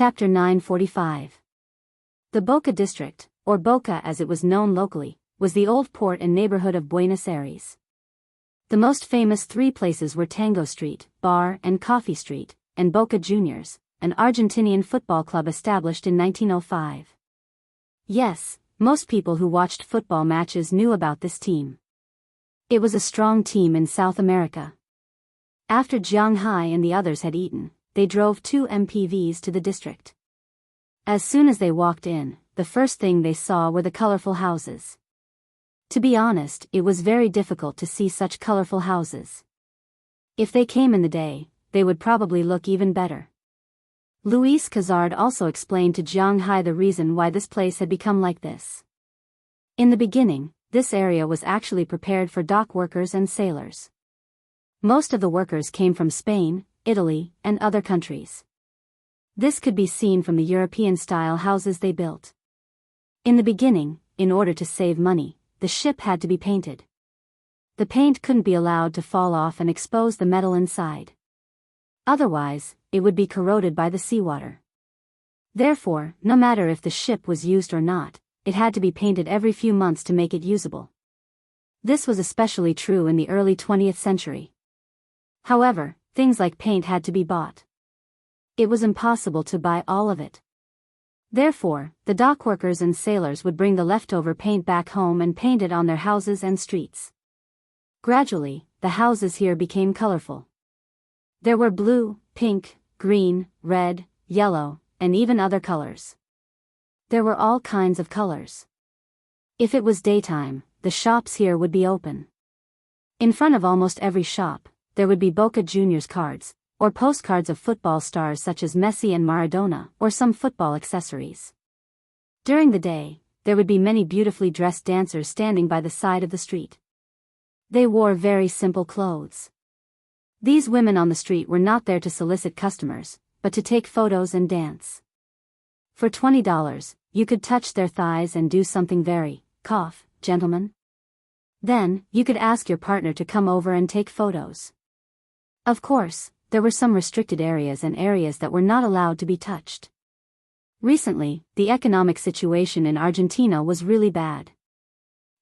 Chapter 945. The Boca district, or Boca as it was known locally, was the old port and neighborhood of Buenos Aires. The most famous three places were Tango Street, Bar and Coffee Street, and Boca Juniors, an Argentinian football club established in 1905. Yes, most people who watched football matches knew about this team. It was a strong team in South America. After Jianghu and the others had eaten, they drove 2 MPVs to the district. As soon as they walked in, the first thing they saw were the colorful houses. To be honest, it was very difficult to see such colorful houses. If they came in the day, they would probably look even better. Luis Cazard also explained to Jianghu the reason why this place had become like this. In the beginning, this area was actually prepared for dock workers and sailors. Most of the workers came from Spain, Italy, and other countries. This could be seen from the European-style houses they built. In the beginning, in order to save money, the ship had to be painted. The paint couldn't be allowed to fall off and expose the metal inside. Otherwise, it would be corroded by the seawater. Therefore, no matter if the ship was used or not, it had to be painted every few months to make it usable. This was especially true in the early 20th century. However, things like paint had to be bought. It was impossible to buy all of it. Therefore, the dock workers and sailors would bring the leftover paint back home and paint it on their houses and streets. Gradually, the houses here became colorful. There were blue, pink, green, red, yellow, and even other colors. There were all kinds of colors. If it was daytime, the shops here would be open. In front of almost every shop, there would be Boca Juniors cards, or postcards of football stars such as Messi and Maradona, or some football accessories. During the day, there would be many beautifully dressed dancers standing by the side of the street. They wore very simple clothes. These women on the street were not there to solicit customers, but to take photos and dance. For $20, you could touch their thighs and do something very, gentleman. Then, you could ask your partner to come over and take photos. Of course, there were some restricted areas and areas that were not allowed to be touched. Recently, the economic situation in Argentina was really bad.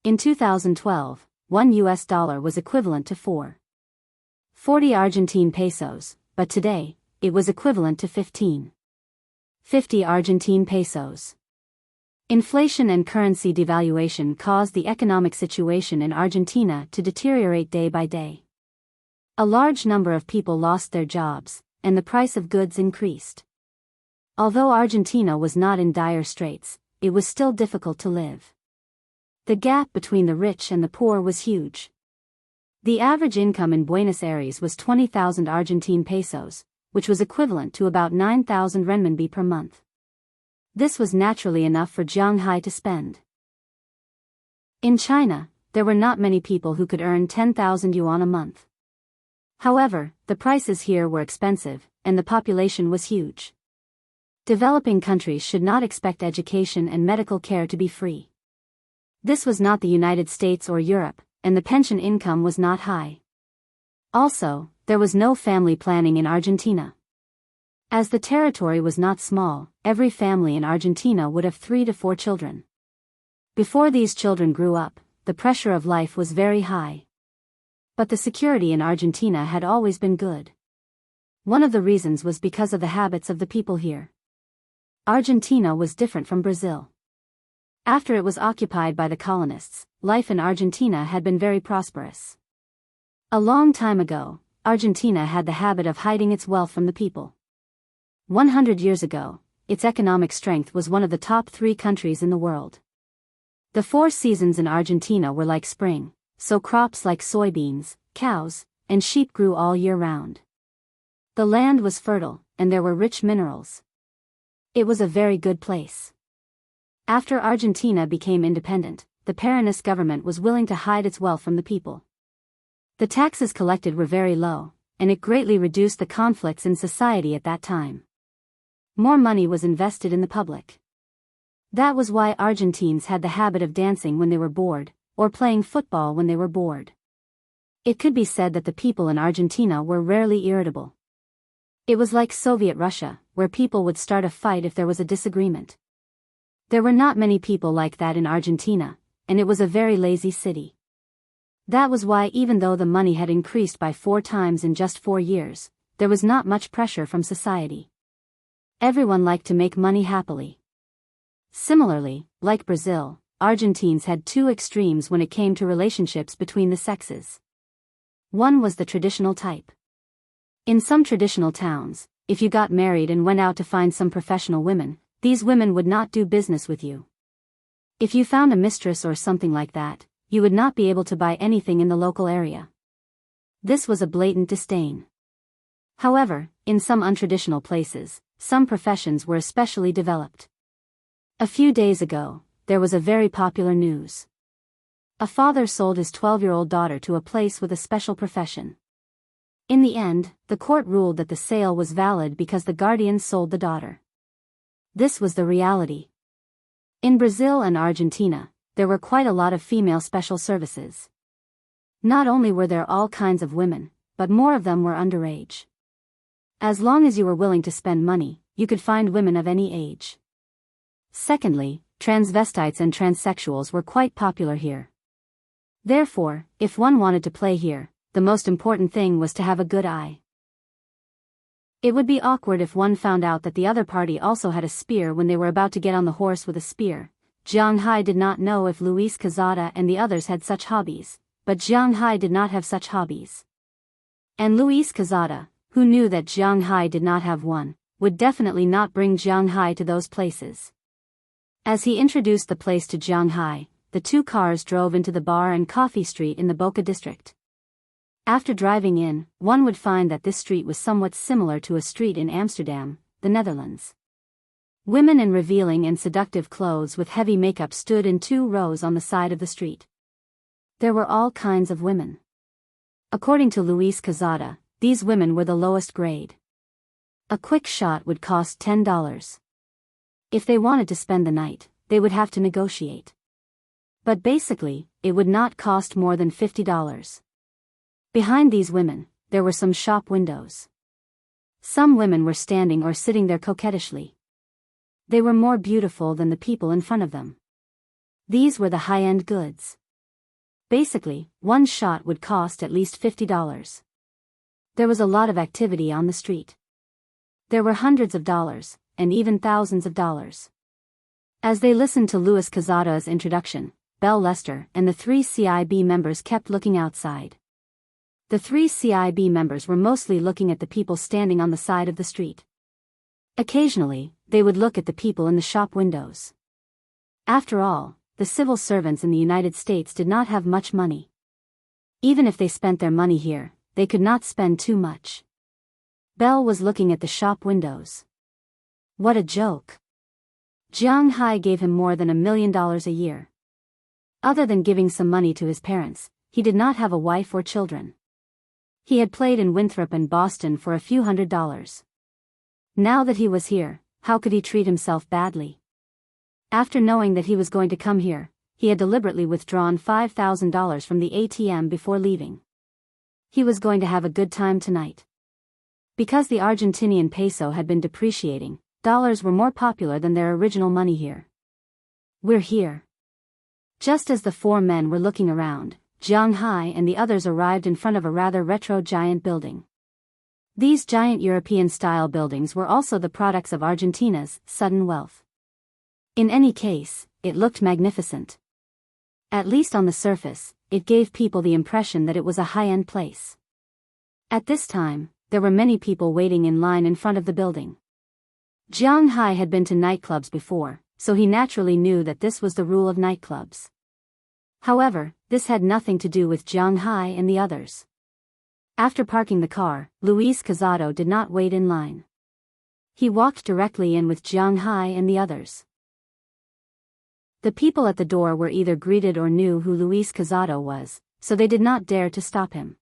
In 2012, $1 was equivalent to 4.40 Argentine pesos, but today, it was equivalent to 15.50 Argentine pesos. Inflation and currency devaluation caused the economic situation in Argentina to deteriorate day by day. A large number of people lost their jobs, and the price of goods increased. Although Argentina was not in dire straits, it was still difficult to live. The gap between the rich and the poor was huge. The average income in Buenos Aires was 20,000 Argentine pesos, which was equivalent to about 9,000 renminbi per month. This was naturally enough for Jianghu to spend. In China, there were not many people who could earn 10,000 yuan a month. However, the prices here were expensive, and the population was huge. Developing countries should not expect education and medical care to be free. This was not the United States or Europe, and the pension income was not high. Also, there was no family planning in Argentina. As the territory was not small, every family in Argentina would have 3 to 4 children. Before these children grew up, the pressure of life was very high. But the security in Argentina had always been good. One of the reasons was because of the habits of the people here. Argentina was different from Brazil. After it was occupied by the colonists, life in Argentina had been very prosperous. A long time ago, Argentina had the habit of hiding its wealth from the people. 100 years ago, its economic strength was one of the top 3 countries in the world. The 4 seasons in Argentina were like spring, so crops like soybeans, cows, and sheep grew all year round. The land was fertile, and there were rich minerals. It was a very good place. After Argentina became independent, the Peronist government was willing to hide its wealth from the people. The taxes collected were very low, and it greatly reduced the conflicts in society at that time. More money was invested in the public. That was why Argentines had the habit of dancing when they were bored, or playing football when they were bored. It could be said that the people in Argentina were rarely irritable. It was like Soviet Russia, where people would start a fight if there was a disagreement. There were not many people like that in Argentina, and it was a very lazy city. That was why even though the money had increased by 4 times in just 4 years, there was not much pressure from society. Everyone liked to make money happily. Similarly, like Brazil, Argentines had 2 extremes when it came to relationships between the sexes. One was the traditional type. In some traditional towns, if you got married and went out to find some professional women, these women would not do business with you. If you found a mistress or something like that, you would not be able to buy anything in the local area. This was a blatant disdain. However, in some untraditional places, some professions were especially developed. A few days ago, there was a very popular news. A father sold his 12-year-old daughter to a place with a special profession. In the end, the court ruled that the sale was valid because the guardian sold the daughter. This was the reality. In Brazil and Argentina, there were quite a lot of female special services. Not only were there all kinds of women, but more of them were underage. As long as you were willing to spend money, you could find women of any age. Secondly, transvestites and transsexuals were quite popular here. Therefore, if one wanted to play here, the most important thing was to have a good eye. It would be awkward if one found out that the other party also had a spear when they were about to get on the horse with a spear. Jianghu did not know if Luis Quezada and the others had such hobbies, but Jianghu did not have such hobbies. And Luis Quezada, who knew that Jianghu did not have one, would definitely not bring Jianghu to those places. As he introduced the place to Jianghu, the 2 cars drove into the bar and coffee street in the Boca district. After driving in, one would find that this street was somewhat similar to a street in Amsterdam, the Netherlands. Women in revealing and seductive clothes with heavy makeup stood in 2 rows on the side of the street. There were all kinds of women. According to Luis Quezada, these women were the lowest grade. A quick shot would cost $10. If they wanted to spend the night, they would have to negotiate. But basically, it would not cost more than $50. Behind these women, there were some shop windows. Some women were standing or sitting there coquettishly. They were more beautiful than the people in front of them. These were the high-end goods. Basically, one shot would cost at least $50. There was a lot of activity on the street. There were hundreds of dollars, and even thousands of dollars. As they listened to Luis Quezada's introduction, Belle Lester and the 3 CIB members kept looking outside. The 3 CIB members were mostly looking at the people standing on the side of the street. Occasionally, they would look at the people in the shop windows. After all, the civil servants in the United States did not have much money. Even if they spent their money here, they could not spend too much. Belle was looking at the shop windows. What a joke. Jianghu gave him more than $1 million a year. Other than giving some money to his parents, he did not have a wife or children. He had played in Winthrop and Boston for a few $100s. Now that he was here, how could he treat himself badly? After knowing that he was going to come here, he had deliberately withdrawn $5,000 from the ATM before leaving. He was going to have a good time tonight. Because the Argentinian peso had been depreciating, dollars were more popular than their original money here. We're here. Just as the 4 men were looking around, Jianghu and the others arrived in front of a rather retro giant building. These giant European-style buildings were also the products of Argentina's sudden wealth. In any case, it looked magnificent. At least on the surface, it gave people the impression that it was a high-end place. At this time, there were many people waiting in line in front of the building. Jianghu had been to nightclubs before, so he naturally knew that this was the rule of nightclubs. However, this had nothing to do with Jianghu and the others. After parking the car, Luis Quezada did not wait in line. He walked directly in with Jianghu and the others. The people at the door were either greeted or knew who Luis Quezada was, so they did not dare to stop him.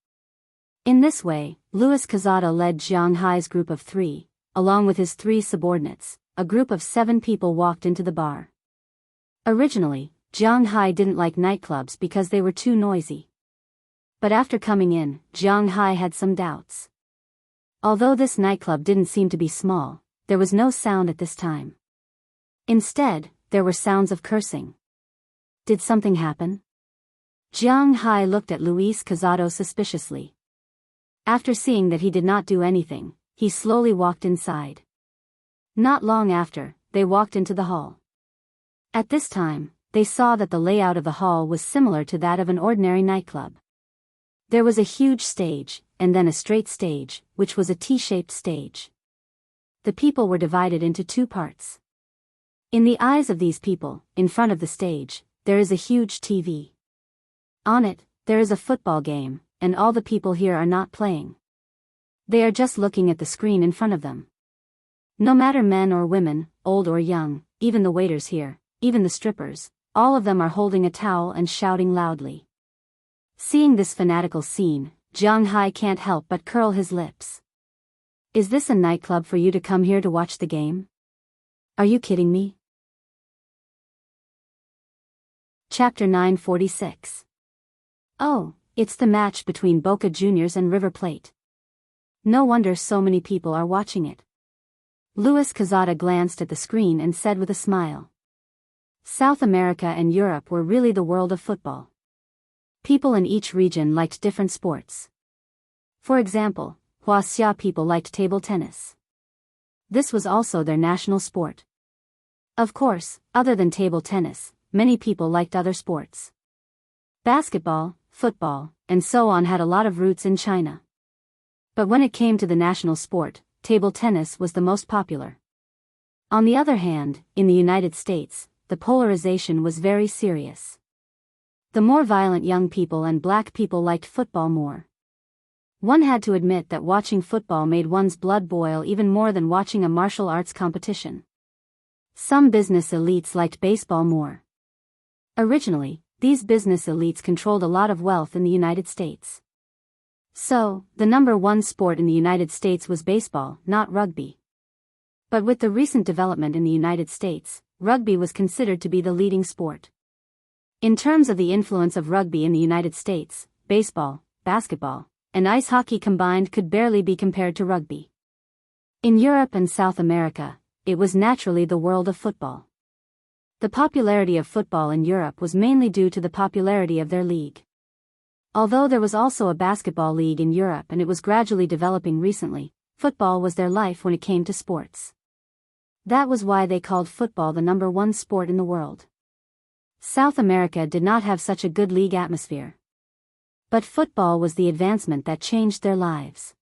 In this way, Luis Quezada led Jianghu's group of 3, along with his 3 subordinates. A group of 7 people walked into the bar. Originally, Jianghu didn't like nightclubs because they were too noisy. But after coming in, Jianghu had some doubts. Although this nightclub didn't seem to be small, there was no sound at this time. Instead, there were sounds of cursing. Did something happen? Jianghu looked at Luis Casado suspiciously. After seeing that he did not do anything, he slowly walked inside. Not long after, they walked into the hall. At this time, they saw that the layout of the hall was similar to that of an ordinary nightclub. There was a huge stage, and then a straight stage, which was a T-shaped stage. The people were divided into two parts. In the eyes of these people, in front of the stage, there is a huge TV. On it, there is a football game, and all the people here are not playing. They are just looking at the screen in front of them. No matter men or women, old or young, even the waiters here, even the strippers, all of them are holding a towel and shouting loudly. Seeing this fanatical scene, Jianghu can't help but curl his lips. Is this a nightclub for you to come here to watch the game? Are you kidding me? Chapter 946. Oh, it's the match between Boca Juniors and River Plate. No wonder so many people are watching it. Luis Casada glanced at the screen and said with a smile. South America and Europe were really the world of football. People in each region liked different sports. For example, Wuxia people liked table tennis. This was also their national sport. Of course, other than table tennis, many people liked other sports. Basketball, football, and so on had a lot of roots in China. But when it came to the national sport, table tennis was the most popular. On the other hand, in the United States, the polarization was very serious. The more violent young people and black people liked football more. One had to admit that watching football made one's blood boil even more than watching a martial arts competition. Some business elites liked baseball more. Originally, these business elites controlled a lot of wealth in the United States. So, the number one sport in the United States was baseball, not rugby. But with the recent development in the United States, rugby was considered to be the leading sport. In terms of the influence of rugby in the United States, baseball, basketball, and ice hockey combined could barely be compared to rugby. In Europe and South America, it was naturally the world of football. The popularity of football in Europe was mainly due to the popularity of their league. Although there was also a basketball league in Europe and it was gradually developing recently, football was their life when it came to sports. That was why they called football the number one sport in the world. South America did not have such a good league atmosphere. But football was the advancement that changed their lives.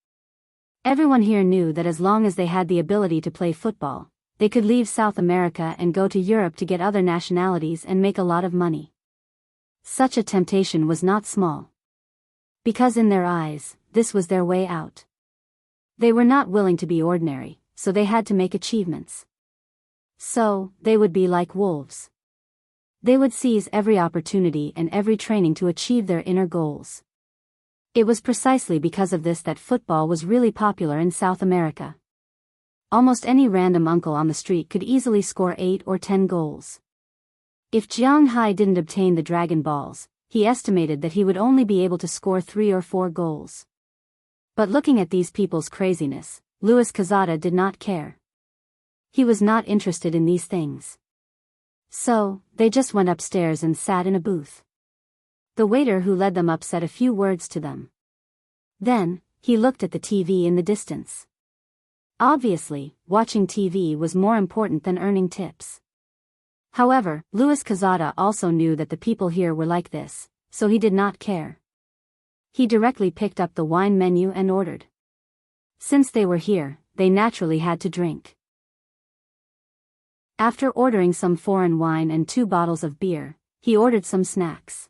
Everyone here knew that as long as they had the ability to play football, they could leave South America and go to Europe to get other nationalities and make a lot of money. Such a temptation was not small. Because in their eyes, this was their way out. They were not willing to be ordinary, so they had to make achievements. So, they would be like wolves. They would seize every opportunity and every training to achieve their inner goals. It was precisely because of this that football was really popular in South America. Almost any random uncle on the street could easily score 8 or 10 goals. If Jianghu didn't obtain the Dragon Balls, he estimated that he would only be able to score 3 or 4 goals. But looking at these people's craziness, Luis Casada did not care. He was not interested in these things. So, they just went upstairs and sat in a booth. The waiter who led them up said a few words to them. Then, he looked at the TV in the distance. Obviously, watching TV was more important than earning tips. However, Luis Casada also knew that the people here were like this, so he did not care. He directly picked up the wine menu and ordered. Since they were here, they naturally had to drink. After ordering some foreign wine and 2 bottles of beer, he ordered some snacks.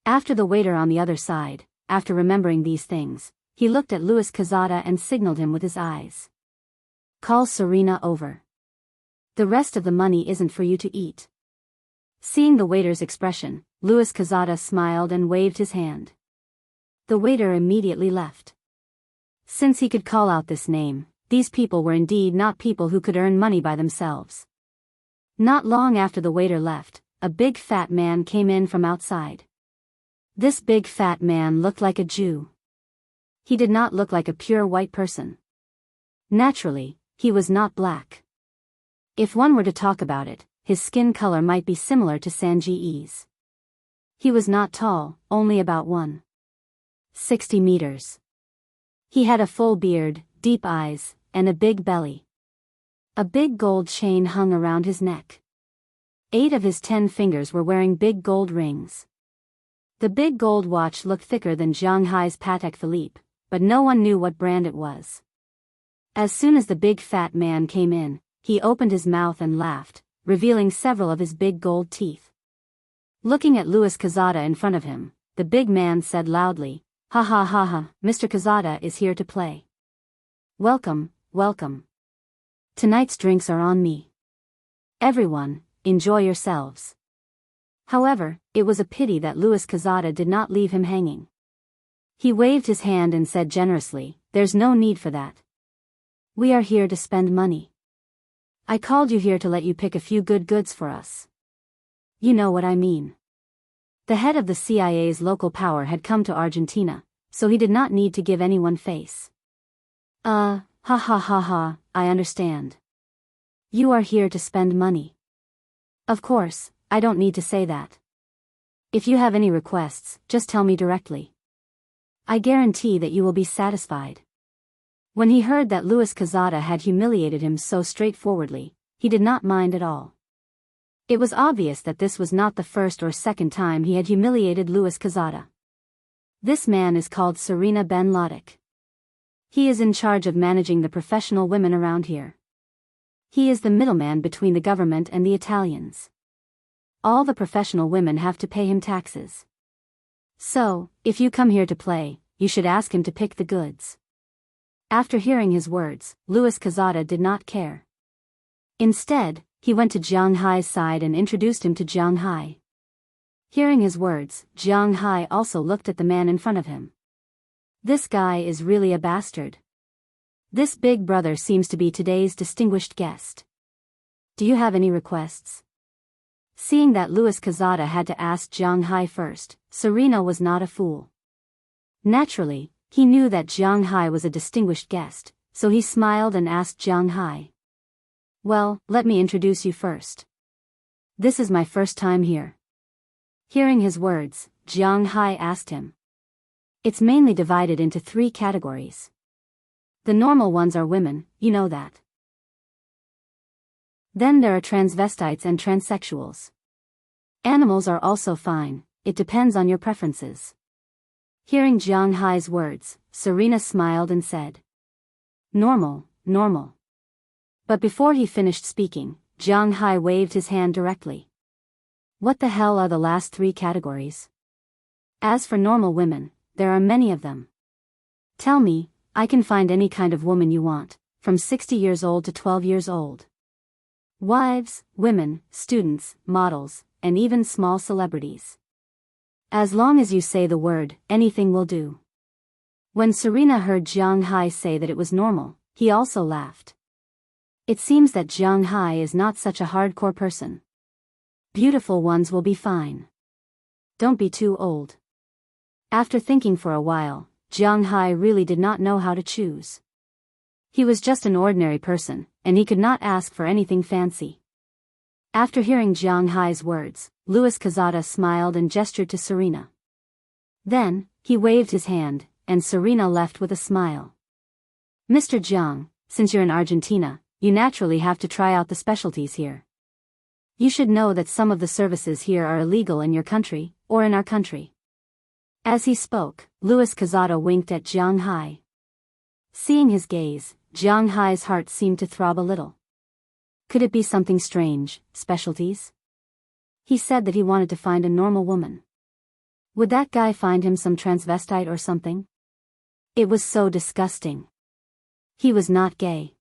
After the waiter on the other side, after remembering these things, he looked at Luis Casada and signaled him with his eyes. Call Serena over. The rest of the money isn't for you to eat. Seeing the waiter's expression, Luis Casada smiled and waved his hand. The waiter immediately left. Since he could call out this name, these people were indeed not people who could earn money by themselves. Not long after the waiter left, a big fat man came in from outside. This big fat man looked like a Jew. He did not look like a pure white person. Naturally, he was not black. If one were to talk about it, his skin color might be similar to Sanji's. He was not tall, only about 160 meters. He had a full beard, deep eyes, and a big belly. A big gold chain hung around his neck. 8 of his 10 fingers were wearing big gold rings. The big gold watch looked thicker than Jianghu's Patek Philippe, but no one knew what brand it was. As soon as the big fat man came in, he opened his mouth and laughed, revealing several of his big gold teeth. Looking at Louis Quezada in front of him, the big man said loudly, "Ha ha ha ha, Mr. Quezada is here to play. Welcome, welcome. Tonight's drinks are on me. Everyone, enjoy yourselves." However, it was a pity that Louis Quezada did not leave him hanging. He waved his hand and said generously, "There's no need for that. We are here to spend money. I called you here to let you pick a few good goods for us. You know what I mean." The head of the CIA's local power had come to Argentina, so he did not need to give anyone face. Ha ha ha ha, I understand. You are here to spend money. Of course, I don't need to say that. If you have any requests, just tell me directly. I guarantee that you will be satisfied. When he heard that Louis Quezada had humiliated him so straightforwardly, he did not mind at all. It was obvious that this was not the first or second time he had humiliated Louis Quezada. This man is called Serena Ben Lodic. He is in charge of managing the professional women around here. He is the middleman between the government and the Italians. All the professional women have to pay him taxes. So, if you come here to play, you should ask him to pick the goods. After hearing his words, Louis Quezada did not care. Instead, he went to Jianghu's side and introduced him to Jianghu. Hearing his words, Jianghu also looked at the man in front of him. This guy is really a bastard. This big brother seems to be today's distinguished guest. Do you have any requests? Seeing that Louis Quezada had to ask Jianghu first, Serena was not a fool. Naturally, he knew that Jianghu was a distinguished guest, so he smiled and asked Jianghu. Well, let me introduce you first. This is my first time here. Hearing his words, Jianghu asked him. It's mainly divided into 3 categories. The normal ones are women, you know that. Then there are transvestites and transsexuals. Animals are also fine, it depends on your preferences. Hearing Jianghu's words, Serena smiled and said, Normal, normal. But before he finished speaking, Jianghu waved his hand directly. What the hell are the last 3 categories? As for normal women, there are many of them. Tell me, I can find any kind of woman you want, from 60 years old to 12 years old. Wives, women, students, models, and even small celebrities. As long as you say the word, anything will do. When Serena heard Jianghu say that it was normal, he also laughed. It seems that Jianghu is not such a hardcore person. Beautiful ones will be fine. Don't be too old. After thinking for a while, Jianghu really did not know how to choose. He was just an ordinary person, and he could not ask for anything fancy. After hearing Jianghu's words, Louis Quezada smiled and gestured to Serena. Then, he waved his hand, and Serena left with a smile. Mr. Jiang, since you're in Argentina, you naturally have to try out the specialties here. You should know that some of the services here are illegal in your country, or in our country. As he spoke, Louis Quezada winked at Jianghu. Seeing his gaze, Jianghu's heart seemed to throb a little. Could it be something strange, specialties? He said that he wanted to find a normal woman. Would that guy find him some transvestite or something? It was so disgusting. He was not gay.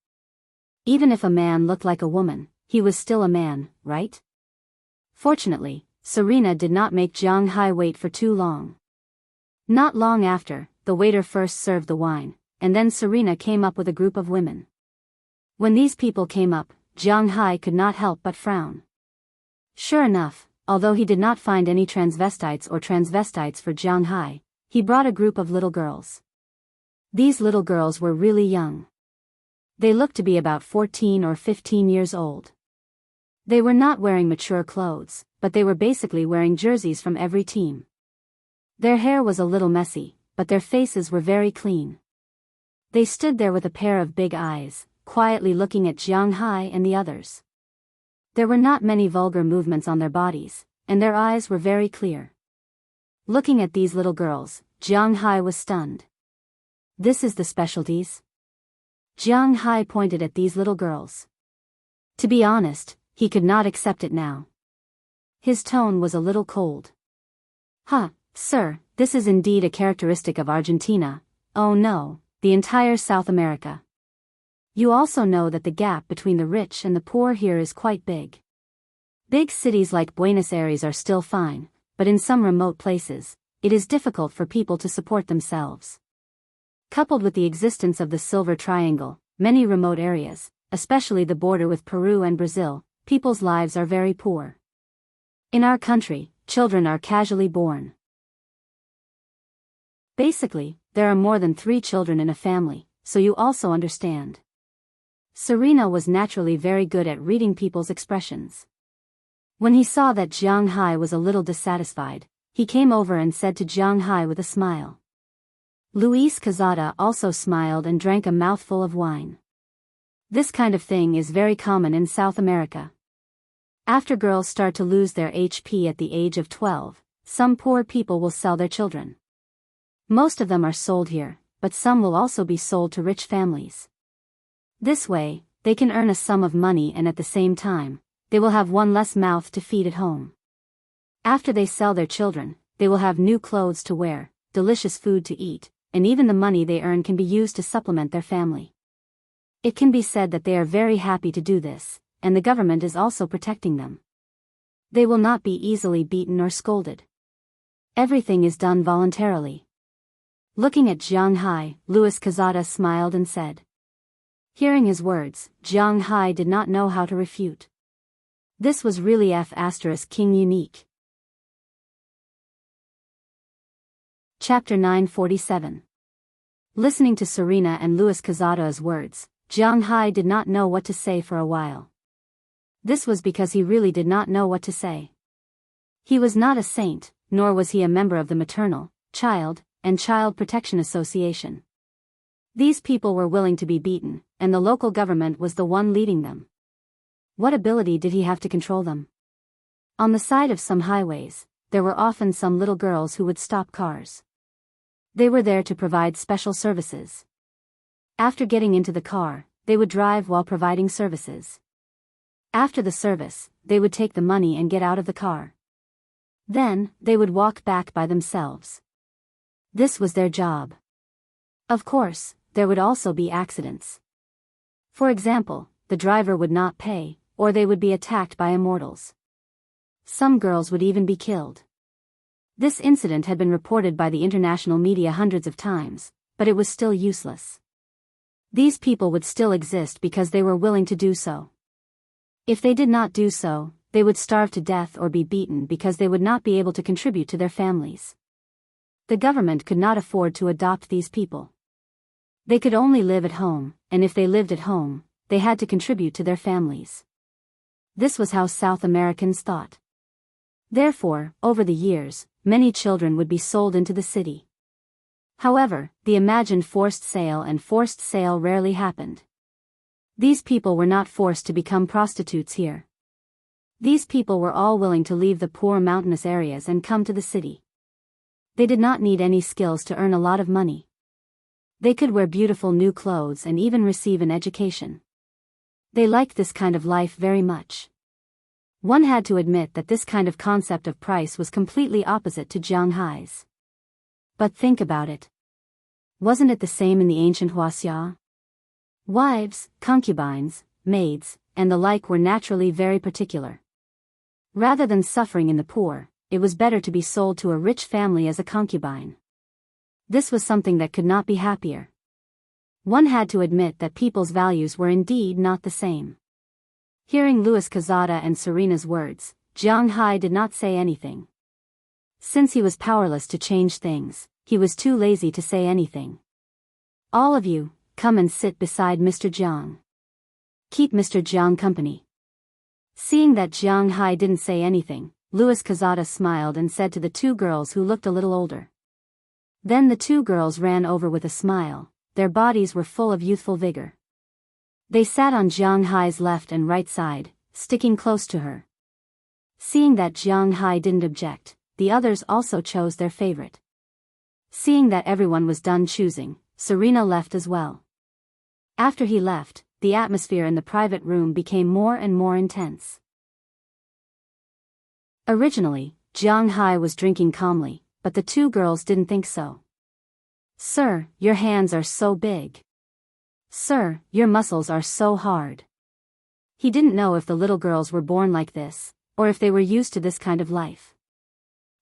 Even if a man looked like a woman, he was still a man, right? Fortunately, Serena did not make Jianghu wait for too long. Not long after, the waiter first served the wine, and then Serena came up with a group of women. When these people came up, Jianghu could not help but frown. Sure enough, although he did not find any transvestites for Jianghu, he brought a group of little girls. These little girls were really young. They looked to be about 14 or 15 years old. They were not wearing mature clothes, but they were basically wearing jerseys from every team. Their hair was a little messy, but their faces were very clean. They stood there with a pair of big eyes, quietly looking at Jianghu and the others. There were not many vulgar movements on their bodies, and their eyes were very clear. Looking at these little girls, Jianghu was stunned. This is the specialties? Jianghu pointed at these little girls. To be honest, he could not accept it now. His tone was a little cold. Huh, sir, this is indeed a characteristic of Argentina. Oh no, the entire South America. You also know that the gap between the rich and the poor here is quite big. Big cities like Buenos Aires are still fine, but in some remote places, it is difficult for people to support themselves. Coupled with the existence of the Silver Triangle, many remote areas, especially the border with Peru and Brazil, people's lives are very poor. In our country, children are casually born. Basically, there are more than 3 children in a family, so you also understand. Serena was naturally very good at reading people's expressions. When he saw that Jianghu was a little dissatisfied, he came over and said to Jianghu with a smile. Luis Quezada also smiled and drank a mouthful of wine. This kind of thing is very common in South America. After girls start to lose their HP at the age of 12, some poor people will sell their children. Most of them are sold here, but some will also be sold to rich families. This way, they can earn a sum of money and at the same time, they will have one less mouth to feed at home. After they sell their children, they will have new clothes to wear, delicious food to eat, and even the money they earn can be used to supplement their family. It can be said that they are very happy to do this, and the government is also protecting them. They will not be easily beaten or scolded. Everything is done voluntarily. Looking at Jianghu, Luis Quezada smiled and said. Hearing his words, Jianghu did not know how to refute. This was really King unique. Chapter 947. Listening to Serena and Luis Quezada's words, Jianghu did not know what to say for a while. This was because he really did not know what to say. He was not a saint, nor was he a member of the Maternal, Child, and Child Protection Association. These people were willing to be beaten, and the local government was the one leading them. What ability did he have to control them? On the side of some highways, there were often some little girls who would stop cars. They were there to provide special services. After getting into the car, they would drive while providing services. After the service, they would take the money and get out of the car. Then, they would walk back by themselves. This was their job. Of course, there would also be accidents. For example, the driver would not pay, or they would be attacked by immortals. Some girls would even be killed. This incident had been reported by the international media hundreds of times, but it was still useless. These people would still exist because they were willing to do so. If they did not do so, they would starve to death or be beaten because they would not be able to contribute to their families. The government could not afford to adopt these people. They could only live at home, and if they lived at home, they had to contribute to their families. This was how South Americans thought. Therefore, over the years, many children would be sold into the city. However, the imagined forced sale rarely happened. These people were not forced to become prostitutes here. These people were all willing to leave the poor mountainous areas and come to the city. They did not need any skills to earn a lot of money. They could wear beautiful new clothes and even receive an education. They liked this kind of life very much. One had to admit that this kind of concept of price was completely opposite to Jianghu's. But think about it. Wasn't it the same in the ancient Wuxia? Wives, concubines, maids, and the like were naturally very particular. Rather than suffering in the poor, it was better to be sold to a rich family as a concubine. This was something that could not be happier. One had to admit that people's values were indeed not the same. Hearing Luis Quezada and Serena's words, Jianghu did not say anything. Since he was powerless to change things, he was too lazy to say anything. All of you, come and sit beside Mr. Jiang. Keep Mr. Jiang company. Seeing that Jiang Hai didn't say anything, Louis Kazada smiled and said to the two girls who looked a little older. Then the two girls ran over with a smile, their bodies were full of youthful vigor. They sat on Jiang Hai's left and right side, sticking close to her. Seeing that Jiang Hai didn't object, the others also chose their favorite. Seeing that everyone was done choosing, Serena left as well. After he left, the atmosphere in the private room became more and more intense. Originally, Jiang Hai was drinking calmly, but the two girls didn't think so. Sir, your hands are so big. Sir, your muscles are so hard. He didn't know if the little girls were born like this, or if they were used to this kind of life.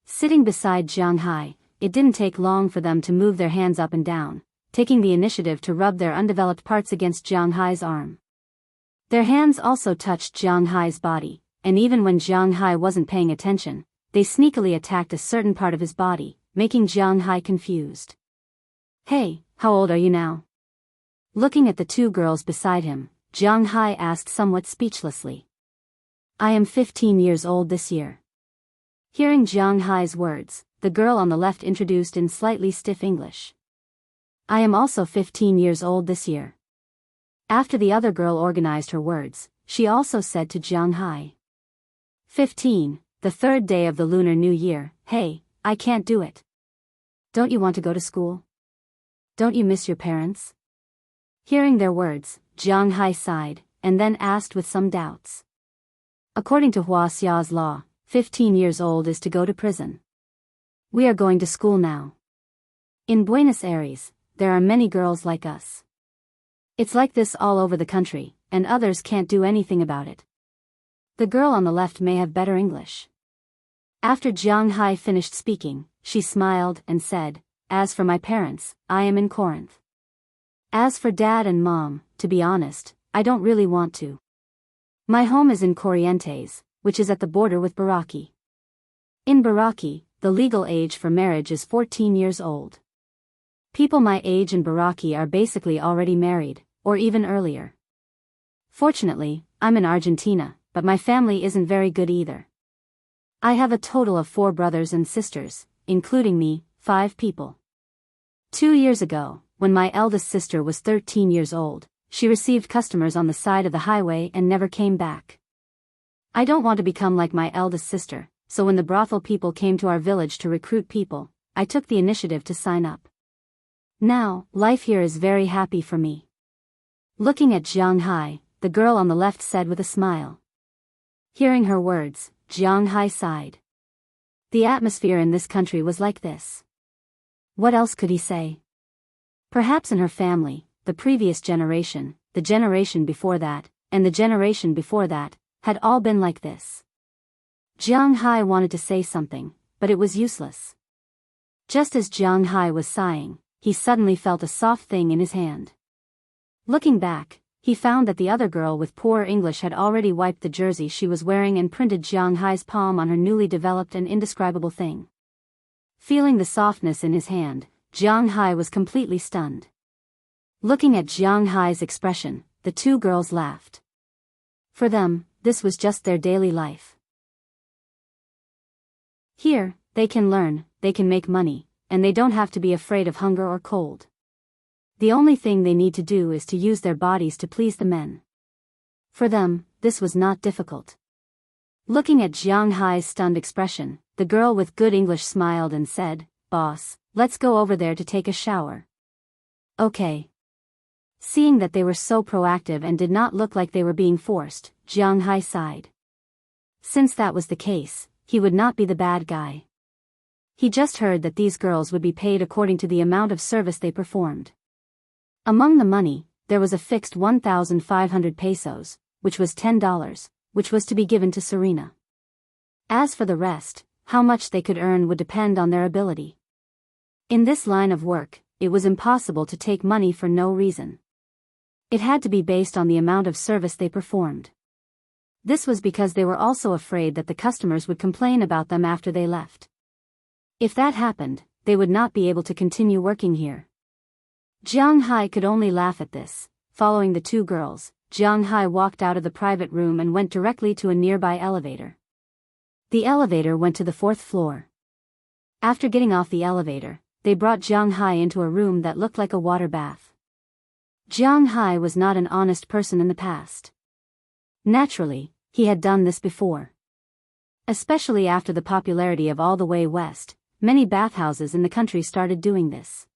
Sitting beside Jiang Hai, it didn't take long for them to move their hands up and down, taking the initiative to rub their undeveloped parts against Jiang Hai's arm. Their hands also touched Jiang Hai's body, and even when Jiang Hai wasn't paying attention, they sneakily attacked a certain part of his body, making Jiang Hai confused. Hey, how old are you now? Looking at the two girls beside him, Jiang Hai asked somewhat speechlessly. I am 15 years old this year. Hearing Jiang Hai's words, the girl on the left introduced in slightly stiff English. I am also 15 years old this year. After the other girl organized her words, she also said to Jiang Hai. 15, the third day of the Lunar New Year. Hey, I can't do it. Don't you want to go to school? Don't you miss your parents? Hearing their words, Jiang Hai sighed, and then asked with some doubts. According to Huaxia's law, 15 years old is to go to prison. We are going to school now. In Buenos Aires, there are many girls like us. It's like this all over the country, and others can't do anything about it. The girl on the left may have better English. After Jiang Hai finished speaking, she smiled and said, As for my parents, I am in Corinth. As for Dad and Mom, to be honest, I don't really want to. My home is in Corrientes, which is at the border with Baraki. In Baraki, the legal age for marriage is 14 years old. People my age in Baraki are basically already married, or even earlier. Fortunately, I'm in Argentina, but my family isn't very good either. I have a total of 4 brothers and sisters, including me, 5 people. 2 years ago, when my eldest sister was 13 years old, she received customers on the side of the highway and never came back. I don't want to become like my eldest sister, so when the brothel people came to our village to recruit people, I took the initiative to sign up. Now, life here is very happy for me. Looking at Jiang Hai, the girl on the left said with a smile. Hearing her words, Jiang Hai sighed. The atmosphere in this country was like this. What else could he say? Perhaps in her family, the previous generation, the generation before that, and the generation before that, had all been like this. Jiang Hai wanted to say something, but it was useless. Just as Jiang Hai was sighing, he suddenly felt a soft thing in his hand. Looking back, he found that the other girl with poor English had already wiped the jersey she was wearing and printed Jiang Hai's palm on her newly developed and indescribable thing. Feeling the softness in his hand, Jiang Hai was completely stunned. Looking at Jiang Hai's expression, the two girls laughed. For them, this was just their daily life. Here, they can learn, they can make money, and they don't have to be afraid of hunger or cold. The only thing they need to do is to use their bodies to please the men. For them, this was not difficult. Looking at Jiang Hai's stunned expression, the girl with good English smiled and said, Boss, let's go over there to take a shower. Okay. Seeing that they were so proactive and did not look like they were being forced, Jiang Hai sighed. Since that was the case, he would not be the bad guy. He just heard that these girls would be paid according to the amount of service they performed. Among the money, there was a fixed 1,500 pesos, which was $10, which was to be given to Serena. As for the rest, how much they could earn would depend on their ability. In this line of work, it was impossible to take money for no reason. It had to be based on the amount of service they performed. This was because they were also afraid that the customers would complain about them after they left. If that happened, they would not be able to continue working here. Jiang Hai could only laugh at this. Following the two girls, Jiang Hai walked out of the private room and went directly to a nearby elevator. The elevator went to the 4th floor. After getting off the elevator, they brought Jiang Hai into a room that looked like a water bath. Jiang Hai was not an honest person in the past. Naturally, he had done this before. Especially after the popularity of All the Way West, many bathhouses in the country started doing this.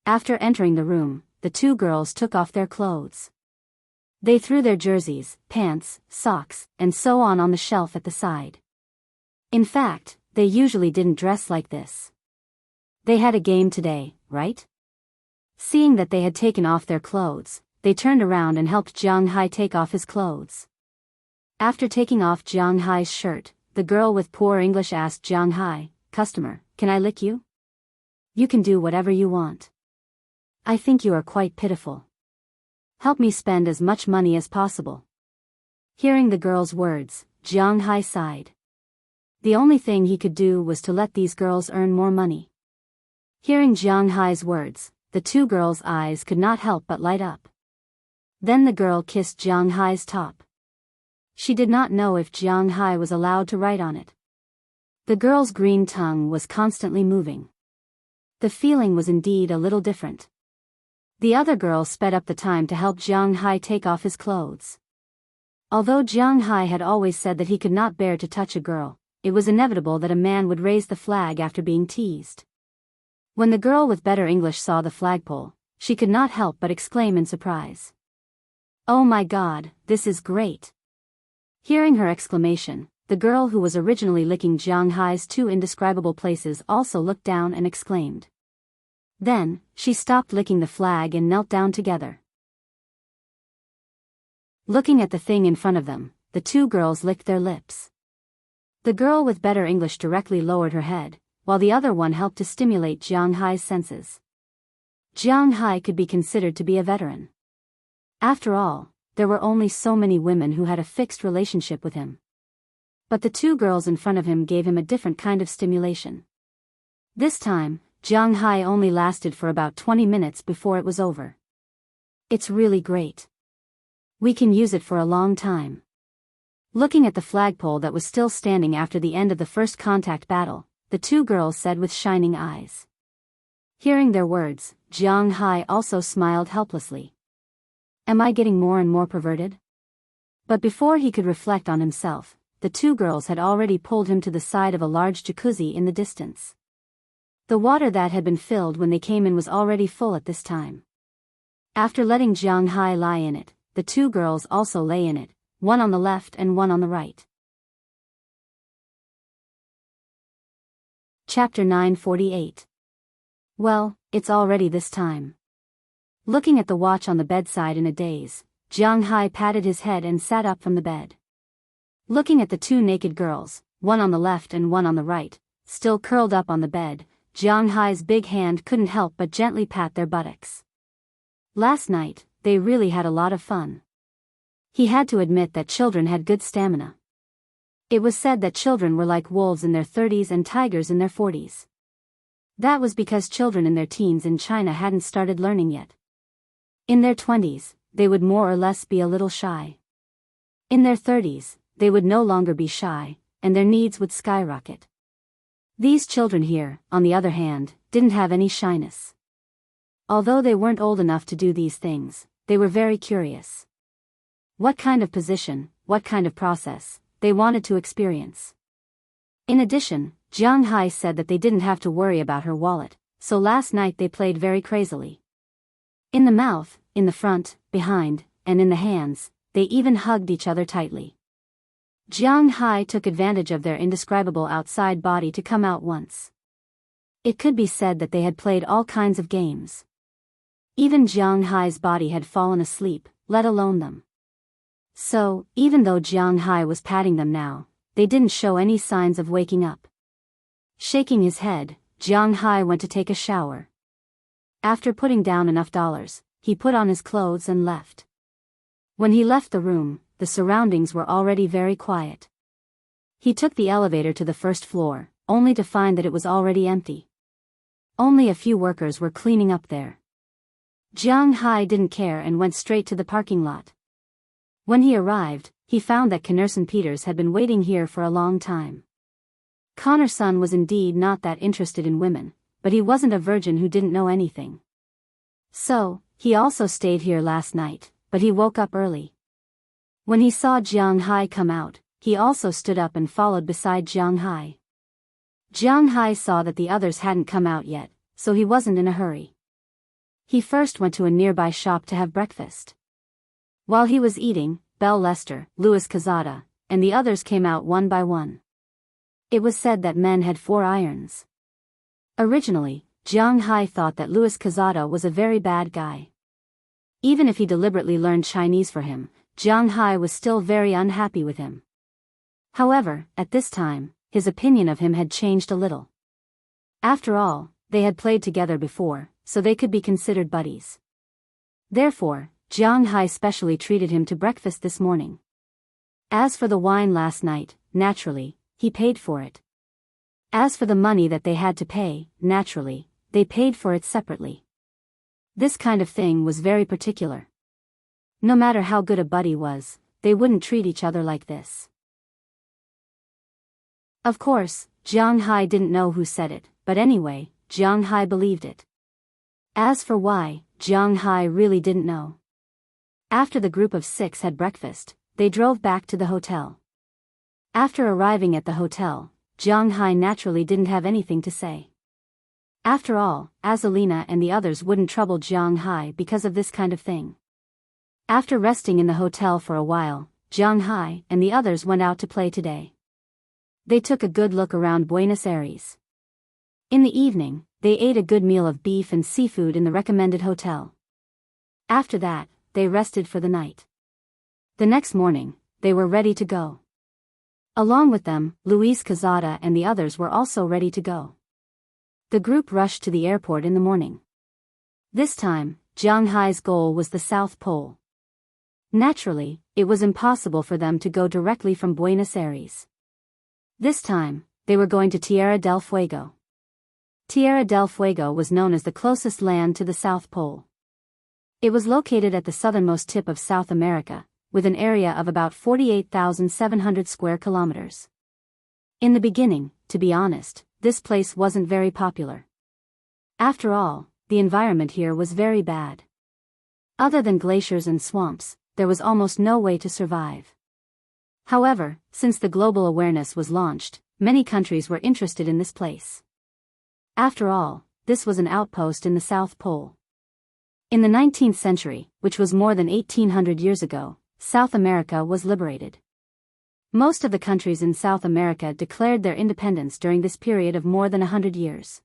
After entering the room, the two girls took off their clothes. They threw their jerseys, pants, socks, and so on the shelf at the side. In fact, they usually didn't dress like this. They had a game today, right? Seeing that they had taken off their clothes, they turned around and helped Jiang Hai take off his clothes. After taking off Jiang Hai's shirt, the girl with poor English asked Jiang Hai, "Customer, can I lick you? You can do whatever you want. I think you are quite pitiful. Help me spend as much money as possible." Hearing the girl's words, Jiang Hai sighed. The only thing he could do was to let these girls earn more money. Hearing Jiang Hai's words, the two girls' eyes could not help but light up. Then the girl kissed Jiang Hai's top. She did not know if Jiang Hai was allowed to write on it. The girl's green tongue was constantly moving. The feeling was indeed a little different. The other girl sped up the time to help Jiang Hai take off his clothes. Although Jiang Hai had always said that he could not bear to touch a girl, it was inevitable that a man would raise the flag after being teased. When the girl with better English saw the flagpole, she could not help but exclaim in surprise. "Oh my God, this is great!" Hearing her exclamation, the girl who was originally licking Jiang Hai's two indescribable places also looked down and exclaimed. Then, she stopped licking the flag and knelt down together. Looking at the thing in front of them, the two girls licked their lips. The girl with better English directly lowered her head, while the other one helped to stimulate Jiang Hai's senses. Jiang Hai could be considered to be a veteran. After all, there were only so many women who had a fixed relationship with him. But the two girls in front of him gave him a different kind of stimulation. This time, Jiang Hai only lasted for about 20 minutes before it was over. "It's really great. We can use it for a long time." Looking at the flagpole that was still standing after the end of the first contact battle, the two girls said with shining eyes. Hearing their words, Jiang Hai also smiled helplessly. Am I getting more and more perverted? But before he could reflect on himself, the two girls had already pulled him to the side of a large jacuzzi in the distance. The water that had been filled when they came in was already full at this time. After letting Jiang Hai lie in it, the two girls also lay in it, one on the left and one on the right. Chapter 948. Well, it's already this time. Looking at the watch on the bedside in a daze, Jiang Hai patted his head and sat up from the bed. Looking at the two naked girls, one on the left and one on the right, still curled up on the bed, Jiang Hai's big hand couldn't help but gently pat their buttocks. Last night, they really had a lot of fun. He had to admit that children had good stamina. It was said that children were like wolves in their 30s and tigers in their 40s. That was because children in their teens in China hadn't started learning yet. In their 20s, they would more or less be a little shy. In their 30s, they would no longer be shy, and their needs would skyrocket. These children here, on the other hand, didn't have any shyness. Although they weren't old enough to do these things, they were very curious. What kind of position, what kind of process, they wanted to experience. In addition, Jiang Hai said that they didn't have to worry about her wallet, so last night they played very crazily. In the mouth, in the front, behind, and in the hands, they even hugged each other tightly. Jiang Hai took advantage of their indescribable outside body to come out once. It could be said that they had played all kinds of games. Even Jiang Hai's body had fallen asleep, let alone them. So, even though Jiang Hai was patting them now, they didn't show any signs of waking up. Shaking his head, Jiang Hai went to take a shower. After putting down enough dollars, he put on his clothes and left. When he left the room, the surroundings were already very quiet. He took the elevator to the first floor, only to find that it was already empty. Only a few workers were cleaning up there. Jiang Hai didn't care and went straight to the parking lot. When he arrived, he found that Connerson Peters had been waiting here for a long time. Connerson was indeed not that interested in women, but he wasn't a virgin who didn't know anything. So, he also stayed here last night, but he woke up early. When he saw Jiang Hai come out, he also stood up and followed beside Jiang Hai. Jiang Hai saw that the others hadn't come out yet, so he wasn't in a hurry. He first went to a nearby shop to have breakfast. While he was eating, Belle Lester, Louis Cazada, and the others came out one by one. It was said that men had 4 irons. Originally, Jiang Hai thought that Louis Cazada was a very bad guy. Even if he deliberately learned Chinese for him, Jiang Hai was still very unhappy with him. However, at this time, his opinion of him had changed a little. After all, they had played together before, so they could be considered buddies. Therefore, Jiang Hai specially treated him to breakfast this morning. As for the wine last night, naturally, he paid for it. As for the money that they had to pay, naturally, they paid for it separately. This kind of thing was very particular. No matter how good a buddy was, they wouldn't treat each other like this. Of course, Jiang Hai didn't know who said it, but anyway, Jiang Hai believed it. As for why, Jiang Hai really didn't know. After the group of 6 had breakfast, they drove back to the hotel. After arriving at the hotel, Jiang Hai naturally didn't have anything to say. After all, Azalina and the others wouldn't trouble Jiang Hai because of this kind of thing. After resting in the hotel for a while, Jiang Hai and the others went out to play today. They took a good look around Buenos Aires. In the evening, they ate a good meal of beef and seafood in the recommended hotel. After that, they rested for the night. The next morning, they were ready to go. Along with them, Luis Cazada and the others were also ready to go. The group rushed to the airport in the morning. This time, Jiang Hai's goal was the South Pole. Naturally, it was impossible for them to go directly from Buenos Aires. This time, they were going to Tierra del Fuego. Tierra del Fuego was known as the closest land to the South Pole. It was located at the southernmost tip of South America, with an area of about 48,700 square kilometers. In the beginning, to be honest, this place wasn't very popular. After all, the environment here was very bad. Other than glaciers and swamps, there was almost no way to survive. However, since the global awareness was launched, many countries were interested in this place. After all, this was an outpost in the South Pole. In the 19th century, which was more than 1800 years ago, South America was liberated. Most of the countries in South America declared their independence during this period of more than 100 years.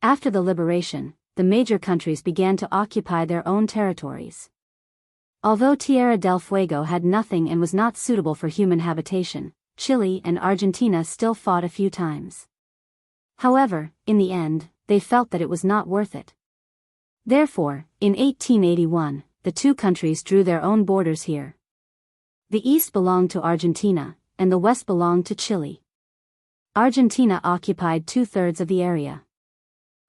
After the liberation, the major countries began to occupy their own territories. Although Tierra del Fuego had nothing and was not suitable for human habitation, Chile and Argentina still fought a few times. However, in the end, they felt that it was not worth it. Therefore, in 1881, the two countries drew their own borders here. The east belonged to Argentina, and the west belonged to Chile. Argentina occupied 2/3 of the area.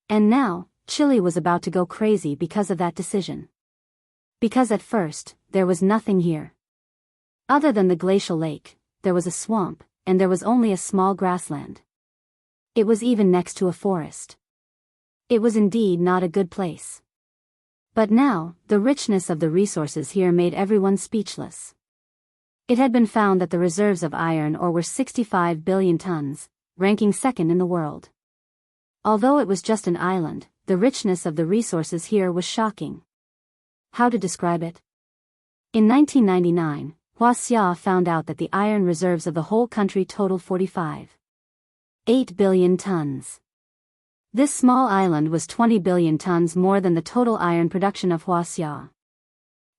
And now, Chile was about to go crazy because of that decision. Because at first, there was nothing here. Other than the glacial lake, there was a swamp, and there was only a small grassland. It was even next to a forest. It was indeed not a good place. But now, the richness of the resources here made everyone speechless. It had been found that the reserves of iron ore were 65 billion tons, ranking second in the world. Although it was just an island, the richness of the resources here was shocking. How to describe it? In 1999, Wuxia found out that the iron reserves of the whole country totaled 45.8 billion tons. This small island was 20 billion tons more than the total iron production of Wuxia.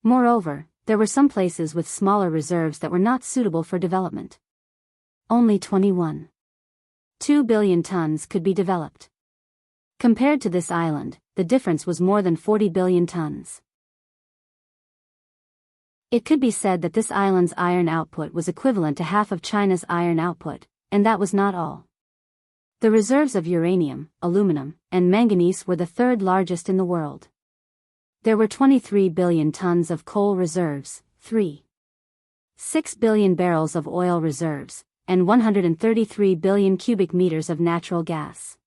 Moreover, there were some places with smaller reserves that were not suitable for development. Only 21.2 billion tons could be developed. Compared to this island, the difference was more than 40 billion tons. It could be said that this island's iron output was equivalent to half of China's iron output, and that was not all. The reserves of uranium, aluminum, and manganese were the third largest in the world. There were 23 billion tons of coal reserves, 3.6 billion barrels of oil reserves, and 133 billion cubic meters of natural gas.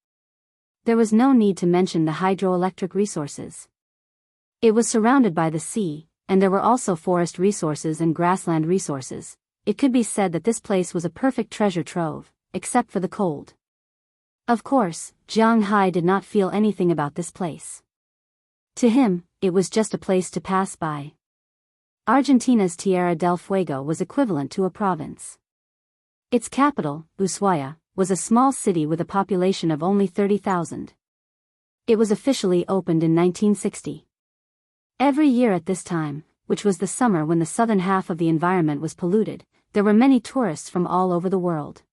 There was no need to mention the hydroelectric resources. It was surrounded by the sea, and there were also forest resources and grassland resources. It could be said that this place was a perfect treasure trove, except for the cold. Of course, Jianghu did not feel anything about this place. To him, it was just a place to pass by. Argentina's Tierra del Fuego was equivalent to a province. Its capital, Ushuaia, was a small city with a population of only 30,000. It was officially opened in 1960. Every year at this time, which was the summer when the southern half of the environment was polluted, there were many tourists from all over the world.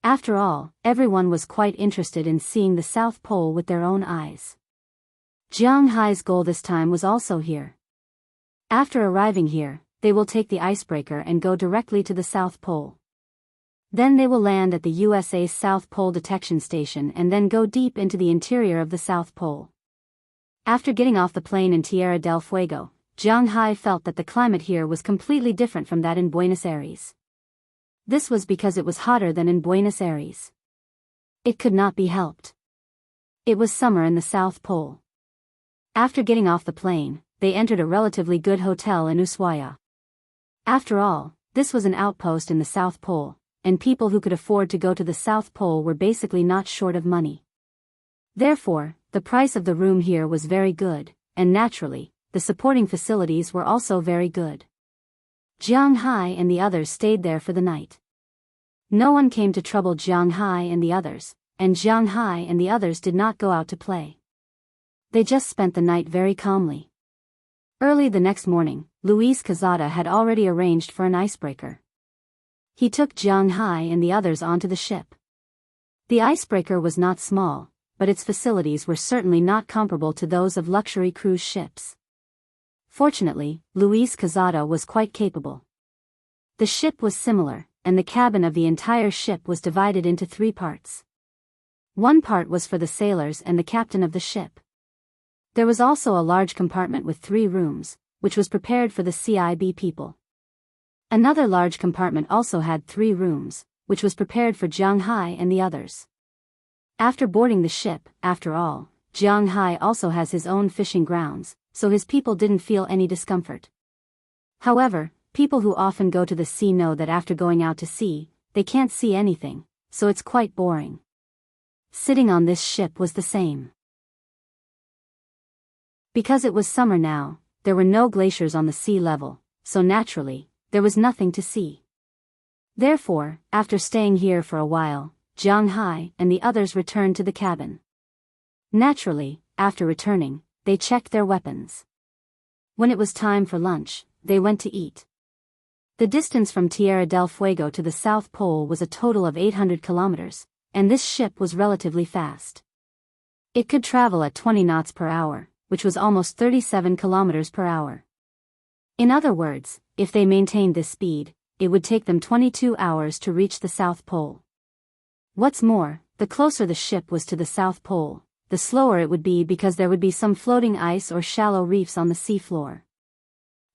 After all, everyone was quite interested in seeing the South Pole with their own eyes. Jianghu's goal this time was also here. After arriving here, they will take the icebreaker and go directly to the South Pole. Then they will land at the USA's South Pole Detection Station and then go deep into the interior of the South Pole. After getting off the plane in Tierra del Fuego, Jianghu felt that the climate here was completely different from that in Buenos Aires. This was because it was hotter than in Buenos Aires. It could not be helped. It was summer in the South Pole. After getting off the plane, they entered a relatively good hotel in Ushuaia. After all, this was an outpost in the South Pole, and people who could afford to go to the South Pole were basically not short of money. Therefore, the price of the room here was very good, and naturally, the supporting facilities were also very good. Jianghu and the others stayed there for the night. No one came to trouble Jianghu and the others, and Jianghu and the others did not go out to play. They just spent the night very calmly. Early the next morning, Luis Quezada had already arranged for an icebreaker. He took Jianghu and the others onto the ship. The icebreaker was not small, but its facilities were certainly not comparable to those of luxury cruise ships. Fortunately, Luis Quezada was quite capable. The ship was similar, and the cabin of the entire ship was divided into 3 parts. One part was for the sailors and the captain of the ship. There was also a large compartment with 3 rooms, which was prepared for the CIB people. Another large compartment also had 3 rooms, which was prepared for Jianghu and the others. After boarding the ship, after all, Jianghu also has his own fishing grounds, so his people didn't feel any discomfort. However, people who often go to the sea know that after going out to sea, they can't see anything, so it's quite boring. Sitting on this ship was the same. Because it was summer now, there were no glaciers on the sea level, so naturally, there was nothing to see. Therefore, after staying here for a while, Jianghu and the others returned to the cabin. Naturally, after returning, they checked their weapons. When it was time for lunch, they went to eat. The distance from Tierra del Fuego to the South Pole was a total of 800 kilometers, and this ship was relatively fast. It could travel at 20 knots per hour, which was almost 37 kilometers per hour. In other words, if they maintained this speed, it would take them 22 hours to reach the South Pole. What's more, the closer the ship was to the South Pole, the slower it would be because there would be some floating ice or shallow reefs on the seafloor.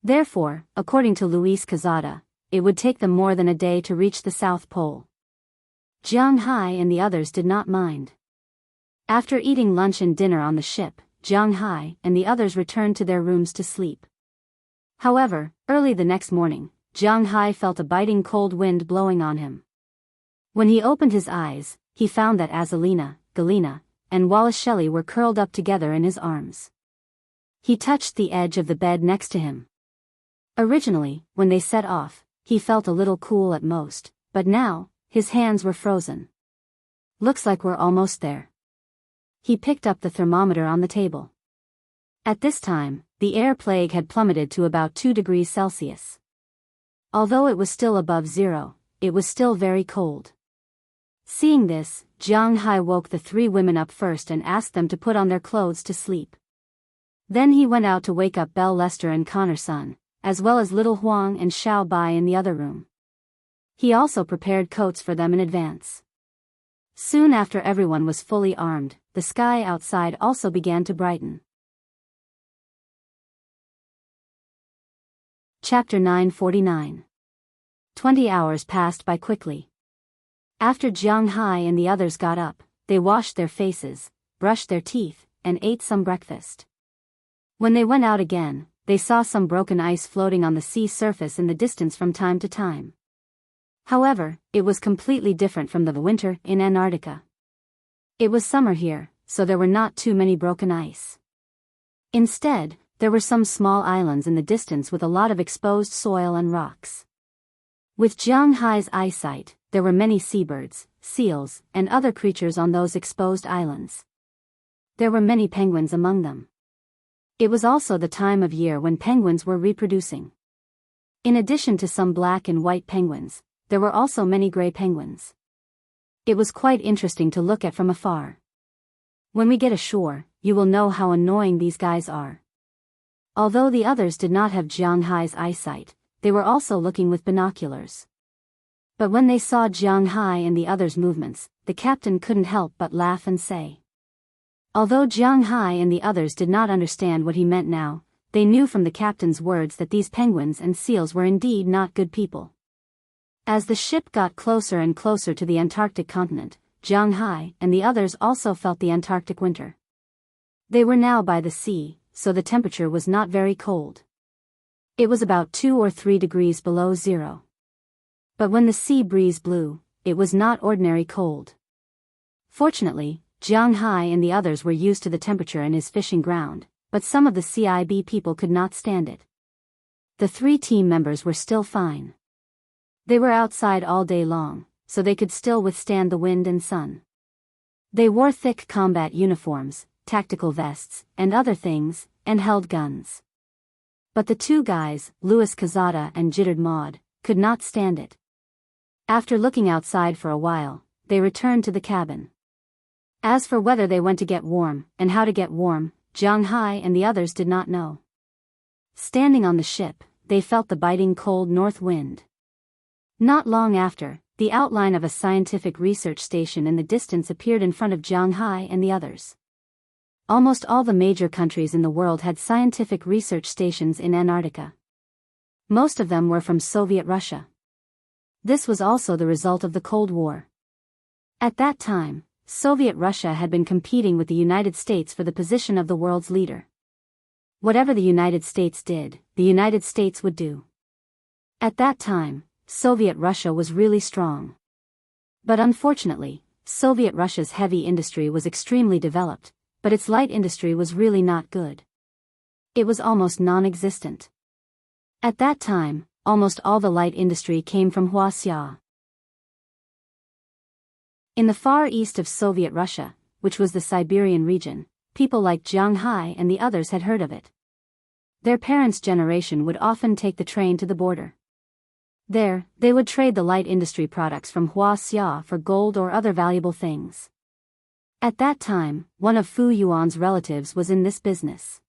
Therefore, according to Luis Quezada, it would take them more than a day to reach the South Pole. Jianghu and the others did not mind. After eating lunch and dinner on the ship, Jianghu and the others returned to their rooms to sleep. However, early the next morning, Jianghu felt a biting cold wind blowing on him. When he opened his eyes, he found that Azalina, Galina, and Wallace Shelley were curled up together in his arms. He touched the edge of the bed next to him. Originally, when they set off, he felt a little cool at most, but now, his hands were frozen. Looks like we're almost there. He picked up the thermometer on the table. At this time, the air plague had plummeted to about 2 degrees Celsius. Although it was still above 0, it was still very cold. Seeing this, Jianghu woke the 3 women up first and asked them to put on their clothes to sleep. Then he went out to wake up Belle Lester and Connor Sun, as well as little Huang and Xiao Bai in the other room. He also prepared coats for them in advance. Soon after everyone was fully armed, the sky outside also began to brighten. Chapter 949. 20 hours passed by quickly. After Jianghu and the others got up, they washed their faces, brushed their teeth, and ate some breakfast. When they went out again, they saw some broken ice floating on the sea surface in the distance from time to time. However, it was completely different from the winter in Antarctica. It was summer here, so there were not too many broken ice. Instead, there were some small islands in the distance with a lot of exposed soil and rocks. With Jianghu's eyesight, there were many seabirds, seals, and other creatures on those exposed islands. There were many penguins among them. It was also the time of year when penguins were reproducing. In addition to some black and white penguins, there were also many gray penguins. It was quite interesting to look at from afar. When we get ashore, you will know how annoying these guys are. Although the others did not have Jianghu's eyesight, they were also looking with binoculars. But when they saw Jianghu and the others' movements, the captain couldn't help but laugh and say. Although Jianghu and the others did not understand what he meant now, they knew from the captain's words that these penguins and seals were indeed not good people. As the ship got closer and closer to the Antarctic continent, Jianghu and the others also felt the Antarctic winter. They were now by the sea, so the temperature was not very cold. It was about 2 or 3 degrees below zero. But when the sea breeze blew, it was not ordinary cold. Fortunately, Jianghu and the others were used to the temperature in his fishing ground, but some of the CIB people could not stand it. The 3 team members were still fine. They were outside all day long, so they could still withstand the wind and sun. They wore thick combat uniforms, tactical vests, and other things, and held guns. But the 2 guys, Louis Cazada and Jittered Maud, could not stand it. After looking outside for a while, they returned to the cabin. As for whether they went to get warm, and how to get warm, Jianghu and the others did not know. Standing on the ship, they felt the biting cold north wind. Not long after, the outline of a scientific research station in the distance appeared in front of Jianghu and the others. Almost all the major countries in the world had scientific research stations in Antarctica. Most of them were from Soviet Russia. This was also the result of the Cold War. At that time, Soviet Russia had been competing with the United States for the position of the world's leader. Whatever the United States did, the United States would do. At that time, Soviet Russia was really strong. But unfortunately, Soviet Russia's heavy industry was extremely developed, but its light industry was really not good. It was almost non-existent. At that time, almost all the light industry came from Wuxia. In the far east of Soviet Russia, which was the Siberian region, people like Jianghu and the others had heard of it. Their parents' generation would often take the train to the border. There, they would trade the light industry products from Wuxia for gold or other valuable things. At that time, one of Fu Yuan's relatives was in this business.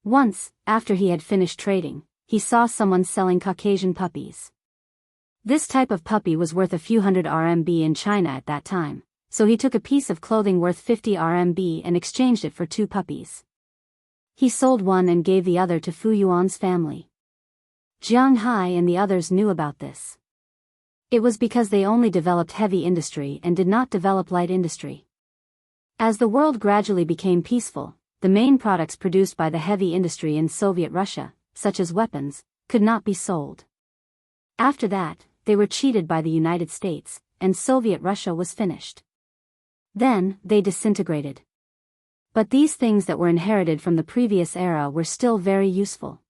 Once, after he had finished trading, he saw someone selling Caucasian puppies. This type of puppy was worth a few hundred RMB in China at that time, so he took a piece of clothing worth 50 RMB and exchanged it for 2 puppies. He sold one and gave the other to Fu Yuan's family. Jianghu and the others knew about this. It was because they only developed heavy industry and did not develop light industry. As the world gradually became peaceful, the main products produced by the heavy industry in Soviet Russia, such as weapons, could not be sold. After that, they were cheated by the United States, and Soviet Russia was finished. Then, they disintegrated. But these things that were inherited from the previous era were still very useful.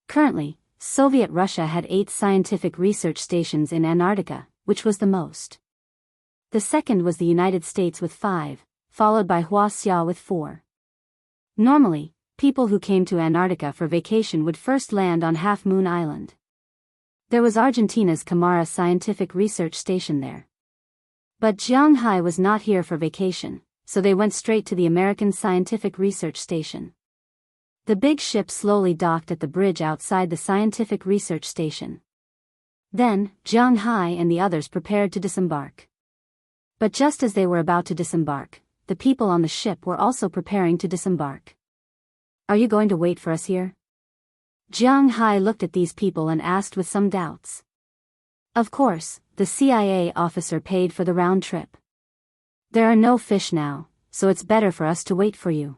Currently, Soviet Russia had 8 scientific research stations in Antarctica, which was the most. The second was the United States with 5, followed by Wuxia with 4. Normally, people who came to Antarctica for vacation would first land on Half Moon Island. There was Argentina's Camara Scientific Research Station there. But Jianghu was not here for vacation, so they went straight to the American Scientific Research Station. The big ship slowly docked at the bridge outside the Scientific Research Station. Then, Jianghu and the others prepared to disembark. But just as they were about to disembark, the people on the ship were also preparing to disembark. "Are you going to wait for us here?" Jiang Hai looked at these people and asked with some doubts. Of course, the CIA officer paid for the round trip. There are no fish now, so it's better for us to wait for you.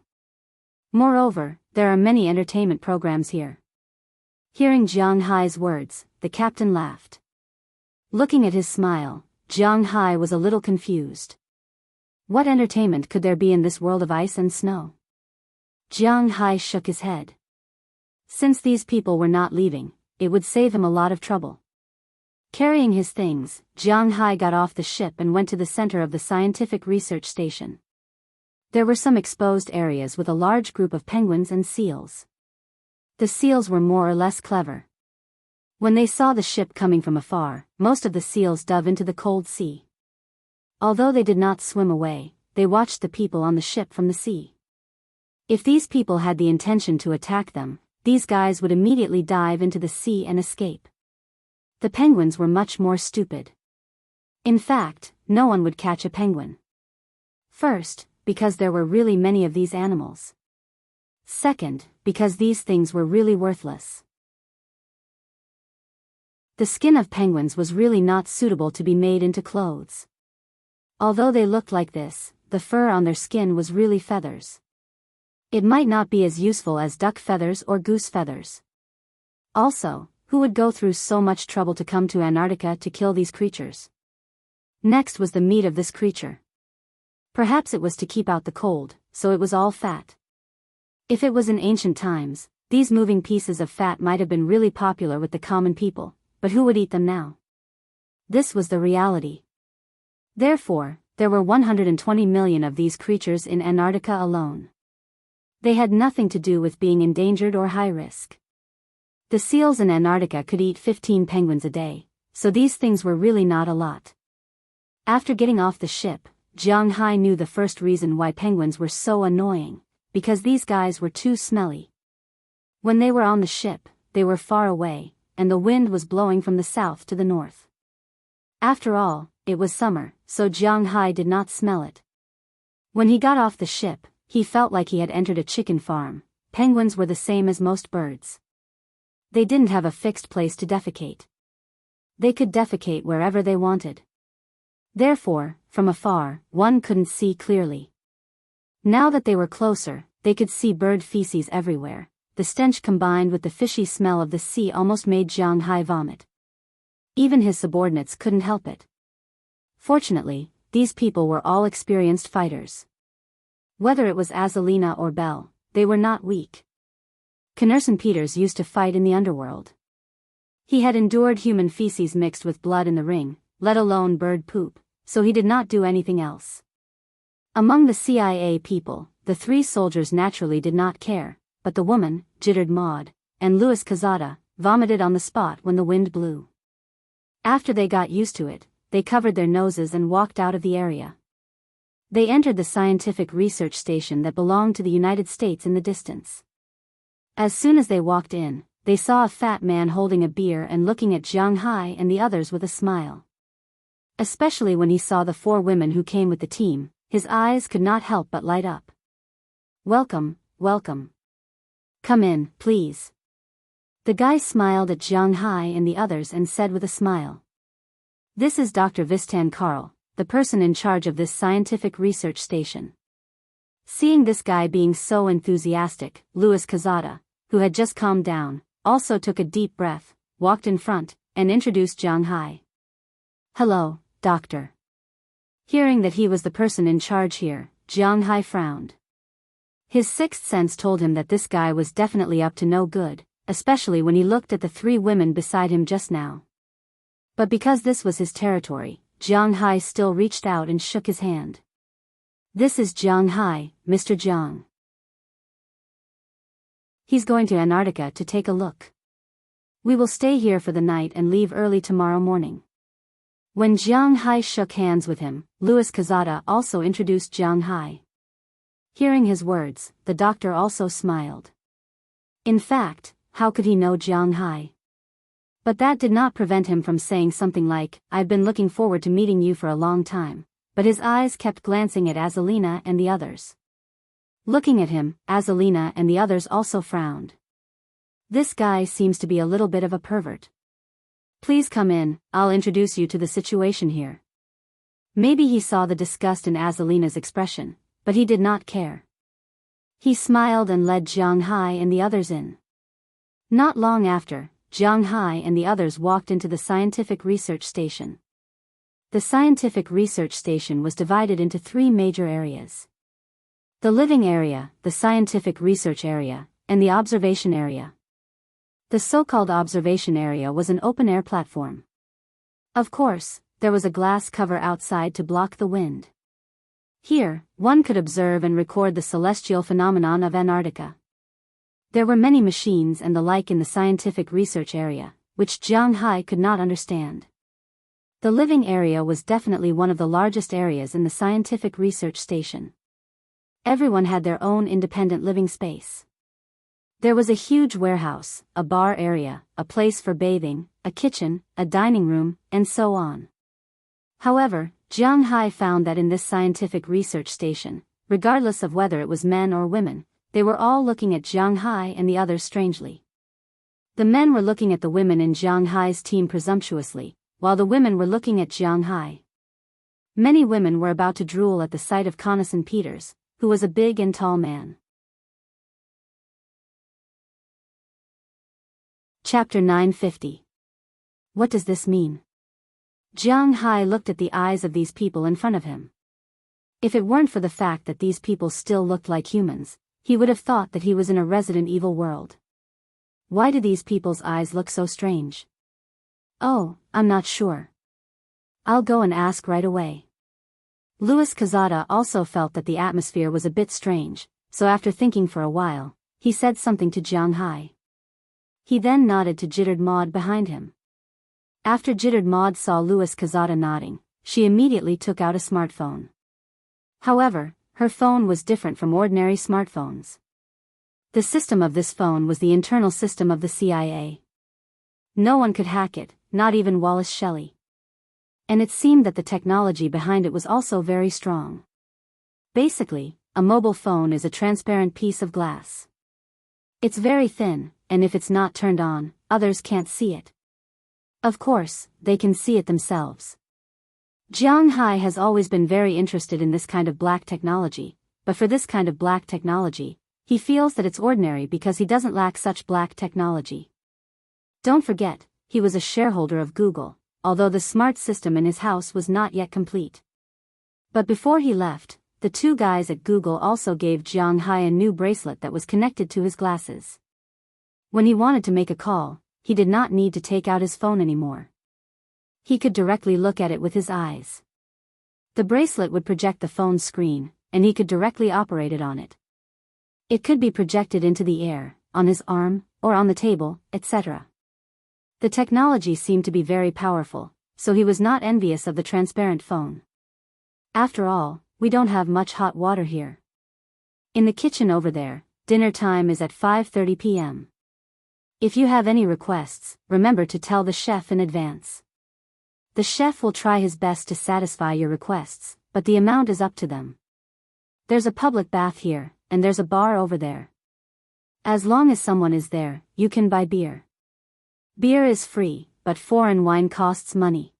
Moreover, there are many entertainment programs here. Hearing Jiang Hai's words, the captain laughed. Looking at his smile, Jiang Hai was a little confused. What entertainment could there be in this world of ice and snow? Jiang Hai shook his head. Since these people were not leaving, it would save him a lot of trouble. Carrying his things, Jiang Hai got off the ship and went to the center of the scientific research station. There were some exposed areas with a large group of penguins and seals. The seals were more or less clever. When they saw the ship coming from afar, most of the seals dove into the cold sea. Although they did not swim away, they watched the people on the ship from the sea. If these people had the intention to attack them, these guys would immediately dive into the sea and escape. The penguins were much more stupid. In fact, no one would catch a penguin. First, because there were really many of these animals. Second, because these things were really worthless. The skin of penguins was really not suitable to be made into clothes. Although they looked like this, the fur on their skin was really feathers. It might not be as useful as duck feathers or goose feathers. Also, who would go through so much trouble to come to Antarctica to kill these creatures? Next was the meat of this creature. Perhaps it was to keep out the cold, so it was all fat. If it was in ancient times, these moving pieces of fat might have been really popular with the common people, but who would eat them now? This was the reality. Therefore, there were 120 million of these creatures in Antarctica alone. They had nothing to do with being endangered or high risk. The seals in Antarctica could eat 15 penguins a day, so these things were really not a lot. After getting off the ship, Jiang Hai knew the first reason why penguins were so annoying, because these guys were too smelly. When they were on the ship, they were far away, and the wind was blowing from the south to the north. After all, it was summer, so Jiang Hai did not smell it. When he got off the ship, he felt like he had entered a chicken farm. Penguins were the same as most birds. They didn't have a fixed place to defecate. They could defecate wherever they wanted. Therefore, from afar, one couldn't see clearly. Now that they were closer, they could see bird feces everywhere. The stench combined with the fishy smell of the sea almost made Jiang Hai vomit. Even his subordinates couldn't help it. Fortunately, these people were all experienced fighters. Whether it was Azalina or Belle, they were not weak. Knerson Peters used to fight in the underworld. He had endured human feces mixed with blood in the ring, let alone bird poop, so he did not do anything else. Among the CIA people, the three soldiers naturally did not care, but the woman, Jittered Maud, and Louis Cazada, vomited on the spot when the wind blew. After they got used to it, they covered their noses and walked out of the area. They entered the scientific research station that belonged to the United States in the distance. As soon as they walked in, they saw a fat man holding a beer and looking at Jiang Hai and the others with a smile. Especially when he saw the 4 women who came with the team, his eyes could not help but light up. "Welcome, welcome. Come in, please." The guy smiled at Jiang Hai and the others and said with a smile, "This is Dr. Vistan Karl, the person in charge of this scientific research station." Seeing this guy being so enthusiastic, Louis Cazada, who had just calmed down, also took a deep breath, walked in front, and introduced Jiang Hai. "Hello, doctor." Hearing that he was the person in charge here, Jiang Hai frowned. His sixth sense told him that this guy was definitely up to no good, especially when he looked at the 3 women beside him just now. But because this was his territory, Jiang Hai still reached out and shook his hand. "This is Jiang Hai, Mr. Jiang. He's going to Antarctica to take a look. We will stay here for the night and leave early tomorrow morning." When Jiang Hai shook hands with him, Louis Cazada also introduced Jiang Hai. Hearing his words, the doctor also smiled. In fact, how could he know Jiang Hai? But that did not prevent him from saying something like, "I've been looking forward to meeting you for a long time," but his eyes kept glancing at Azalina and the others. Looking at him, Azalina and the others also frowned. This guy seems to be a little bit of a pervert. Please come in, I'll introduce you to the situation here. Maybe he saw the disgust in Azalina's expression, but he did not care. He smiled and led Jianghu and the others in. Not long after, Jianghu and the others walked into the scientific research station. The scientific research station was divided into 3 major areas: the living area, the scientific research area, and the observation area. The so-called observation area was an open-air platform. Of course, there was a glass cover outside to block the wind. Here, one could observe and record the celestial phenomenon of Antarctica. There were many machines and the like in the scientific research area, which Jianghu could not understand. The living area was definitely one of the largest areas in the scientific research station. Everyone had their own independent living space. There was a huge warehouse, a bar area, a place for bathing, a kitchen, a dining room, and so on. However, Jianghu found that in this scientific research station, regardless of whether it was men or women, they were all looking at Jianghu and the others strangely. The men were looking at the women in Jianghu's team presumptuously, while the women were looking at Jianghu. Many women were about to drool at the sight of Coniston Peters, who was a big and tall man. Chapter 950. What does this mean? Jianghu looked at the eyes of these people in front of him. If it weren't for the fact that these people still looked like humans, he would have thought that he was in a Resident Evil world. Why do these people's eyes look so strange? Oh, I'm not sure. I'll go and ask right away. Louis Cazada also felt that the atmosphere was a bit strange, so after thinking for a while, he said something to Jianghu. He then nodded to Jittered Maud behind him. After Jittered Maud saw Louis Cazada nodding, she immediately took out a smartphone. However, her phone was different from ordinary smartphones. The system of this phone was the internal system of the CIA. No one could hack it, not even Wallace Shelley. And it seemed that the technology behind it was also very strong. Basically, a mobile phone is a transparent piece of glass. It's very thin, and if it's not turned on, others can't see it. Of course, they can see it themselves. Jianghu has always been very interested in this kind of black technology, but for this kind of black technology, he feels that it's ordinary because he doesn't lack such black technology. Don't forget, he was a shareholder of Google, although the smart system in his house was not yet complete. But before he left, the 2 guys at Google also gave Jianghu a new bracelet that was connected to his glasses. When he wanted to make a call, he did not need to take out his phone anymore. He could directly look at it with his eyes. The bracelet would project the phone's screen, and he could directly operate it on it. It could be projected into the air, on his arm, or on the table, etc. The technology seemed to be very powerful, so he was not envious of the transparent phone. After all, we don't have much hot water here. In the kitchen over there, dinner time is at 5:30 p.m. If you have any requests, remember to tell the chef in advance. The chef will try his best to satisfy your requests, but the amount is up to them. There's a public bath here, and there's a bar over there. As long as someone is there, you can buy beer. Beer is free, but foreign wine costs money.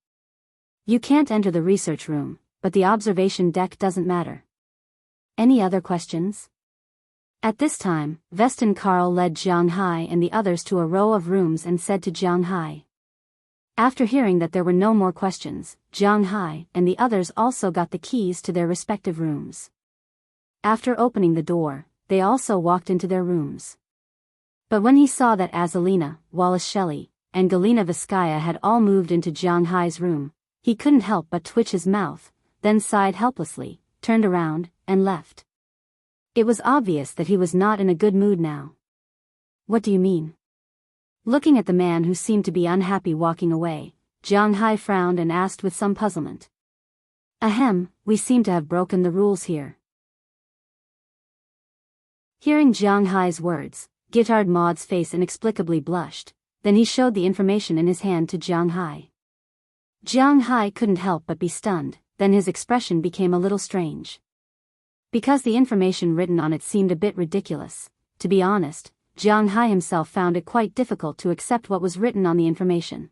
You can't enter the research room, but the observation deck doesn't matter. Any other questions? At this time, Vestin Karl led Jianghu and the others to a row of rooms and said to Jianghu. After hearing that there were no more questions, Jianghu and the others also got the keys to their respective rooms. After opening the door, they also walked into their rooms. But when he saw that Azalina, Wallace Shelley, and Galina Vizcaya had all moved into Jianghu's room, he couldn't help but twitch his mouth, then sighed helplessly, turned around, and left. It was obvious that he was not in a good mood now. What do you mean? Looking at the man who seemed to be unhappy walking away, Jianghu frowned and asked with some puzzlement. Ahem, we seem to have broken the rules here. Hearing Jianghu's words, Gitard Maud's face inexplicably blushed, then he showed the information in his hand to Jianghu. Jianghu couldn't help but be stunned, then his expression became a little strange. Because the information written on it seemed a bit ridiculous, to be honest, Jianghu himself found it quite difficult to accept what was written on the information.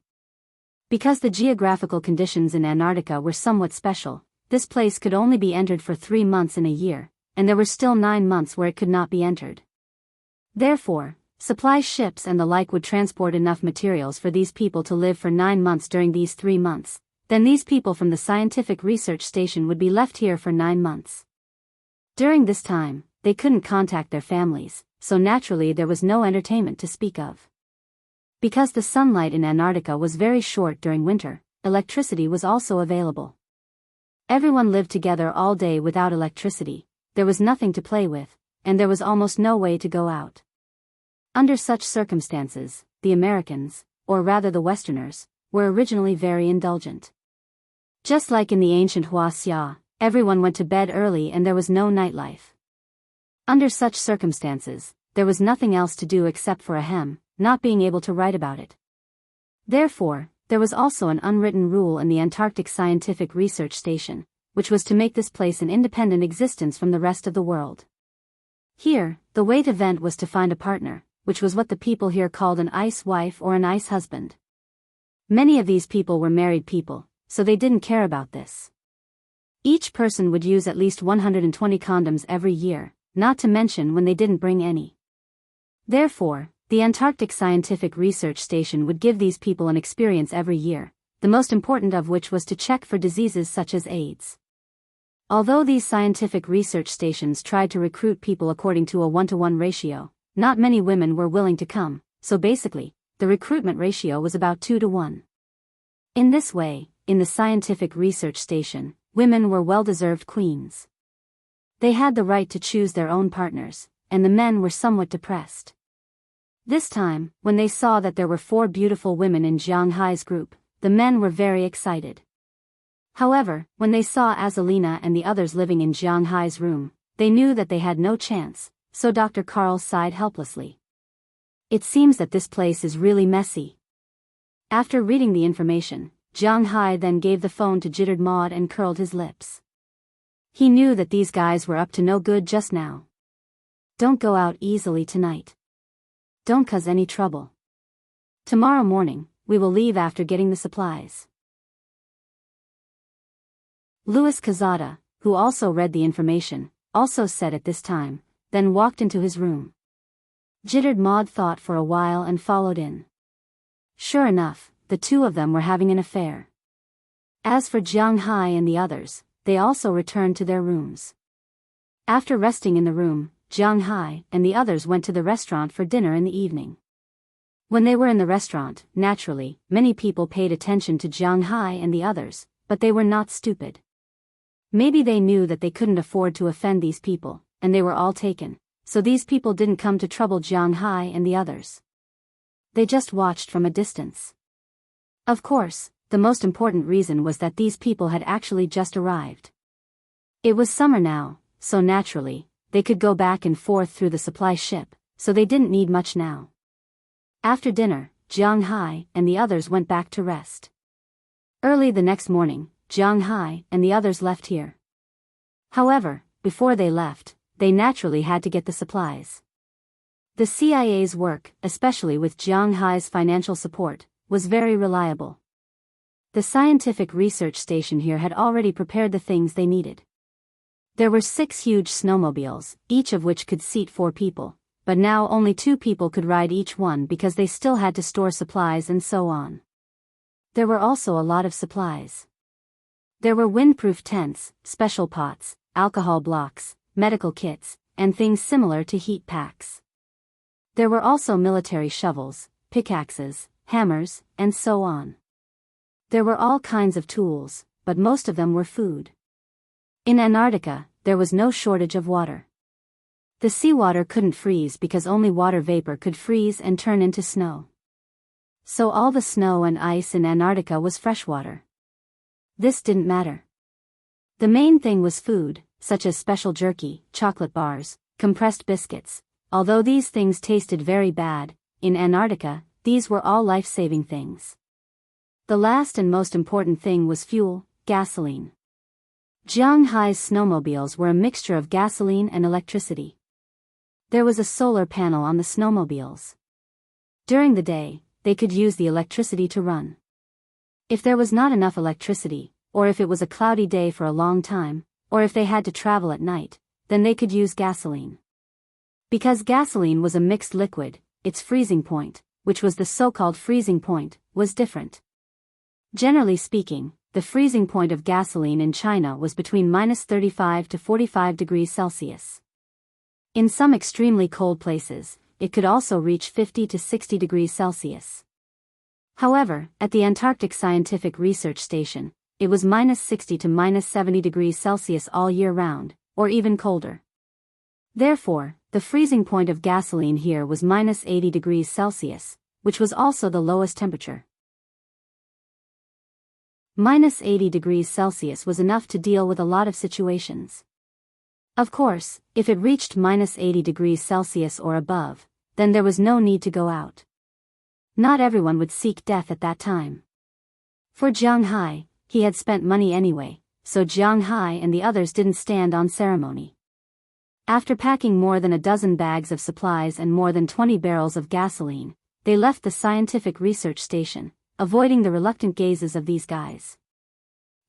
Because the geographical conditions in Antarctica were somewhat special, this place could only be entered for 3 months in a year, and there were still 9 months where it could not be entered. Therefore, supply ships and the like would transport enough materials for these people to live for 9 months during these 3 months, then these people from the scientific research station would be left here for 9 months. During this time, they couldn't contact their families, so naturally there was no entertainment to speak of. Because the sunlight in Antarctica was very short during winter, electricity was also available. Everyone lived together all day without electricity, there was nothing to play with, and there was almost no way to go out. Under such circumstances, the Americans, or rather the Westerners, were originally very indulgent. Just like in the ancient Wuxia, everyone went to bed early and there was no nightlife. Under such circumstances, there was nothing else to do except for ahem, not being able to write about it. Therefore, there was also an unwritten rule in the Antarctic Scientific Research Station, which was to make this place an independent existence from the rest of the world. Here, the way to vent was to find a partner, which was what the people here called an ice wife or an ice husband. Many of these people were married people, so they didn't care about this. Each person would use at least 120 condoms every year, not to mention when they didn't bring any. Therefore, the Antarctic Scientific Research Station would give these people an experience every year, the most important of which was to check for diseases such as AIDS. Although these scientific research stations tried to recruit people according to a 1-to-1 ratio, not many women were willing to come, so basically, the recruitment ratio was about 2-to-1. In this way, in the scientific research station, women were well-deserved queens. They had the right to choose their own partners, and the men were somewhat depressed. This time, when they saw that there were 4 beautiful women in Jianghu's group, the men were very excited. However, when they saw Azalina and the others living in Jianghu's room, they knew that they had no chance, so Dr. Carl sighed helplessly. It seems that this place is really messy. After reading the information, Jianghu then gave the phone to Jittered Maud and curled his lips. He knew that these guys were up to no good just now. Don't go out easily tonight. Don't cause any trouble. Tomorrow morning, we will leave after getting the supplies. Louis Cazada, who also read the information, also said at this time, then walked into his room. Jittered Maud thought for a while and followed in. Sure enough, the two of them were having an affair. As for Jianghu and the others, they also returned to their rooms. After resting in the room, Jianghu and the others went to the restaurant for dinner in the evening. When they were in the restaurant, naturally, many people paid attention to Jianghu and the others, but they were not stupid. Maybe they knew that they couldn't afford to offend these people, and they were all taken, so these people didn't come to trouble Jianghu and the others. They just watched from a distance. Of course, the most important reason was that these people had actually just arrived. It was summer now, so naturally, they could go back and forth through the supply ship, so they didn't need much now. After dinner, Jianghu and the others went back to rest. Early the next morning, Jianghu and the others left here. However, before they left, they naturally had to get the supplies. The CIA's work, especially with Jianghu's financial support, was very reliable. The scientific research station here had already prepared the things they needed. There were 6 huge snowmobiles, each of which could seat 4 people, but now only 2 people could ride each one because they still had to store supplies and so on. There were also a lot of supplies. There were windproof tents, special pots, alcohol blocks, medical kits, and things similar to heat packs. There were also military shovels, pickaxes, hammers, and so on. There were all kinds of tools, but most of them were food. In Antarctica, there was no shortage of water. The seawater couldn't freeze because only water vapor could freeze and turn into snow. So all the snow and ice in Antarctica was freshwater. This didn't matter. The main thing was food, such as special jerky, chocolate bars, compressed biscuits. Although these things tasted very bad, in Antarctica, these were all life-saving things. The last and most important thing was fuel, gasoline. Jianghu's snowmobiles were a mixture of gasoline and electricity. There was a solar panel on the snowmobiles. During the day, they could use the electricity to run. If there was not enough electricity, or if it was a cloudy day for a long time, or if they had to travel at night, then they could use gasoline. Because gasoline was a mixed liquid, its freezing point, which was the so-called freezing point, was different. Generally speaking, the freezing point of gasoline in China was between -35 to 45 degrees Celsius. In some extremely cold places, it could also reach 50 to 60 degrees Celsius. However, at the Antarctic Scientific Research Station, it was -60 to -70 degrees Celsius all year round, or even colder. Therefore, the freezing point of gasoline here was -80 degrees Celsius, which was also the lowest temperature. -80 degrees Celsius was enough to deal with a lot of situations. Of course, if it reached -80 degrees Celsius or above, then there was no need to go out. Not everyone would seek death at that time. For Jianghu, he had spent money anyway, so Jianghu and the others didn't stand on ceremony. After packing more than a dozen bags of supplies and more than 20 barrels of gasoline, they left the scientific research station, avoiding the reluctant gazes of these guys.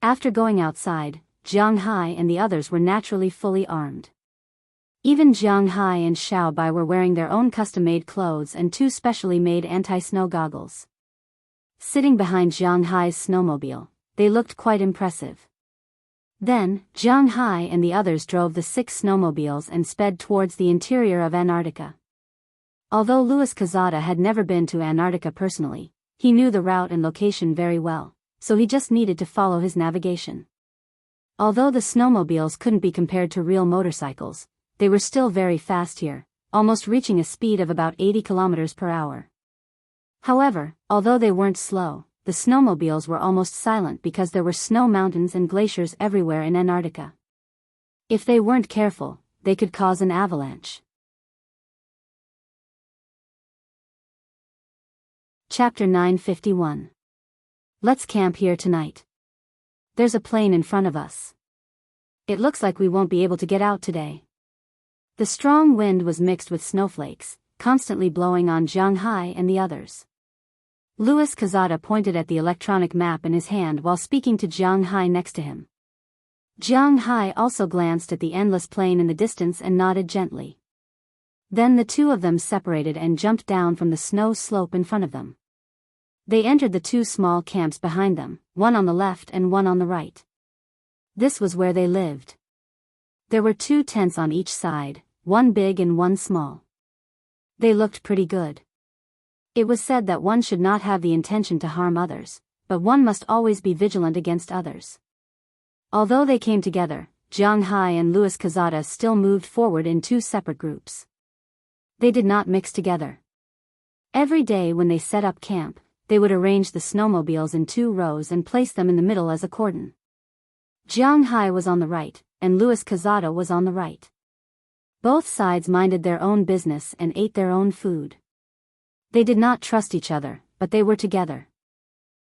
After going outside, Jianghu and the others were naturally fully armed. Even Jianghu and Xiaobai were wearing their own custom-made clothes and 2 specially made anti-snow goggles. Sitting behind Jianghu's snowmobile, they looked quite impressive. Then, Jianghu and the others drove the 6 snowmobiles and sped towards the interior of Antarctica. Although Louis Quezada had never been to Antarctica personally, he knew the route and location very well, so he just needed to follow his navigation. Although the snowmobiles couldn't be compared to real motorcycles, they were still very fast here, almost reaching a speed of about 80 kilometers per hour. However, although they weren't slow, the snowmobiles were almost silent because there were snow mountains and glaciers everywhere in Antarctica. If they weren't careful, they could cause an avalanche. Chapter 951. Let's camp here tonight. There's a plane in front of us. It looks like we won't be able to get out today. The strong wind was mixed with snowflakes, constantly blowing on Jianghu and the others. Louis Quezada pointed at the electronic map in his hand while speaking to Jianghu next to him. Jianghu also glanced at the endless plain in the distance and nodded gently. Then the 2 of them separated and jumped down from the snow slope in front of them. They entered the 2 small camps behind them, one on the left and one on the right. This was where they lived. There were 2 tents on each side, one big and one small. They looked pretty good. It was said that one should not have the intention to harm others, but one must always be vigilant against others. Although they came together, Jianghu and Louis Quezada still moved forward in 2 separate groups. They did not mix together. Every day when they set up camp, they would arrange the snowmobiles in 2 rows and place them in the middle as a cordon. Jianghu was on the right, and Louis Quezada was on the right. Both sides minded their own business and ate their own food. They did not trust each other, but they were together.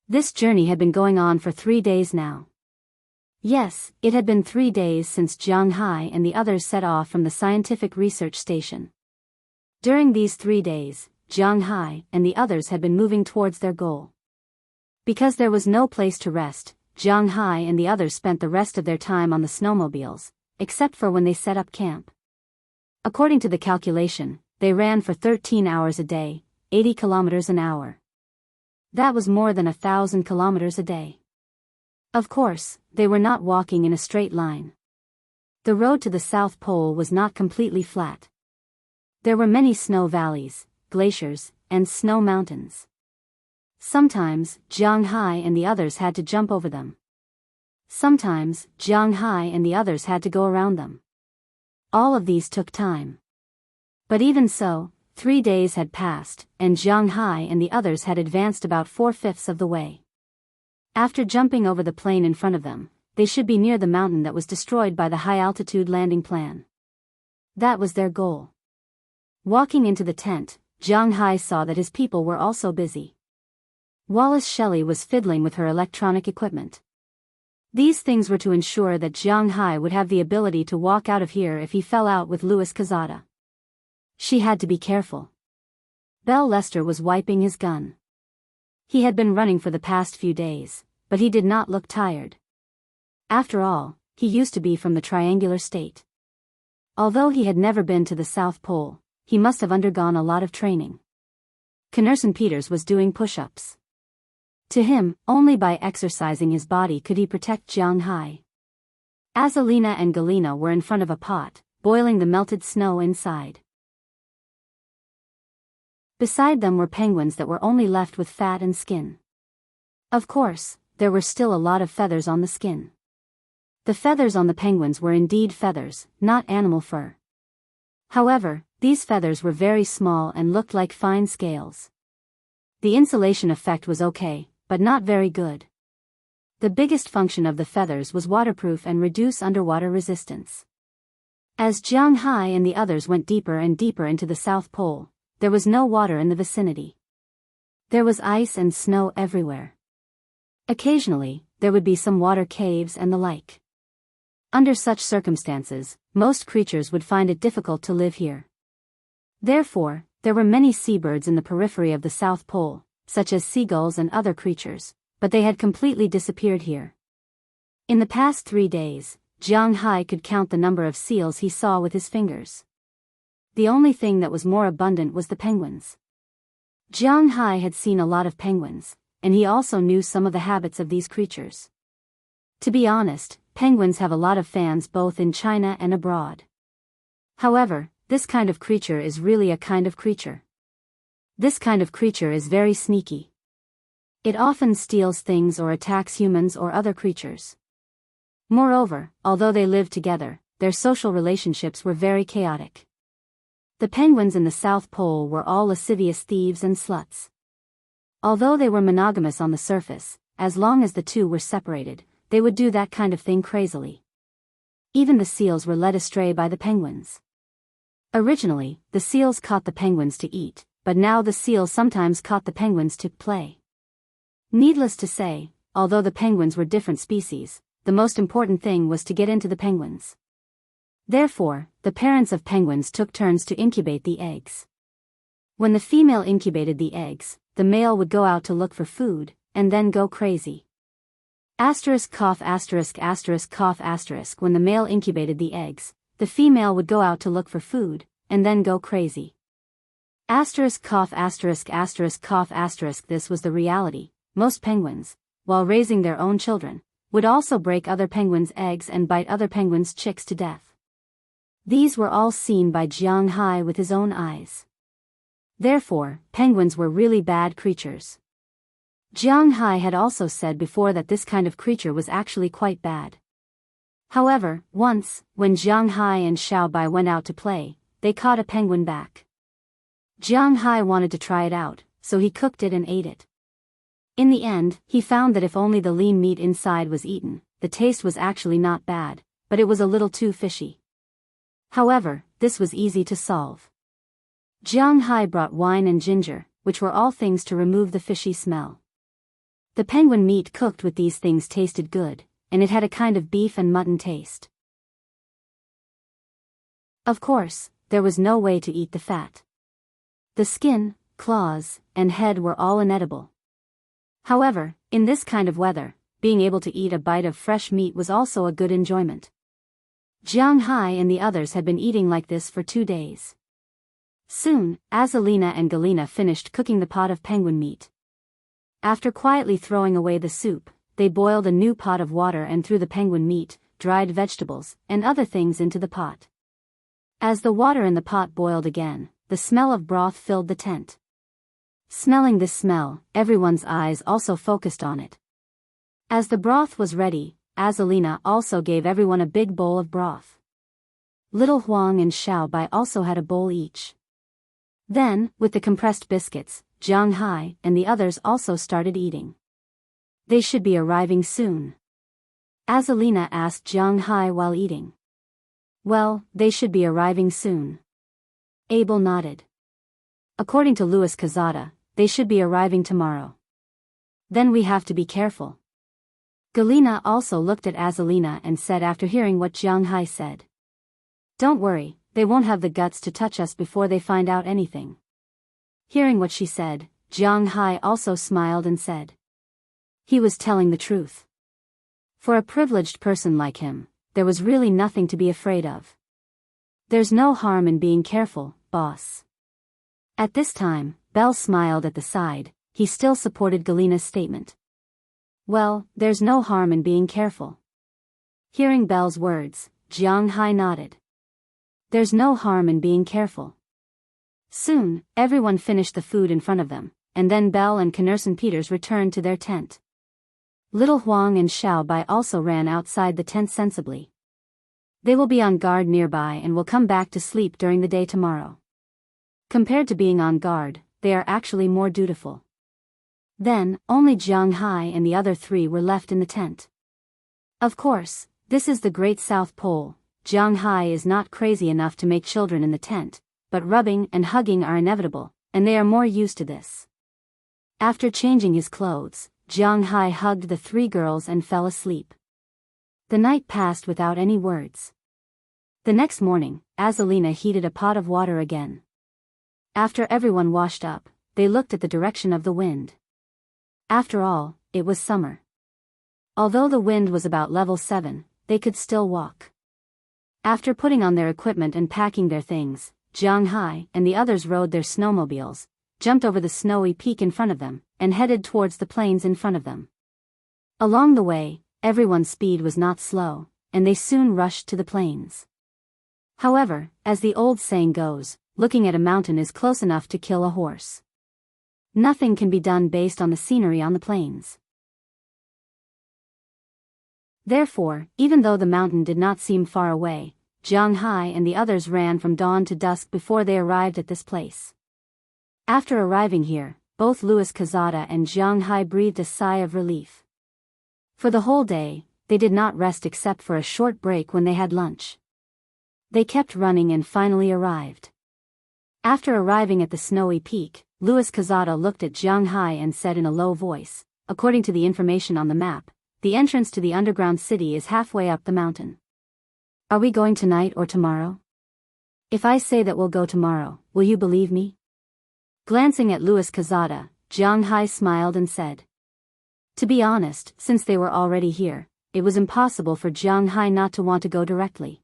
This journey had been going on for 3 days now. Yes, it had been 3 days since Jianghu and the others set off from the scientific research station. During these 3 days, Jianghu and the others had been moving towards their goal. Because there was no place to rest, Jianghu and the others spent the rest of their time on the snowmobiles, except for when they set up camp. According to the calculation, they ran for 13 hours a day, 80 kilometers an hour. That was more than 1,000 kilometers a day. Of course, they were not walking in a straight line. The road to the South Pole was not completely flat. There were many snow valleys, glaciers, and snow mountains. Sometimes, Jianghu and the others had to jump over them. Sometimes, Jianghu and the others had to go around them. All of these took time. But even so, 3 days had passed, and Jianghu and the others had advanced about 4/5 of the way. After jumping over the plain in front of them, they should be near the mountain that was destroyed by the high-altitude landing plan. That was their goal. Walking into the tent, Jianghu saw that his people were also busy. Wallace Shelley was fiddling with her electronic equipment. These things were to ensure that Jianghu would have the ability to walk out of here if he fell out with Louis Quezada. She had to be careful. Bell Lester was wiping his gun. He had been running for the past few days, but he did not look tired. After all, he used to be from the triangular state. Although he had never been to the South Pole, he must have undergone a lot of training. Knerson Peters was doing push-ups. To him, only by exercising his body could he protect Jianghu. Azalina and Galina were in front of a pot, boiling the melted snow inside. Beside them were penguins that were only left with fat and skin. Of course, there were still a lot of feathers on the skin. The feathers on the penguins were indeed feathers, not animal fur. However, these feathers were very small and looked like fine scales. The insulation effect was okay, but not very good. The biggest function of the feathers was waterproof and reduce underwater resistance. As Jianghu and the others went deeper and deeper into the South Pole, there was no water in the vicinity. There was ice and snow everywhere. Occasionally, there would be some water caves and the like. Under such circumstances, most creatures would find it difficult to live here. Therefore, there were many seabirds in the periphery of the South Pole, such as seagulls and other creatures, but they had completely disappeared here. In the past 3 days, Jianghu could count the number of seals he saw with his fingers. The only thing that was more abundant was the penguins. Jianghu had seen a lot of penguins, and he also knew some of the habits of these creatures. To be honest, penguins have a lot of fans both in China and abroad. However, this kind of creature is really a kind of creature. This kind of creature is very sneaky. It often steals things or attacks humans or other creatures. Moreover, although they lived together, their social relationships were very chaotic. The penguins in the South Pole were all lascivious thieves and sluts. Although they were monogamous on the surface, as long as the two were separated, they would do that kind of thing crazily. Even the seals were led astray by the penguins. Originally, the seals caught the penguins to eat, but now the seals sometimes caught the penguins to play. Needless to say, although the penguins were different species, the most important thing was to get into the penguins. Therefore, the parents of penguins took turns to incubate the eggs. When the female incubated the eggs, the male would go out to look for food, and then go crazy. Cough cough. When the male incubated the eggs, the female would go out to look for food, and then go crazy. Cough cough. This was the reality. Most penguins, while raising their own children, would also break other penguins' eggs and bite other penguins' chicks to death. These were all seen by Jianghu with his own eyes. Therefore, penguins were really bad creatures. Jianghu had also said before that this kind of creature was actually quite bad. However, once, when Jianghu and Xiaobai went out to play, they caught a penguin back. Jianghu wanted to try it out, so he cooked it and ate it. In the end, he found that if only the lean meat inside was eaten, the taste was actually not bad, but it was a little too fishy. However, this was easy to solve. Jianghu brought wine and ginger, which were all things to remove the fishy smell. The penguin meat cooked with these things tasted good, and it had a kind of beef and mutton taste. Of course, there was no way to eat the fat. The skin, claws, and head were all inedible. However, in this kind of weather, being able to eat a bite of fresh meat was also a good enjoyment. Jianghu and the others had been eating like this for 2 days. Soon, Azalina and Galina finished cooking the pot of penguin meat. After quietly throwing away the soup, they boiled a new pot of water and threw the penguin meat, dried vegetables, and other things into the pot. As the water in the pot boiled again, the smell of broth filled the tent. Smelling this smell, everyone's eyes also focused on it. As the broth was ready, Azalina also gave everyone a big bowl of broth. Little Huang and Xiaobai also had a bowl each. Then, with the compressed biscuits, Jianghu and the others also started eating. They should be arriving soon. Azalina asked Jianghu while eating. Well, they should be arriving soon. Abel nodded. According to Louis Cazada, they should be arriving tomorrow. Then we have to be careful. Galina also looked at Azalina and said after hearing what Jianghu said. Don't worry, they won't have the guts to touch us before they find out anything." Hearing what she said, Jianghu also smiled and said. He was telling the truth. For a privileged person like him, there was really nothing to be afraid of. "There's no harm in being careful, boss." At this time, Belle smiled at the side. He still supported Galena's statement. "Well, there's no harm in being careful." Hearing Belle's words, Jianghu nodded. "There's no harm in being careful." Soon, everyone finished the food in front of them, and then Belle and Connerson Peters returned to their tent. Little Huang and Xiao Bai also ran outside the tent sensibly. They will be on guard nearby and will come back to sleep during the day tomorrow. Compared to being on guard, they are actually more dutiful. Then, only Jianghu and the other three were left in the tent. Of course, this is the Great South Pole. Jianghu is not crazy enough to make children in the tent, but rubbing and hugging are inevitable, and they are more used to this. After changing his clothes, Jianghu hugged the three girls and fell asleep. The night passed without any words. The next morning, Azalina heated a pot of water again. After everyone washed up, they looked at the direction of the wind. After all, it was summer. Although the wind was about level 7, they could still walk. After putting on their equipment and packing their things, Jianghu and the others rode their snowmobiles, jumped over the snowy peak in front of them, and headed towards the plains in front of them. Along the way, everyone's speed was not slow, and they soon rushed to the plains. However, as the old saying goes, looking at a mountain is close enough to kill a horse. Nothing can be done based on the scenery on the plains. Therefore, even though the mountain did not seem far away, Jianghu and the others ran from dawn to dusk before they arrived at this place. After arriving here, both Louis Quixada and Jianghu breathed a sigh of relief. For the whole day, they did not rest except for a short break when they had lunch. They kept running and finally arrived. After arriving at the snowy peak, Louis Quixada looked at Jianghu and said in a low voice, "According to the information on the map, the entrance to the underground city is halfway up the mountain. Are we going tonight or tomorrow? If I say that we'll go tomorrow, will you believe me?" Glancing at Louis Quixada, Jianghu smiled and said. To be honest, since they were already here, it was impossible for Jianghu not to want to go directly.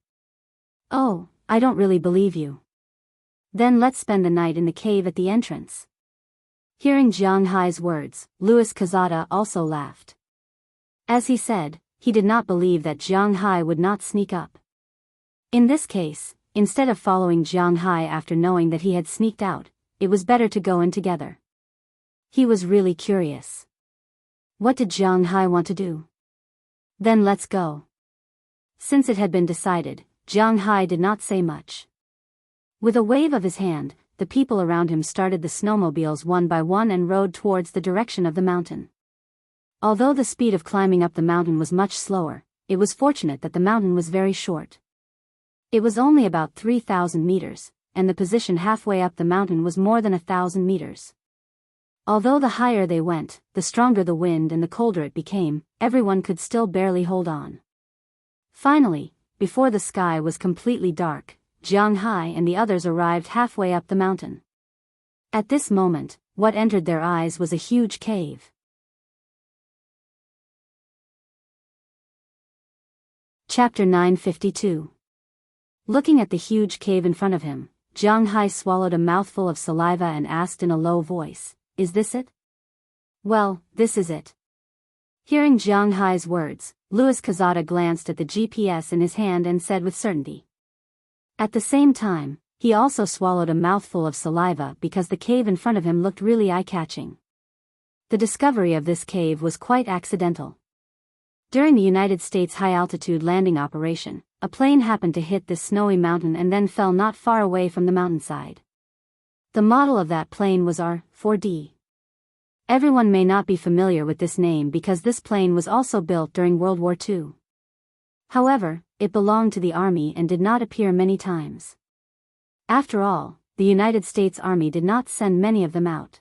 "Oh, I don't really believe you." "Then let's spend the night in the cave at the entrance." Hearing Jianghu's words, Louis Quixada also laughed. As he said, he did not believe that Jianghu would not sneak up. In this case, instead of following Jianghu after knowing that he had sneaked out, it was better to go in together. He was really curious. What did Jianghu want to do? "Then let's go." Since it had been decided, Jianghu did not say much. With a wave of his hand, the people around him started the snowmobiles one by one and rode towards the direction of the mountain. Although the speed of climbing up the mountain was much slower, it was fortunate that the mountain was very short. It was only about 3,000 meters, and the position halfway up the mountain was more than 1,000 meters. Although the higher they went, the stronger the wind and the colder it became, everyone could still barely hold on. Finally, before the sky was completely dark, Jianghu and the others arrived halfway up the mountain. At this moment, what entered their eyes was a huge cave. Chapter 952. Looking at the huge cave in front of him, Jianghu swallowed a mouthful of saliva and asked in a low voice, "Is this it?" "Well, this is it." Hearing Jianghu's words, Louis Quixada glanced at the GPS in his hand and said with certainty. At the same time, he also swallowed a mouthful of saliva because the cave in front of him looked really eye-catching. The discovery of this cave was quite accidental. During the United States high-altitude landing operation, a plane happened to hit this snowy mountain and then fell not far away from the mountainside. The model of that plane was R-4D. Everyone may not be familiar with this name because this plane was also built during World War II. However, it belonged to the Army and did not appear many times. After all, the United States Army did not send many of them out.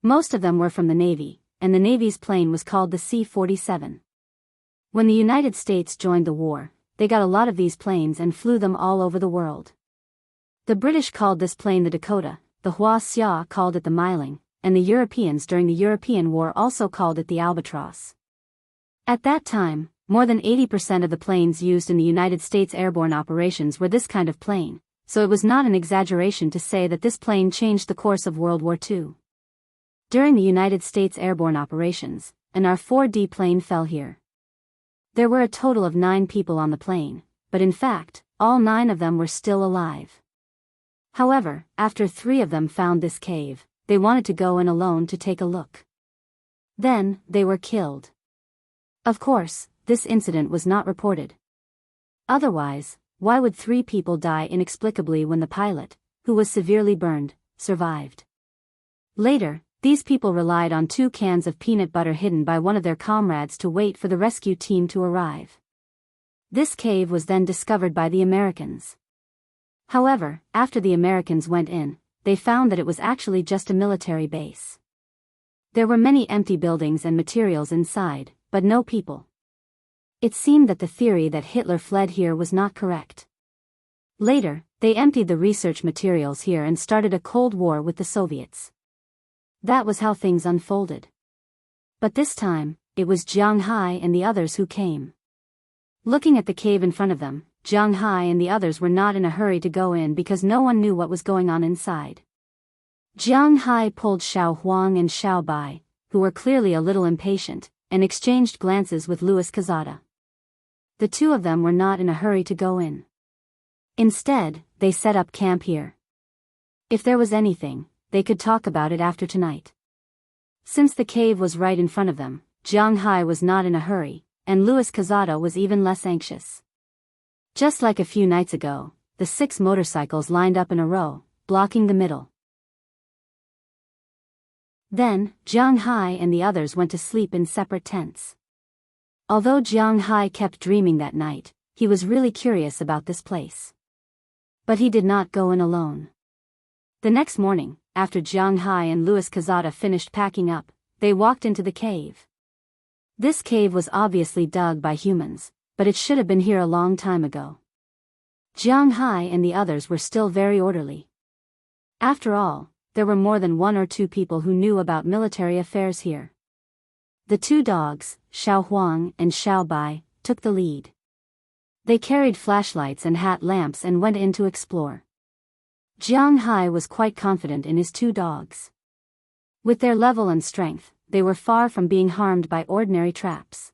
Most of them were from the Navy, and the Navy's plane was called the C-47. When the United States joined the war, they got a lot of these planes and flew them all over the world. The British called this plane the Dakota, the Wuxia called it the Miling, and the Europeans during the European War also called it the Albatross. At that time, more than 80% of the planes used in the United States airborne operations were this kind of plane, so it was not an exaggeration to say that this plane changed the course of World War II. During the United States airborne operations, an R-4D plane fell here. There were a total of 9 people on the plane, but in fact, all 9 of them were still alive. However, after 3 of them found this cave, they wanted to go in alone to take a look. Then, they were killed. Of course, this incident was not reported. Otherwise, why would 3 people die inexplicably when the pilot, who was severely burned, survived? Later, these people relied on 2 cans of peanut butter hidden by one of their comrades to wait for the rescue team to arrive. This cave was then discovered by the Americans. However, after the Americans went in, they found that it was actually just a military base. There were many empty buildings and materials inside, but no people. It seemed that the theory that Hitler fled here was not correct. Later, they emptied the research materials here and started a Cold War with the Soviets. That was how things unfolded. But this time, it was Jianghu and the others who came. Looking at the cave in front of them, Jianghu and the others were not in a hurry to go in because no one knew what was going on inside. Jianghu pulled Xiao Huang and Xiao Bai, who were clearly a little impatient, and exchanged glances with Louis Quezada. The 2 of them were not in a hurry to go in. Instead, they set up camp here. If there was anything, they could talk about it after tonight. Since the cave was right in front of them, Jianghu was not in a hurry, and Louis Quezada was even less anxious. Just like a few nights ago, the 6 motorcycles lined up in a row, blocking the middle. Then, Jianghu and the others went to sleep in separate tents. Although Jianghu kept dreaming that night, he was really curious about this place. But he did not go in alone. The next morning, after Jianghu and Louis Quezada finished packing up, they walked into the cave. This cave was obviously dug by humans, but it should have been here a long time ago. Jianghu and the others were still very orderly. After all, there were more than 1 or 2 people who knew about military affairs here. The 2 dogs, Xiao Huang and Xiao Bai, took the lead. They carried flashlights and hat lamps and went in to explore. Jianghu was quite confident in his 2 dogs. With their level and strength, they were far from being harmed by ordinary traps.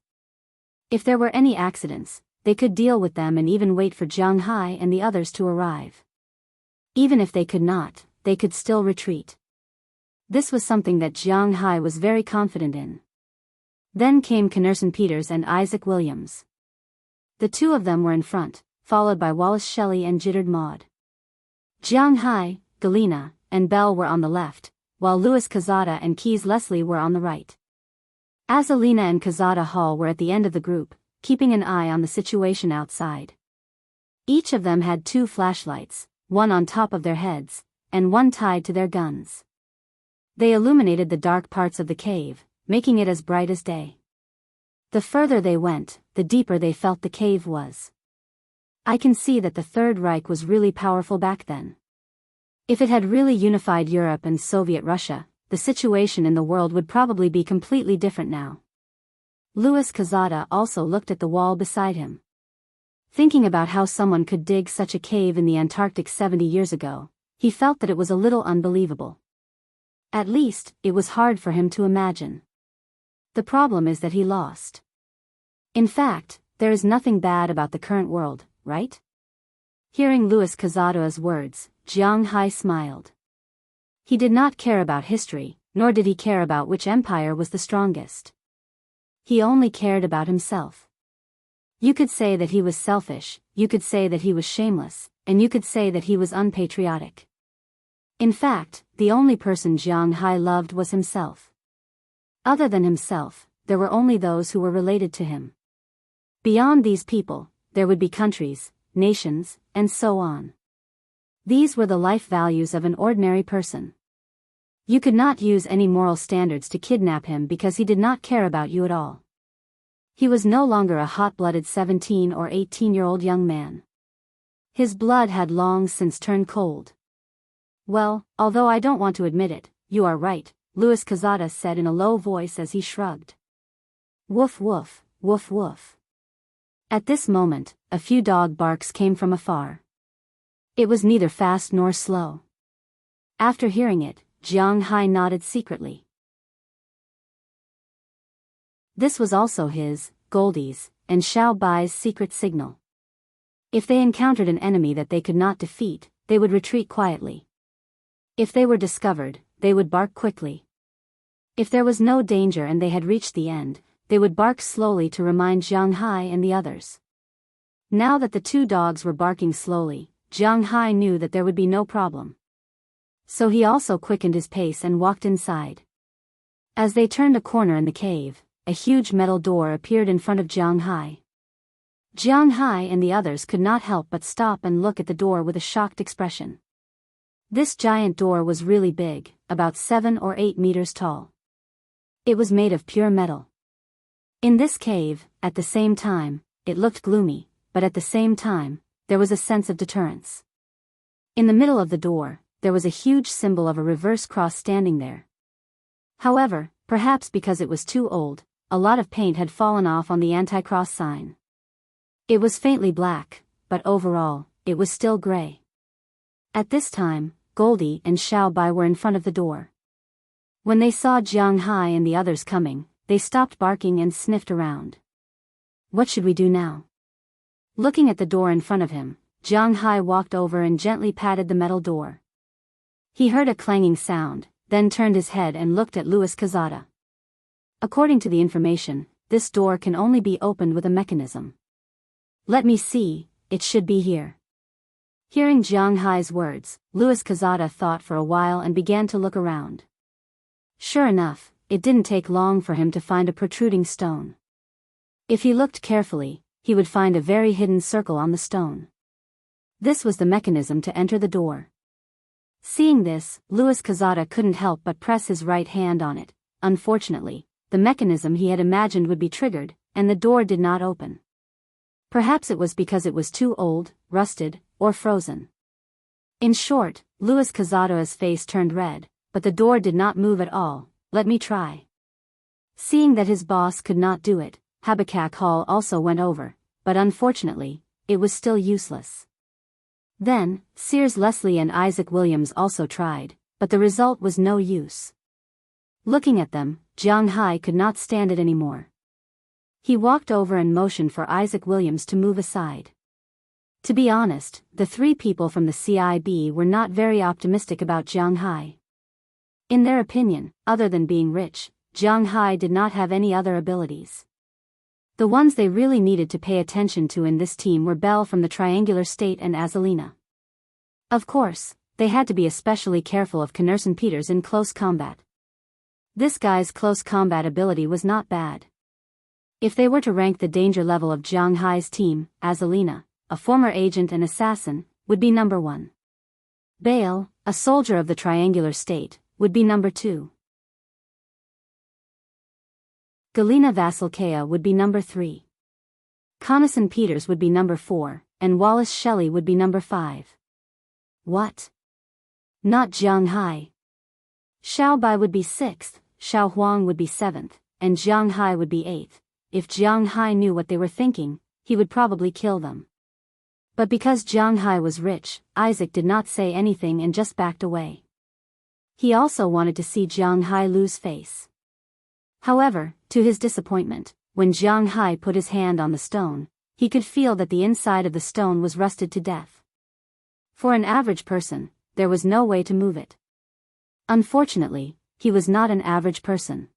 If there were any accidents, they could deal with them and even wait for Jianghu and the others to arrive. Even if they could not, they could still retreat. This was something that Jianghu was very confident in. Then came Knerson Peters and Isaac Williams. The 2 of them were in front, followed by Wallace Shelley and Jittered Maud. Jianghu, Galena, and Bell were on the left, while Louis Quezada and Keys Leslie were on the right. Azalina and Quezada Hall were at the end of the group, keeping an eye on the situation outside. Each of them had 2 flashlights, one on top of their heads, and one tied to their guns. They illuminated the dark parts of the cave, making it as bright as day. The further they went, the deeper they felt the cave was. I can see that the Third Reich was really powerful back then. If it had really unified Europe and Soviet Russia, the situation in the world would probably be completely different now. Louis Quezada also looked at the wall beside him. Thinking about how someone could dig such a cave in the Antarctic 70 years ago, he felt that it was a little unbelievable. At least, it was hard for him to imagine. The problem is that he lost. In fact, there is nothing bad about the current world, right? Hearing Louis Quezada's words, Jianghu smiled. He did not care about history, nor did he care about which empire was the strongest. He only cared about himself. You could say that he was selfish, you could say that he was shameless, and you could say that he was unpatriotic. In fact, the only person Jianghu loved was himself. Other than himself, there were only those who were related to him. Beyond these people, there would be countries, nations, and so on. These were the life values of an ordinary person. You could not use any moral standards to kidnap him because he did not care about you at all. He was no longer a hot-blooded 17 or 18-year-old young man. His blood had long since turned cold. "Well, although I don't want to admit it, you are right," Louis Quixada said in a low voice as he shrugged. "Woof woof, woof woof." At this moment, a few dog barks came from afar. It was neither fast nor slow. After hearing it, Jianghu nodded secretly. This was also his, Goldie's, and Xiao Bai's secret signal. If they encountered an enemy that they could not defeat, they would retreat quietly. If they were discovered, they would bark quickly. If there was no danger and they had reached the end, they would bark slowly to remind Jianghu and the others. Now that the two dogs were barking slowly, Jianghu knew that there would be no problem. So he also quickened his pace and walked inside. As they turned a corner in the cave, a huge metal door appeared in front of Jianghu. Jianghu and the others could not help but stop and look at the door with a shocked expression. This giant door was really big, about 7 or 8 meters tall. It was made of pure metal. In this cave, at the same time, it looked gloomy, but at the same time, there was a sense of deterrence. In the middle of the door, there was a huge symbol of a reverse cross standing there. However, perhaps because it was too old, a lot of paint had fallen off on the anti-cross sign. It was faintly black, but overall, it was still gray. At this time, Goldie and Xiao Bai were in front of the door. When they saw Jianghu and the others coming, they stopped barking and sniffed around. "What should we do now?" Looking at the door in front of him, Jianghu walked over and gently patted the metal door. He heard a clanging sound, then turned his head and looked at Louis Quixada. According to the information, this door can only be opened with a mechanism. "Let me see, it should be here." Hearing Jianghu's words, Louis Quixada thought for a while and began to look around. Sure enough, it didn't take long for him to find a protruding stone. If he looked carefully, he would find a very hidden circle on the stone. This was the mechanism to enter the door. Seeing this, Louis Quixada couldn't help but press his right hand on it. Unfortunately, the mechanism he had imagined would be triggered, and the door did not open. Perhaps it was because it was too old, rusted, or frozen. In short, Louis Quixada's face turned red, but the door did not move at all. "Let me try." Seeing that his boss could not do it, Habakkuk Hall also went over, but unfortunately, it was still useless. Then, Sears Leslie and Isaac Williams also tried, but the result was no use. Looking at them, Jianghu could not stand it anymore. He walked over and motioned for Isaac Williams to move aside. To be honest, the three people from the CIB were not very optimistic about Jianghu. In their opinion, other than being rich, Jianghu did not have any other abilities. The ones they really needed to pay attention to in this team were Belle from the Triangular State and Azalina. Of course, they had to be especially careful of Knerson Peters in close combat. This guy's close combat ability was not bad. If they were to rank the danger level of Jianghu's team, Azalina, a former agent and assassin, would be number 1. Bale, a soldier of the Triangular State, would be number 2. Galina Vasilkaya would be number 3. Knerson Peters would be number 4, and Wallace Shelley would be number 5. What? Not Jianghu. Xiao Bai would be 6th, Xiao Huang would be 7th, and Jianghu would be 8th. If Jianghu knew what they were thinking, he would probably kill them. But because Jianghu was rich, Isaac did not say anything and just backed away. He also wanted to see Jianghu lose face. However, to his disappointment, when Jianghu put his hand on the stone, he could feel that the inside of the stone was rusted to death. For an average person, there was no way to move it. Unfortunately, he was not an average person.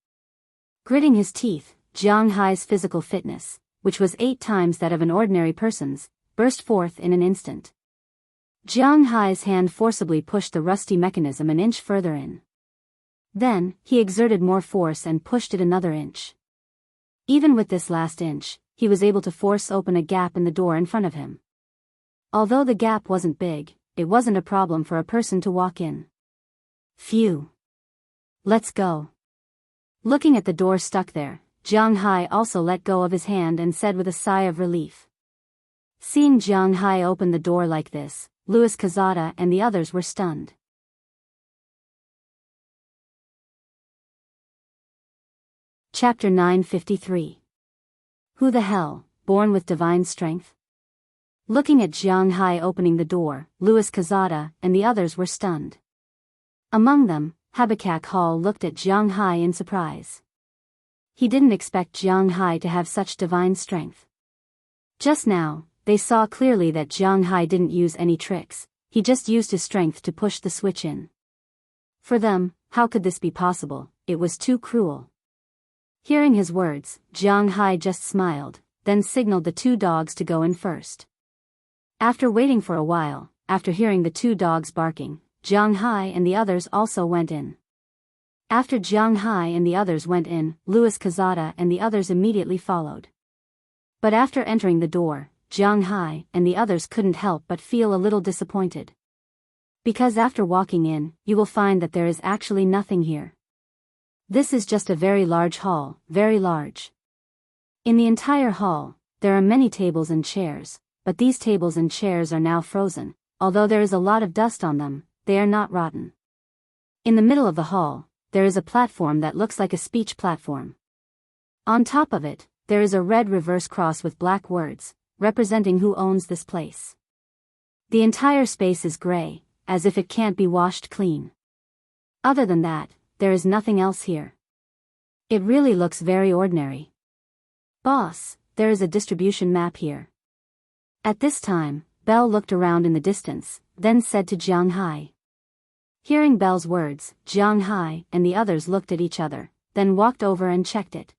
Gritting his teeth, Jianghu's physical fitness, which was 8 times that of an ordinary person's, burst forth in an instant. Jianghu's hand forcibly pushed the rusty mechanism an inch further in. Then, he exerted more force and pushed it another inch. Even with this last inch, he was able to force open a gap in the door in front of him. Although the gap wasn't big, it wasn't a problem for a person to walk in. Phew. Let's go. Looking at the door stuck there, Jianghu also let go of his hand and said with a sigh of relief. Seeing Jiang Hai open the door like this, Louis Quezada and the others were stunned. Chapter 953. Who the hell, born with divine strength? Looking at Jiang Hai opening the door, Louis Quezada and the others were stunned. Among them, Habakkuk Hall looked at Jiang Hai in surprise. He didn't expect Jiang Hai to have such divine strength. Just now, they saw clearly that Jiang Hai didn't use any tricks, he just used his strength to push the switch in. For them, how could this be possible? It was too cruel. Hearing his words, Jiang Hai just smiled, then signaled the two dogs to go in first. After waiting for a while, after hearing the two dogs barking, Jiang Hai and the others also went in. After Jiang Hai and the others went in, Louis Quezada and the others immediately followed. But after entering the door, Jiang Hai and the others couldn't help but feel a little disappointed. Because after walking in, you will find that there is actually nothing here. This is just a very large hall, very large. In the entire hall, there are many tables and chairs, but these tables and chairs are now frozen, although there is a lot of dust on them, they are not rotten. In the middle of the hall, there is a platform that looks like a speech platform. On top of it, there is a red reverse cross with black words, representing who owns this place. The entire space is gray, as if it can't be washed clean. Other than that, there is nothing else here. It really looks very ordinary. Boss, there is a distribution map here. At this time, Belle looked around in the distance, then said to Jiang Hai. Hearing Belle's words, Jiang Hai and the others looked at each other, then walked over and checked it.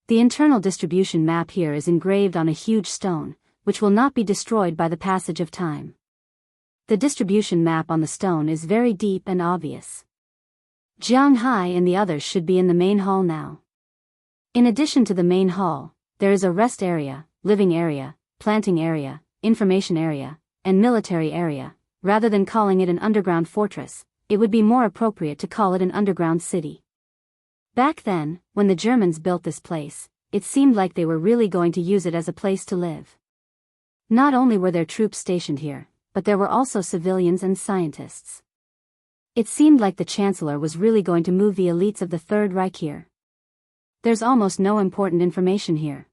The internal distribution map here is engraved on a huge stone, which will not be destroyed by the passage of time. The distribution map on the stone is very deep and obvious. Jiang Hai and the others should be in the main hall now. In addition to the main hall, there is a rest area, living area, planting area, information area, and military area. Rather than calling it an underground fortress, it would be more appropriate to call it an underground city. Back then, when the Germans built this place, it seemed like they were really going to use it as a place to live. Not only were there troops stationed here, but there were also civilians and scientists. It seemed like the Chancellor was really going to move the elites of the Third Reich here. There's almost no important information here.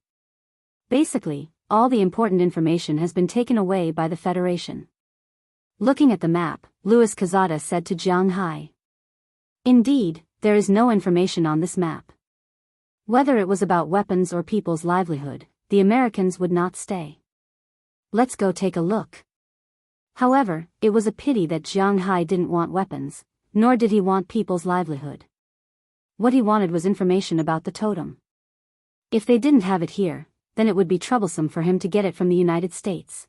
Basically, all the important information has been taken away by the Federation. Looking at the map, Louis Quezada said to Jiang Hai. Indeed, there is no information on this map. Whether it was about weapons or people's livelihood, the Americans would not stay. Let's go take a look. However, it was a pity that Jiang Hai didn't want weapons, nor did he want people's livelihood. What he wanted was information about the totem. If they didn't have it here, then it would be troublesome for him to get it from the United States.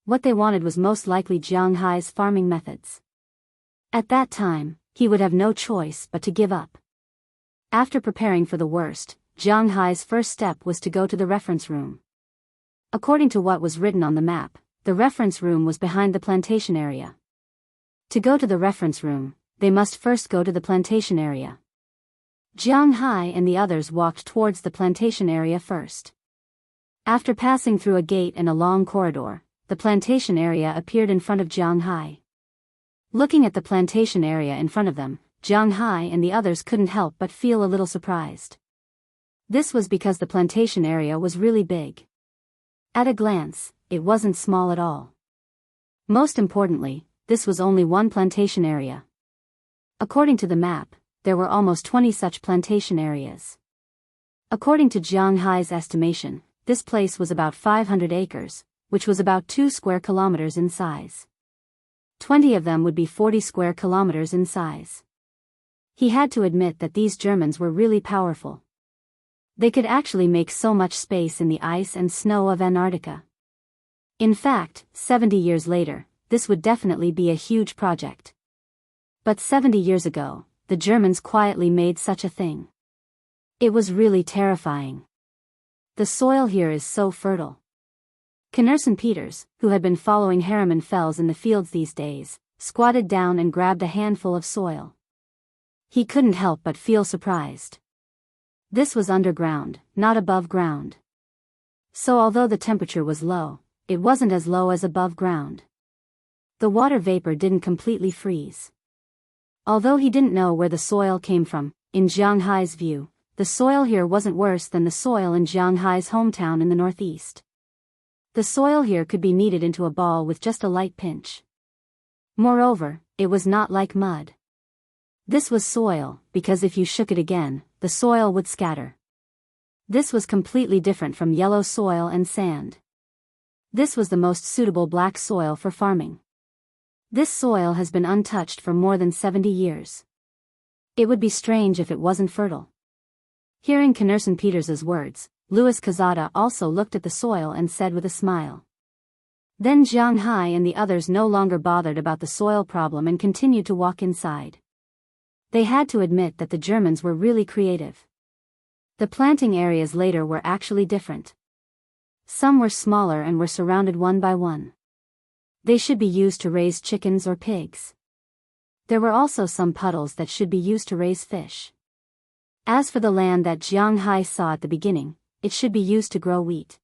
What they wanted was most likely Jiang Hai's farming methods. At that time, he would have no choice but to give up. After preparing for the worst, Jiang Hai's first step was to go to the reference room. According to what was written on the map, the reference room was behind the plantation area. To go to the reference room, they must first go to the plantation area. Jiang Hai and the others walked towards the plantation area first. After passing through a gate and a long corridor, the plantation area appeared in front of Jiang Hai. Looking at the plantation area in front of them, Jiang Hai and the others couldn't help but feel a little surprised. This was because the plantation area was really big. At a glance, it wasn't small at all. Most importantly, this was only one plantation area. According to the map, there were almost 20 such plantation areas. According to Jiang Hai's estimation, this place was about 500 acres, which was about 2 square kilometers in size. 20 of them would be 40 square kilometers in size. He had to admit that these Germans were really powerful. They could actually make so much space in the ice and snow of Antarctica. In fact, 70 years later, this would definitely be a huge project. But 70 years ago, the Germans quietly made such a thing. It was really terrifying. The soil here is so fertile. Knerson Peters, who had been following Harriman Fells in the fields these days, squatted down and grabbed a handful of soil. He couldn't help but feel surprised. This was underground, not above ground. So although the temperature was low, it wasn't as low as above ground. The water vapor didn't completely freeze. Although he didn't know where the soil came from, in Jiang Hai's view, the soil here wasn't worse than the soil in Jiang Hai's hometown in the northeast. The soil here could be kneaded into a ball with just a light pinch. Moreover, it was not like mud. This was soil, because if you shook it again, the soil would scatter. This was completely different from yellow soil and sand. This was the most suitable black soil for farming. This soil has been untouched for more than 70 years. It would be strange if it wasn't fertile. Hearing Knerson Peters's words, Louis Quezada also looked at the soil and said with a smile. Then Jiang Hai and the others no longer bothered about the soil problem and continued to walk inside. They had to admit that the Germans were really creative. The planting areas later were actually different. Some were smaller and were surrounded one by one. They should be used to raise chickens or pigs. There were also some puddles that should be used to raise fish. As for the land that Jiang Hai saw at the beginning, it should be used to grow wheat.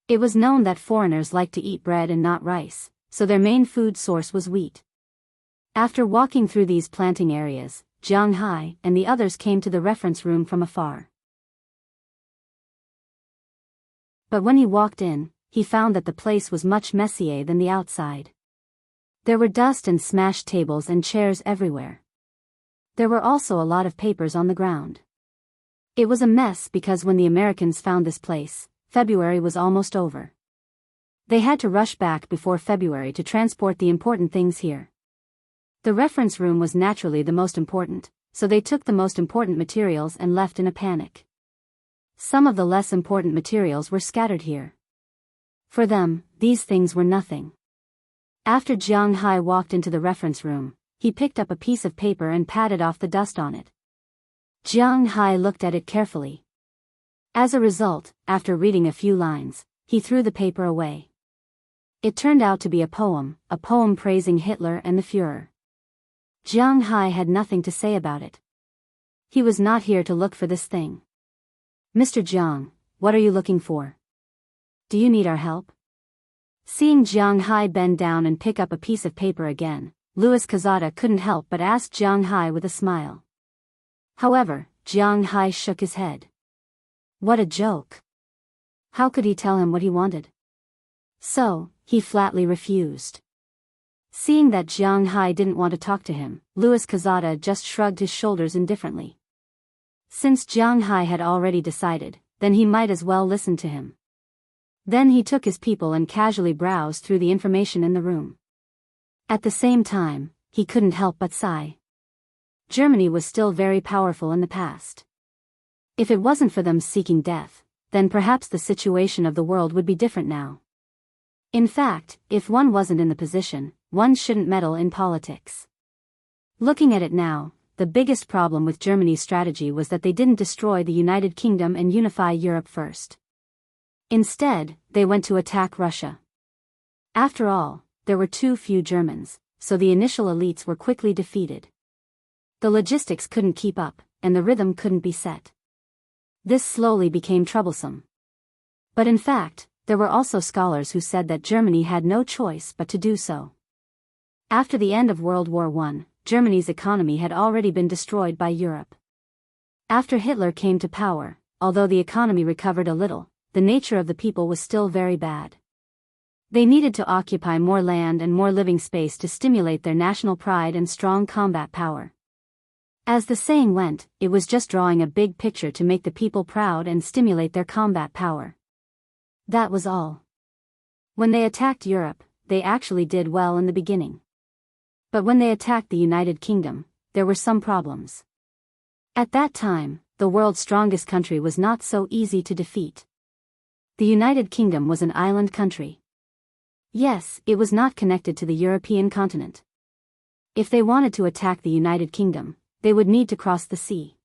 It was known that foreigners liked to eat bread and not rice, so their main food source was wheat. After walking through these planting areas, Jiang Hai and the others came to the reference room from afar. But when he walked in, he found that the place was much messier than the outside. There were dust and smashed tables and chairs everywhere. There were also a lot of papers on the ground. It was a mess because when the Americans found this place, February was almost over. They had to rush back before February to transport the important things here. The reference room was naturally the most important, so they took the most important materials and left in a panic. Some of the less important materials were scattered here. For them, these things were nothing. After Jiang Hai walked into the reference room, he picked up a piece of paper and patted off the dust on it. Jiang Hai looked at it carefully. As a result, after reading a few lines, he threw the paper away. It turned out to be a poem praising Hitler and the Führer. Jiang Hai had nothing to say about it. He was not here to look for this thing. Mr. Jiang, what are you looking for? Do you need our help? Seeing Jiang Hai bend down and pick up a piece of paper again, Louis Quezada couldn't help but ask Jiang Hai with a smile. However, Jiang Hai shook his head. What a joke. How could he tell him what he wanted? So, he flatly refused. Seeing that Jiang Hai didn't want to talk to him, Louis Quezada just shrugged his shoulders indifferently. Since Jiang Hai had already decided, then he might as well listen to him. Then he took his people and casually browsed through the information in the room. At the same time, he couldn't help but sigh. Germany was still very powerful in the past. If it wasn't for them seeking death, then perhaps the situation of the world would be different now. In fact, if one wasn't in the position, one shouldn't meddle in politics. Looking at it now, the biggest problem with Germany's strategy was that they didn't destroy the United Kingdom and unify Europe first. Instead, they went to attack Russia. After all, there were too few Germans, so the initial elites were quickly defeated. The logistics couldn't keep up, and the rhythm couldn't be set. This slowly became troublesome. But in fact, there were also scholars who said that Germany had no choice but to do so. After the end of World War I, Germany's economy had already been destroyed by Europe. After Hitler came to power, although the economy recovered a little, the nature of the people was still very bad. They needed to occupy more land and more living space to stimulate their national pride and strong combat power. As the saying went, it was just drawing a big picture to make the people proud and stimulate their combat power. That was all. When they attacked Europe, they actually did well in the beginning. But when they attacked the United Kingdom, there were some problems. At that time, the world's strongest country was not so easy to defeat. The United Kingdom was an island country. Yes, it was not connected to the European continent. If they wanted to attack the United Kingdom, they would need to cross the sea.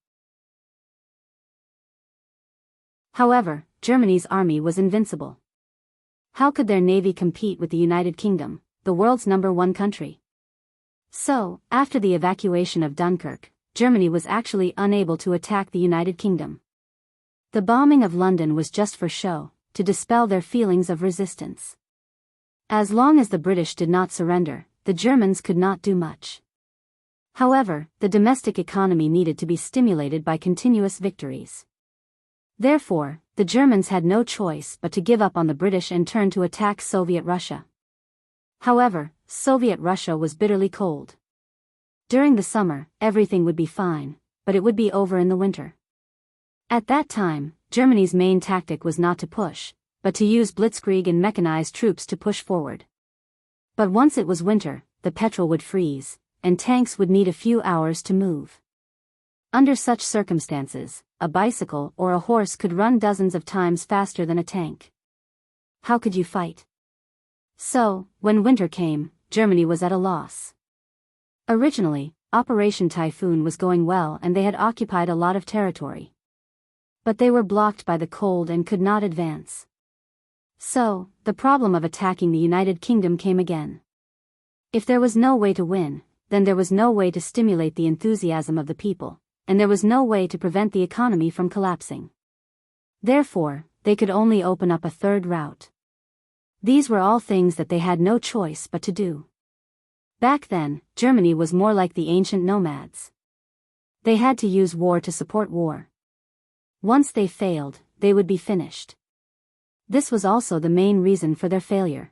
However, Germany's army was invincible. How could their navy compete with the United Kingdom, the world's #1 country? So, after the evacuation of Dunkirk, Germany was actually unable to attack the United Kingdom. The bombing of London was just for show, to dispel their feelings of resistance. As long as the British did not surrender, the Germans could not do much. However, the domestic economy needed to be stimulated by continuous victories. Therefore, the Germans had no choice but to give up on the British and turn to attack Soviet Russia. However, Soviet Russia was bitterly cold. During the summer, everything would be fine, but it would be over in the winter. At that time, Germany's main tactic was not to push, but to use blitzkrieg and mechanized troops to push forward. But once it was winter, the petrol would freeze, and tanks would need a few hours to move. Under such circumstances, a bicycle or a horse could run dozens of times faster than a tank. How could you fight? So, when winter came, Germany was at a loss. Originally, Operation Typhoon was going well and they had occupied a lot of territory. But they were blocked by the cold and could not advance. So, the problem of attacking the United Kingdom came again. If there was no way to win, then there was no way to stimulate the enthusiasm of the people, and there was no way to prevent the economy from collapsing. Therefore, they could only open up a third route. These were all things that they had no choice but to do. Back then, Germany was more like the ancient nomads. They had to use war to support war. Once they failed, they would be finished. This was also the main reason for their failure.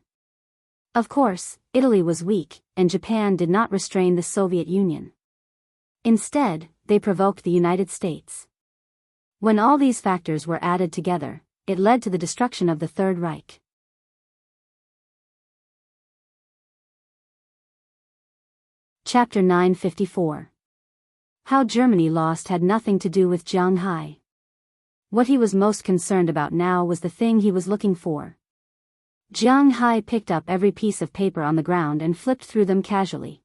Of course, Italy was weak, and Japan did not restrain the Soviet Union. Instead, they provoked the United States. When all these factors were added together, it led to the destruction of the Third Reich. Chapter 954. How Germany lost had nothing to do with Jiang Hai. What he was most concerned about now was the thing he was looking for. Jiang Hai picked up every piece of paper on the ground and flipped through them casually.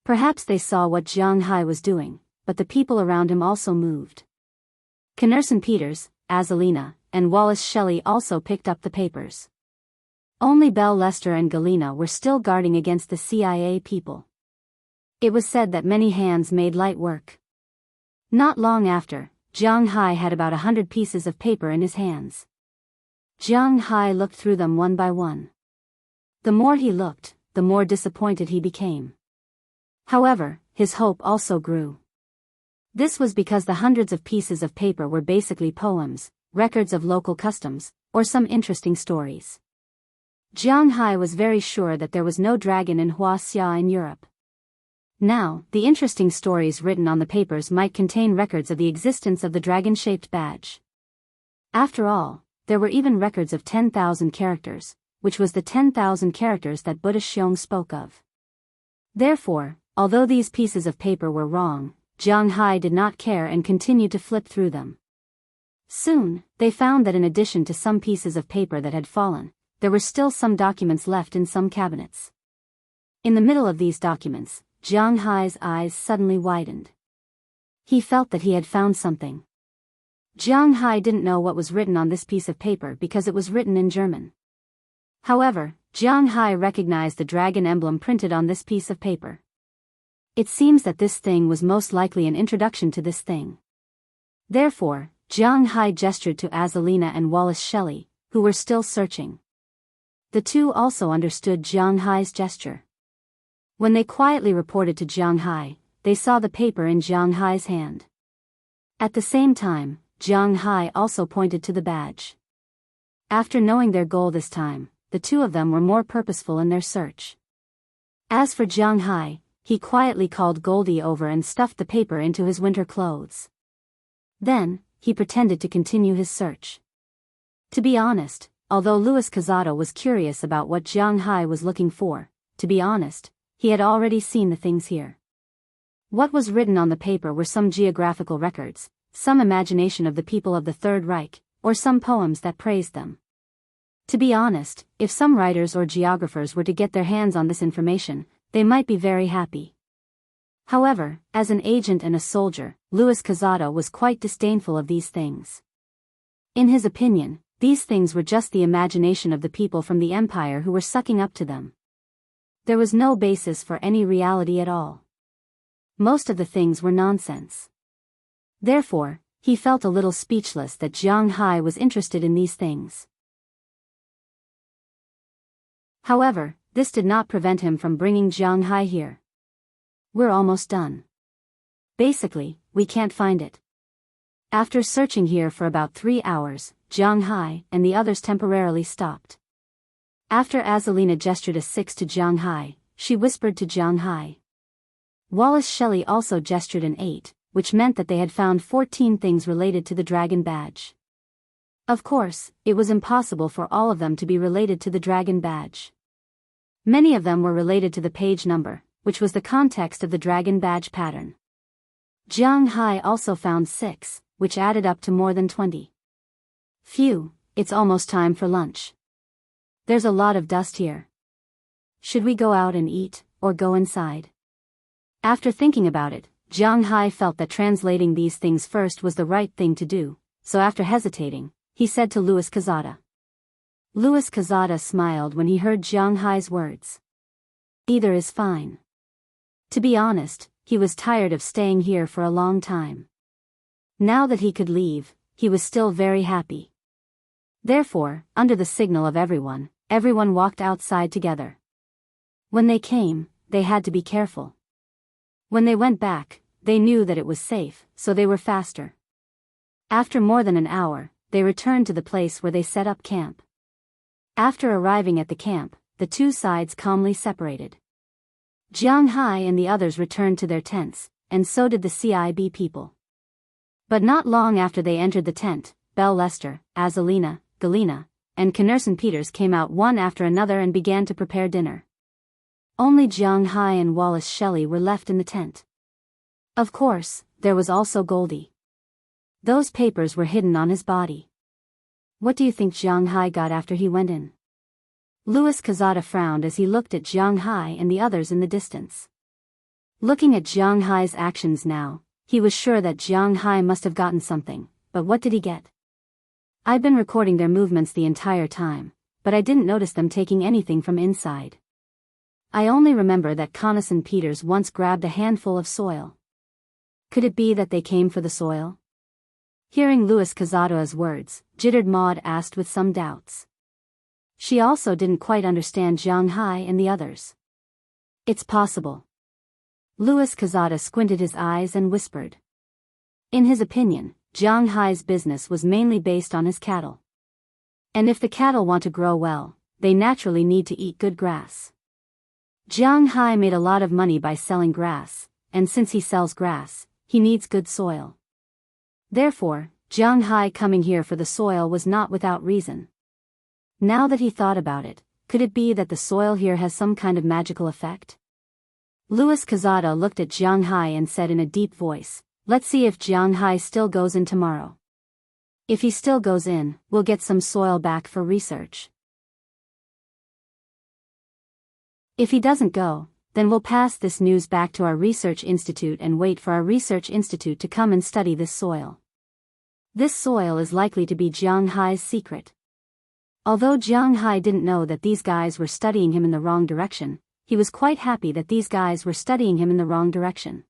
Perhaps they saw what Jiang Hai was doing, but the people around him also moved. Knerson Peters, Azalina, and Wallace Shelley also picked up the papers. Only Bell Lester and Galena were still guarding against the CIA people. It was said that many hands made light work. Not long after, Jiang Hai had about 100 pieces of paper in his hands. Jiang Hai looked through them one by one. The more he looked, the more disappointed he became. However, his hope also grew. This was because the hundreds of pieces of paper were basically poems, records of local customs, or some interesting stories. Jiang Hai was very sure that there was no dragon in Wuxia in Europe. Now, the interesting stories written on the papers might contain records of the existence of the dragon-shaped badge. After all, there were even records of 10,000 characters, which was the 10,000 characters that Buddha Xiong spoke of. Therefore, although these pieces of paper were wrong, Jiang Hai did not care and continued to flip through them. Soon, they found that in addition to some pieces of paper that had fallen, there were still some documents left in some cabinets. In the middle of these documents, Jiang Hai's eyes suddenly widened. He felt that he had found something. Jiang Hai didn't know what was written on this piece of paper because it was written in German. However, Jiang Hai recognized the dragon emblem printed on this piece of paper. It seems that this thing was most likely an introduction to this thing. Therefore, Jiang Hai gestured to Azalina and Wallace Shelley, who were still searching. The two also understood Jiang Hai's gesture. When they quietly reported to Jiang Hai, they saw the paper in Jiang Hai's hand. At the same time, Jiang Hai also pointed to the badge. After knowing their goal this time, the two of them were more purposeful in their search. As for Jiang Hai, he quietly called Goldie over and stuffed the paper into his winter clothes. Then, he pretended to continue his search. To be honest, although Louis Cazado was curious about what Jiang Hai was looking for, to be honest, he had already seen the things here. What was written on the paper were some geographical records, some imagination of the people of the Third Reich, or some poems that praised them. To be honest, if some writers or geographers were to get their hands on this information, they might be very happy. However, as an agent and a soldier, Louis Cazado was quite disdainful of these things. In his opinion, these things were just the imagination of the people from the empire who were sucking up to them. There was no basis for any reality at all. Most of the things were nonsense. Therefore, he felt a little speechless that Jiang Hai was interested in these things. However, this did not prevent him from bringing Jianghu here. We're almost done. Basically, we can't find it. After searching here for about 3 hours, Jianghu and the others temporarily stopped. After Azalina gestured a 6 to Jianghu, she whispered to Jianghu. Wallace Shelley also gestured an 8, which meant that they had found 14 things related to the dragon badge. Of course, it was impossible for all of them to be related to the dragon badge. Many of them were related to the page number, which was the context of the dragon badge pattern. Jianghu also found 6, which added up to more than 20. Phew, it's almost time for lunch. There's a lot of dust here. Should we go out and eat, or go inside? After thinking about it, Jianghu felt that translating these things first was the right thing to do, so after hesitating, he said to Louis Quezada. Louis Quezada smiled when he heard Jianghu's words. Either is fine. To be honest, he was tired of staying here for a long time. Now that he could leave, he was still very happy. Therefore, under the signal of everyone walked outside together. When they came, they had to be careful. When they went back, they knew that it was safe, so they were faster. After more than an hour, they returned to the place where they set up camp. After arriving at the camp, the two sides calmly separated. Jianghu and the others returned to their tents, and so did the CIB people. But not long after they entered the tent, Belle Lester, Azalina, Galina, and Knerson Peters came out one after another and began to prepare dinner. Only Jianghu and Wallace Shelley were left in the tent. Of course, there was also Goldie. Those papers were hidden on his body. What do you think Jianghu got after he went in? Louis Quezada frowned as he looked at Jianghu and the others in the distance. Looking at Jianghu's actions now, he was sure that Jianghu must have gotten something, but what did he get? I've been recording their movements the entire time, but I didn't notice them taking anything from inside. I only remember that Knerson Peters once grabbed a handful of soil. Could it be that they came for the soil? Hearing Louis Quezada's words, Jittered Maud asked with some doubts. She also didn't quite understand Jianghu and the others. It's possible. Louis Quezada squinted his eyes and whispered. In his opinion, Jianghu's business was mainly based on his cattle. And if the cattle want to grow well, they naturally need to eat good grass. Jianghu made a lot of money by selling grass, and since he sells grass, he needs good soil. Therefore, Jianghu coming here for the soil was not without reason. Now that he thought about it, could it be that the soil here has some kind of magical effect? Louis Quezada looked at Jianghu and said in a deep voice, let's see if Jianghu still goes in tomorrow. If he still goes in, we'll get some soil back for research. If he doesn't go, then we'll pass this news back to our research institute and wait for our research institute to come and study this soil. This soil is likely to be Jianghu's secret. Although Jianghu didn't know that these guys were studying him in the wrong direction, he was quite happy that these guys were studying him in the wrong direction.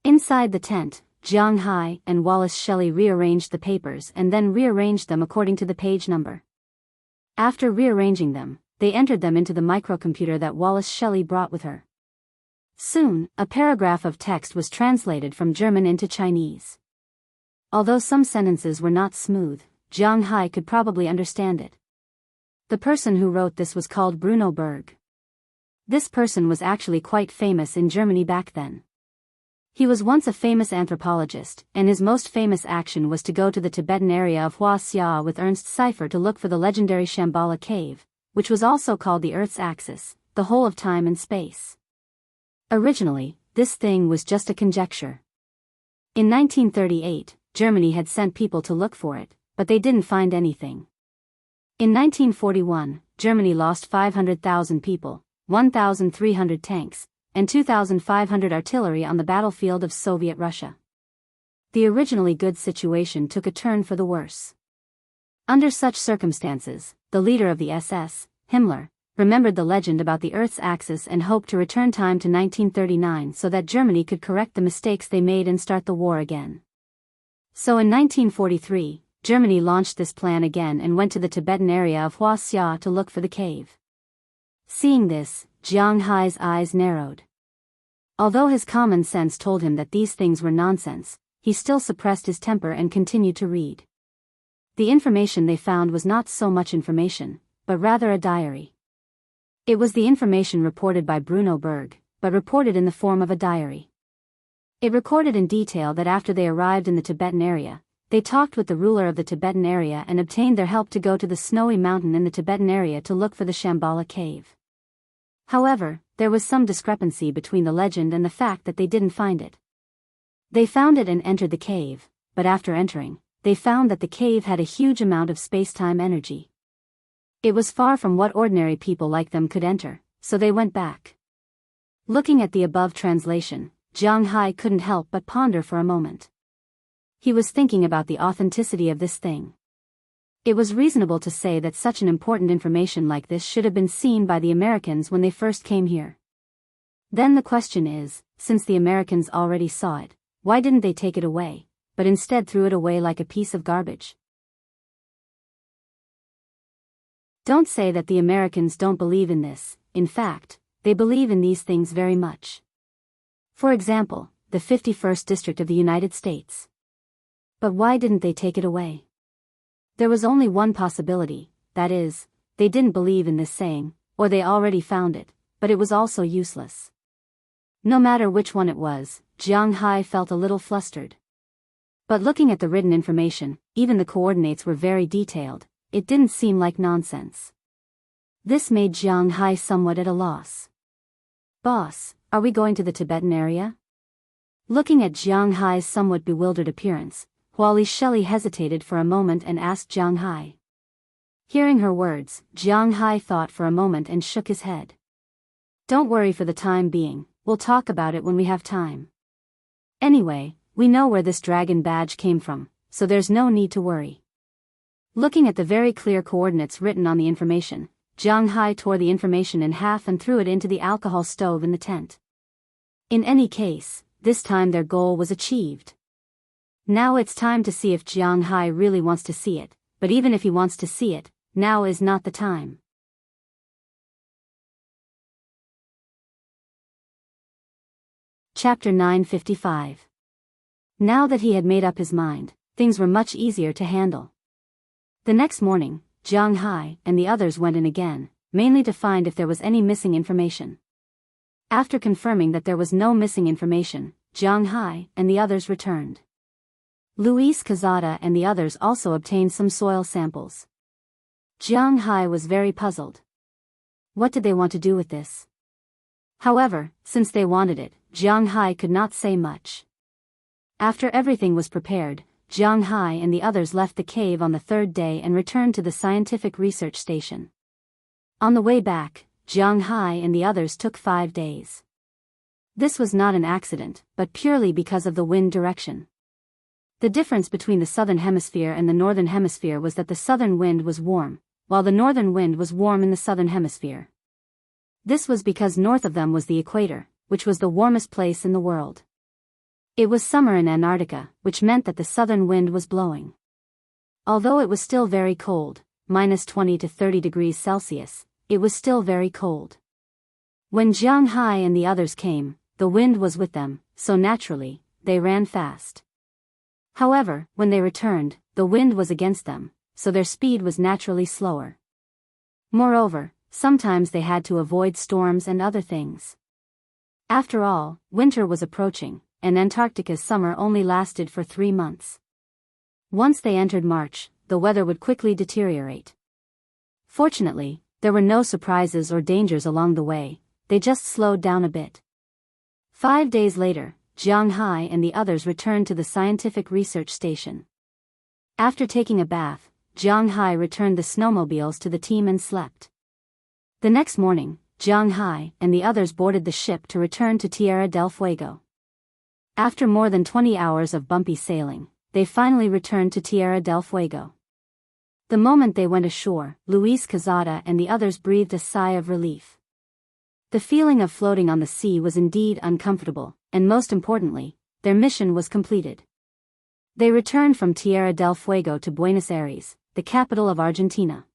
Inside the tent, Jianghu and Wallace Shelley rearranged the papers and then rearranged them according to the page number. After rearranging them, they entered them into the microcomputer that Wallace Shelley brought with her. Soon, a paragraph of text was translated from German into Chinese. Although some sentences were not smooth, Jianghu could probably understand it. The person who wrote this was called Bruno Berg. This person was actually quite famous in Germany back then. He was once a famous anthropologist, and his most famous action was to go to the Tibetan area of Wuxia with Ernst Cypher to look for the legendary Shambhala cave, which was also called the Earth's axis, the whole of time and space. Originally, this thing was just a conjecture. In 1938, Germany had sent people to look for it, but they didn't find anything. In 1941, Germany lost 500,000 people, 1,300 tanks, and 2,500 artillery on the battlefield of Soviet Russia. The originally good situation took a turn for the worse. Under such circumstances, the leader of the SS, Himmler, remembered the legend about the Earth's axis and hoped to return time to 1939 so that Germany could correct the mistakes they made and start the war again. So in 1943, Germany launched this plan again and went to the Tibetan area of Wuxia to look for the cave. Seeing this, Jiang Hai's eyes narrowed. Although his common sense told him that these things were nonsense, he still suppressed his temper and continued to read. The information they found was not so much information, but rather a diary. It was the information reported by Bruno Berg, but reported in the form of a diary. It recorded in detail that after they arrived in the Tibetan area, they talked with the ruler of the Tibetan area and obtained their help to go to the snowy mountain in the Tibetan area to look for the Shambhala cave. However, there was some discrepancy between the legend and the fact that they didn't find it. They found it and entered the cave, but after entering, they found that the cave had a huge amount of space-time energy. It was far from what ordinary people like them could enter, so they went back. Looking at the above translation, Jiang Hai couldn't help but ponder for a moment. He was thinking about the authenticity of this thing. It was reasonable to say that such an important information like this should have been seen by the Americans when they first came here. Then the question is, since the Americans already saw it, why didn't they take it away, but instead threw it away like a piece of garbage? Don't say that the Americans don't believe in this. In fact, they believe in these things very much. For example, the 51st District of the United States. But why didn't they take it away? There was only one possibility, that is, they didn't believe in this saying, or they already found it, but it was also useless. No matter which one it was, Jiang Hai felt a little flustered. But looking at the written information, even the coordinates were very detailed, it didn't seem like nonsense. This made Jiang Hai somewhat at a loss. "Boss, are we going to the Tibetan area?" Looking at Jiang Hai's somewhat bewildered appearance, Huali Shelley hesitated for a moment and asked Jiang Hai. Hearing her words, Jiang Hai thought for a moment and shook his head. "Don't worry for the time being, we'll talk about it when we have time. Anyway, we know where this dragon badge came from, so there's no need to worry." Looking at the very clear coordinates written on the information, Jiang Hai tore the information in half and threw it into the alcohol stove in the tent. In any case, this time their goal was achieved. Now it's time to see if Jiang Hai really wants to see it, but even if he wants to see it, now is not the time. Chapter 955. Now that he had made up his mind, things were much easier to handle. The next morning, Jiang Hai and the others went in again, mainly to find if there was any missing information. After confirming that there was no missing information, Jiang Hai and the others returned. Luis Cazada and the others also obtained some soil samples. Jiang Hai was very puzzled. What did they want to do with this? However, since they wanted it, Jiang Hai could not say much. After everything was prepared, Jiang Hai and the others left the cave on the third day and returned to the scientific research station. On the way back, Jiang Hai and the others took 5 days. This was not an accident, but purely because of the wind direction. The difference between the southern hemisphere and the northern hemisphere was that the southern wind was warm, while the northern wind was warm in the southern hemisphere. This was because north of them was the equator, which was the warmest place in the world. It was summer in Antarctica, which meant that the southern wind was blowing. Although it was still very cold, -20 to 30 degrees Celsius, it was still very cold. When Jiang Hai and the others came, the wind was with them, so naturally, they ran fast. However, when they returned, the wind was against them, so their speed was naturally slower. Moreover, sometimes they had to avoid storms and other things. After all, winter was approaching, and Antarctica's summer only lasted for 3 months. Once they entered March, the weather would quickly deteriorate. Fortunately, there were no surprises or dangers along the way, they just slowed down a bit. 5 days later, Jiang Hai and the others returned to the scientific research station. After taking a bath, Jiang Hai returned the snowmobiles to the team and slept. The next morning, Jiang Hai and the others boarded the ship to return to Tierra del Fuego. After more than 20 hours of bumpy sailing, they finally returned to Tierra del Fuego. The moment they went ashore, Luis Cazada and the others breathed a sigh of relief. The feeling of floating on the sea was indeed uncomfortable, and most importantly, their mission was completed. They returned from Tierra del Fuego to Buenos Aires, the capital of Argentina.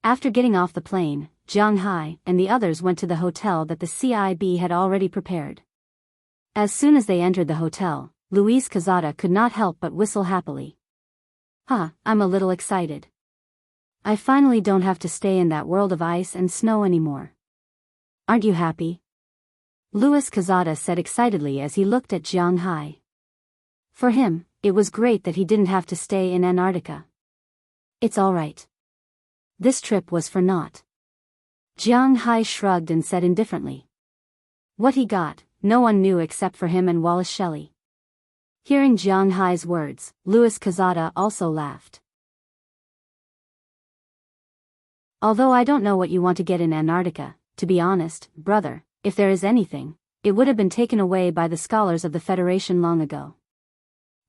After getting off the plane, Jianghu, and the others went to the hotel that the CIB had already prepared. As soon as they entered the hotel, Luis Quezada could not help but whistle happily. I'm a little excited. I finally don't have to stay in that world of ice and snow anymore. Aren't you happy? Luis Quezada said excitedly as he looked at Jianghu. For him, it was great that he didn't have to stay in Antarctica. It's all right. This trip was for naught. Jianghu shrugged and said indifferently. What he got, no one knew except for him and Wallace Shelley. Hearing Jianghu's words, Luis Quezada also laughed. Although I don't know what you want to get in Antarctica, to be honest, brother, if there is anything, it would have been taken away by the scholars of the Federation long ago.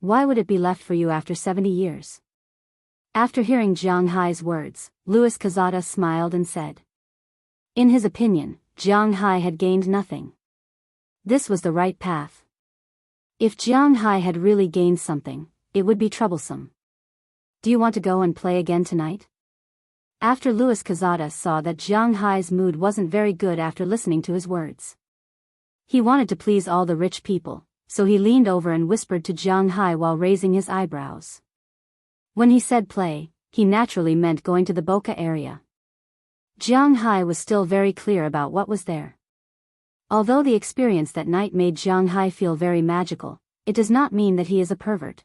Why would it be left for you after 70 years? After hearing Jianghu's words, Luis Quezada smiled and said. In his opinion, Jianghu had gained nothing. This was the right path. If Jianghu had really gained something, it would be troublesome. Do you want to go and play again tonight? After Luis Quezada saw that Jianghu's mood wasn't very good after listening to his words. He wanted to please all the rich people, so he leaned over and whispered to Jianghu while raising his eyebrows. When he said play, he naturally meant going to the Boca area. Jianghu was still very clear about what was there. Although the experience that night made Jianghu feel very magical, it does not mean that he is a pervert.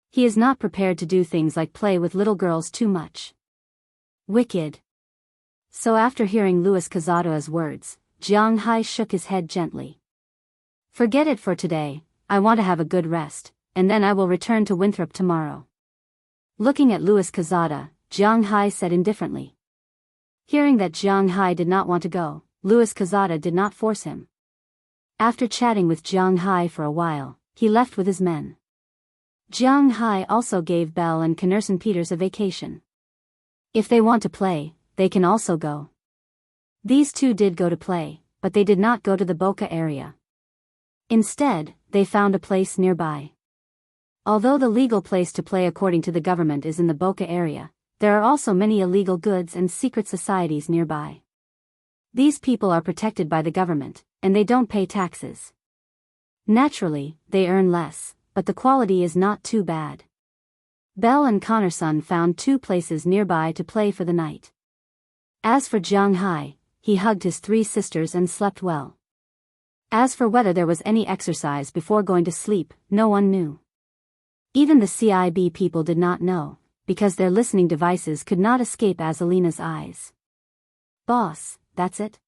He is not prepared to do things like play with little girls too much. Wicked. So after hearing Luis Quezada's words, Jianghu shook his head gently. Forget it for today, I want to have a good rest, and then I will return to Winthrop tomorrow. Looking at Luis Quezada, Jianghu said indifferently. Hearing that Jianghu did not want to go, Luis Quezada did not force him. After chatting with Jianghu for a while, he left with his men. Jianghu also gave Belle and Knerson Peters a vacation. If they want to play, they can also go. These two did go to play, but they did not go to the Boca area. Instead, they found a place nearby. Although the legal place to play according to the government is in the Boca area, there are also many illegal goods and secret societies nearby. These people are protected by the government, and they don't pay taxes. Naturally, they earn less, but the quality is not too bad. Belle and Knerson found two places nearby to play for the night. As for Jianghu, he hugged his three sisters and slept well. As for whether there was any exercise before going to sleep, no one knew. Even the CIB people did not know, because their listening devices could not escape Azalina's eyes. Boss, that's it?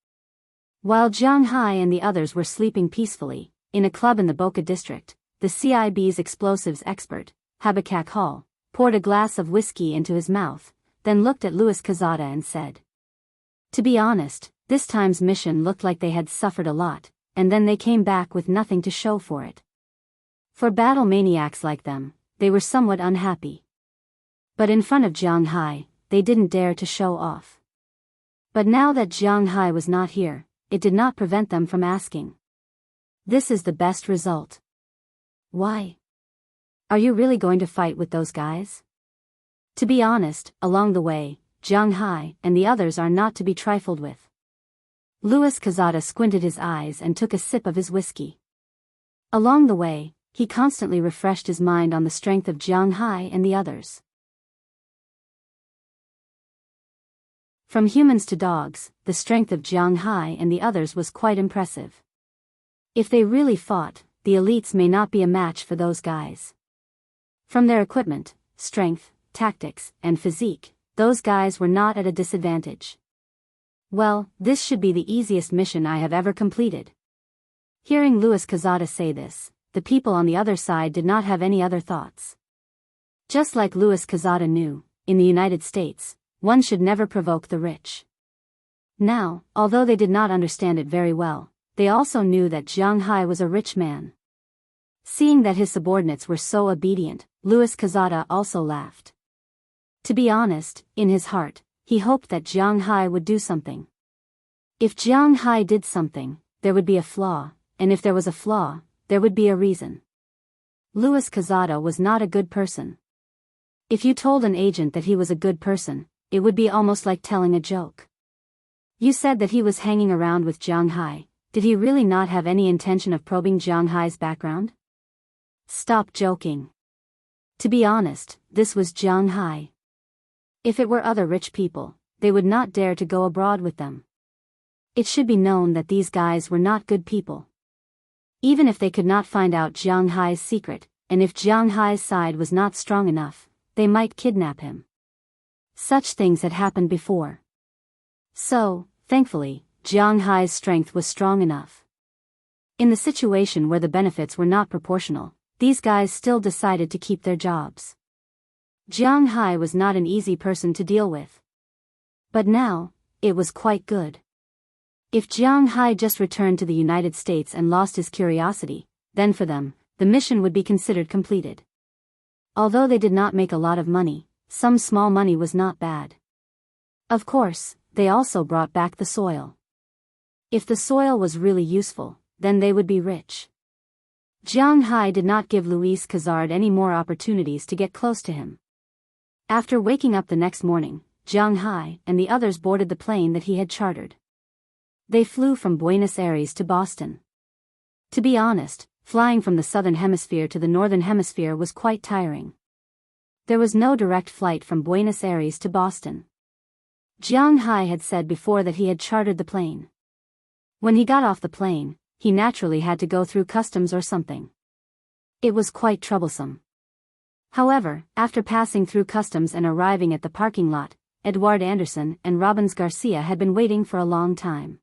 While Jianghu and the others were sleeping peacefully, in a club in the Boca district, the CIB's explosives expert, Habakkuk Hall, poured a glass of whiskey into his mouth, then looked at Luis Quezada and said. To be honest, this time's mission looked like they had suffered a lot, and then they came back with nothing to show for it. For battle maniacs like them, they were somewhat unhappy. But in front of Jianghu, they didn't dare to show off. But now that Jianghu was not here, it did not prevent them from asking. This is the best result. Why? Are you really going to fight with those guys? To be honest, along the way, Jianghu and the others are not to be trifled with. Luis Quezada squinted his eyes and took a sip of his whiskey. Along the way, he constantly refreshed his mind on the strength of Jianghu and the others. From humans to dogs, the strength of Jianghu and the others was quite impressive. If they really fought, the elites may not be a match for those guys. From their equipment, strength, tactics, and physique, those guys were not at a disadvantage. Well, this should be the easiest mission I have ever completed. Hearing Luis Quezada say this, the people on the other side did not have any other thoughts. Just like Luis Quezada knew, in the United States, one should never provoke the rich. Now, although they did not understand it very well, they also knew that Jianghu was a rich man. Seeing that his subordinates were so obedient, Luis Quezada also laughed. To be honest, in his heart, he hoped that Jianghu would do something. If Jianghu did something, there would be a flaw, and if there was a flaw, there would be a reason. Luis Quezada was not a good person. If you told an agent that he was a good person, it would be almost like telling a joke. You said that he was hanging around with Jianghu. Did he really not have any intention of probing Jianghu's background? Stop joking. To be honest, this was Jianghu. If it were other rich people, they would not dare to go abroad with them. It should be known that these guys were not good people. Even if they could not find out Jianghu's secret, and if Jianghu's side was not strong enough, they might kidnap him. Such things had happened before. So, thankfully, Jianghu's strength was strong enough. In the situation where the benefits were not proportional, these guys still decided to keep their jobs. Jianghu was not an easy person to deal with. But now, it was quite good. If Jianghu just returned to the United States and lost his curiosity, then for them, the mission would be considered completed. Although they did not make a lot of money, some small money was not bad. Of course, they also brought back the soil. If the soil was really useful, then they would be rich. Jianghu did not give Louis Khazard any more opportunities to get close to him. After waking up the next morning, Jianghu and the others boarded the plane that he had chartered. They flew from Buenos Aires to Boston. To be honest, flying from the southern hemisphere to the northern hemisphere was quite tiring. There was no direct flight from Buenos Aires to Boston. Jianghu had said before that he had chartered the plane. When he got off the plane, he naturally had to go through customs or something. It was quite troublesome. However, after passing through customs and arriving at the parking lot, Edward Anderson and Robbins Garcia had been waiting for a long time.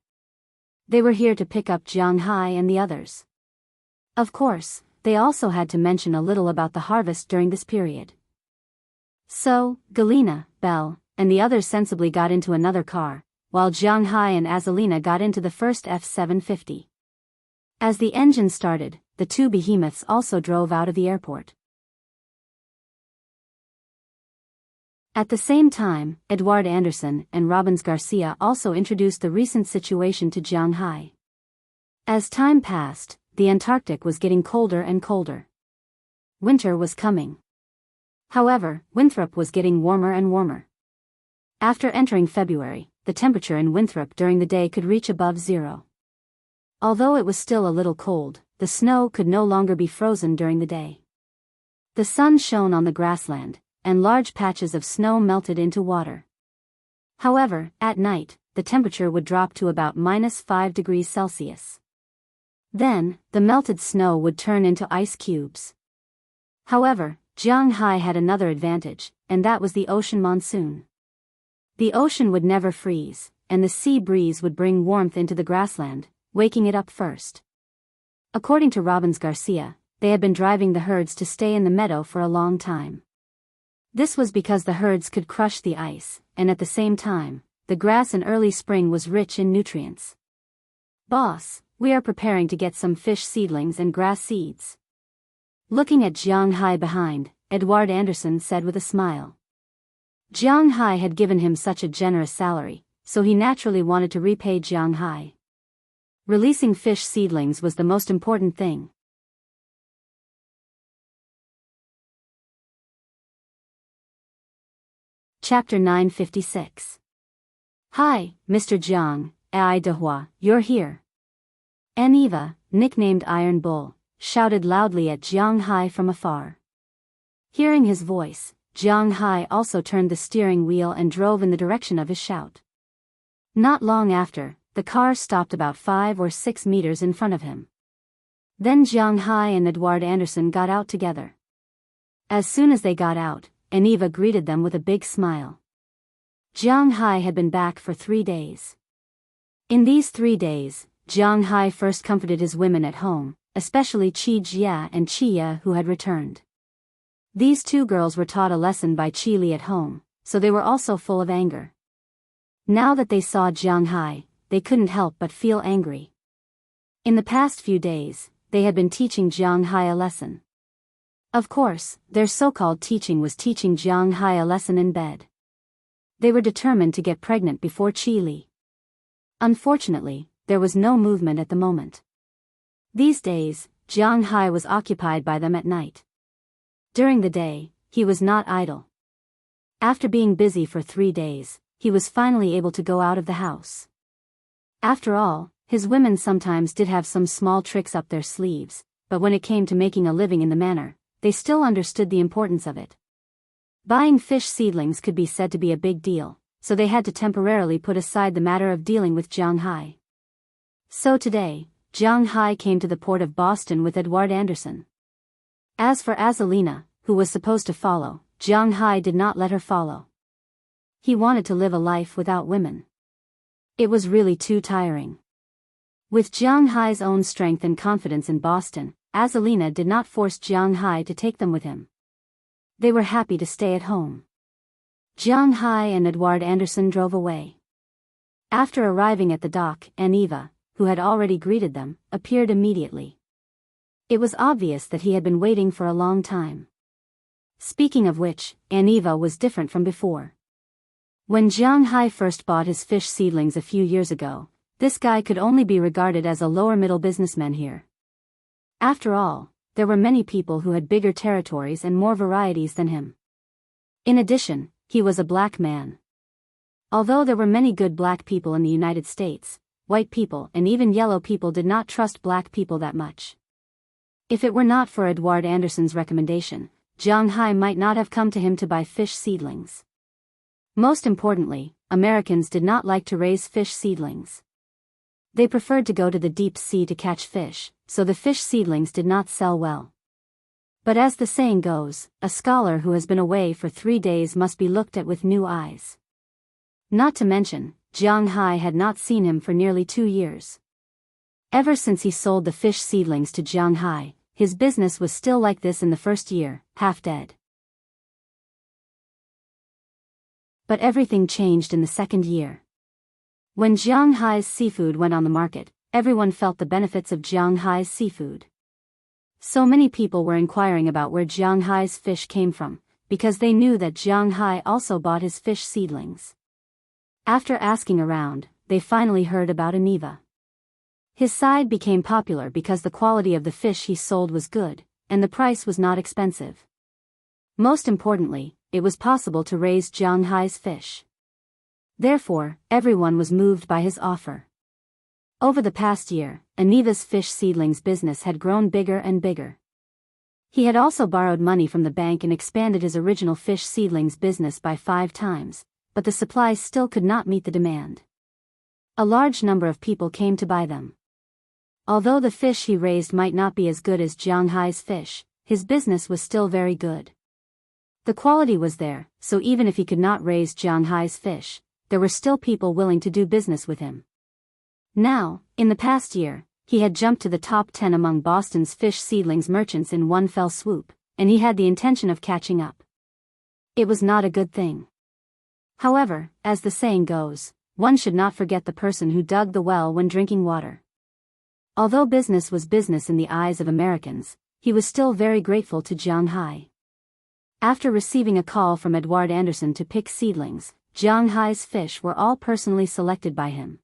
They were here to pick up Jianghu and the others. Of course, they also had to mention a little about the harvest during this period. So, Galena, Belle, and the others sensibly got into another car, while Jianghu and Azalina got into the first F-750. As the engine started, the two behemoths also drove out of the airport. At the same time, Edward Anderson and Robbins Garcia also introduced the recent situation to Jianghu. As time passed, the Antarctic was getting colder and colder. Winter was coming. However, Winthrop was getting warmer and warmer. After entering February, the temperature in Winthrop during the day could reach above zero. Although it was still a little cold, the snow could no longer be frozen during the day. The sun shone on the grassland, and large patches of snow melted into water. However, at night, the temperature would drop to about -5 degrees Celsius. Then, the melted snow would turn into ice cubes. However, Jianghu had another advantage, and that was the ocean monsoon. The ocean would never freeze, and the sea breeze would bring warmth into the grassland, waking it up first. According to Robbins Garcia, they had been driving the herds to stay in the meadow for a long time. This was because the herds could crush the ice, and at the same time, the grass in early spring was rich in nutrients. "Boss, we are preparing to get some fish seedlings and grass seeds." Looking at Jianghu behind, Edward Anderson said with a smile. Jianghu had given him such a generous salary, so he naturally wanted to repay Jianghu. Releasing fish seedlings was the most important thing. Chapter 956. "Hi, Mr. Jiang, Ai Dehua, you're here." Aniva, nicknamed Iron Bull, shouted loudly at Jianghu from afar. Hearing his voice, Jianghu also turned the steering wheel and drove in the direction of his shout. Not long after, the car stopped about 5 or 6 meters in front of him. Then Jianghu and Edward Anderson got out together. As soon as they got out, Aniva greeted them with a big smile. Jianghu had been back for 3 days. In these 3 days, Jianghu first comforted his women at home, especially Qi Jia and Qi Ya, who had returned. These two girls were taught a lesson by Qi Li at home, so they were also full of anger. Now that they saw Jianghu, they couldn't help but feel angry. In the past few days, they had been teaching Jianghu a lesson. Of course, their so-called teaching was teaching Jianghu a lesson in bed. They were determined to get pregnant before Qi Li. Unfortunately, there was no movement at the moment. These days, Jianghu was occupied by them at night. During the day, he was not idle. After being busy for 3 days, he was finally able to go out of the house. After all, his women sometimes did have some small tricks up their sleeves, but when it came to making a living in the manner, they still understood the importance of it. Buying fish seedlings could be said to be a big deal, so they had to temporarily put aside the matter of dealing with Jianghu. So today, Jianghu came to the port of Boston with Edward Anderson. As for Azalina, who was supposed to follow, Jianghu did not let her follow. He wanted to live a life without women. It was really too tiring. With Jianghu's own strength and confidence in Boston, Azalina did not force Jianghu to take them with him. They were happy to stay at home. Jianghu and Edward Anderson drove away. After arriving at the dock, Aniva, who had already greeted them, appeared immediately. It was obvious that he had been waiting for a long time. Speaking of which, Aniva was different from before. When Jianghu first bought his fish seedlings a few years ago, this guy could only be regarded as a lower-middle businessman here. After all, there were many people who had bigger territories and more varieties than him. In addition, he was a black man. Although there were many good black people in the United States, white people and even yellow people did not trust black people that much. If it were not for Edward Anderson's recommendation, Jianghu might not have come to him to buy fish seedlings. Most importantly, Americans did not like to raise fish seedlings. They preferred to go to the deep sea to catch fish, so the fish seedlings did not sell well. But as the saying goes, a scholar who has been away for 3 days must be looked at with new eyes. Not to mention, Jianghu had not seen him for nearly 2 years. Ever since he sold the fish seedlings to Jianghu, his business was still like this in the first year, half dead. But everything changed in the second year. When Jianghu's seafood went on the market, everyone felt the benefits of Jianghu's seafood. So many people were inquiring about where Jianghu's fish came from, because they knew that Jianghu also bought his fish seedlings. After asking around, they finally heard about Aniva. His side became popular because the quality of the fish he sold was good, and the price was not expensive. Most importantly, it was possible to raise Jianghu's fish. Therefore, everyone was moved by his offer. Over the past year, Aniva's fish seedlings business had grown bigger and bigger. He had also borrowed money from the bank and expanded his original fish seedlings business by 5 times, but the supply still could not meet the demand. A large number of people came to buy them. Although the fish he raised might not be as good as Jianghu's fish, his business was still very good. The quality was there, so even if he could not raise Jianghu's fish, there were still people willing to do business with him. Now, in the past year, he had jumped to the top 10 among Boston's fish seedlings merchants in one fell swoop, and he had the intention of catching up. It was not a good thing. However, as the saying goes, one should not forget the person who dug the well when drinking water. Although business was business in the eyes of Americans, he was still very grateful to Jianghu. After receiving a call from Edward Anderson to pick seedlings, Jianghu's fish were all personally selected by him.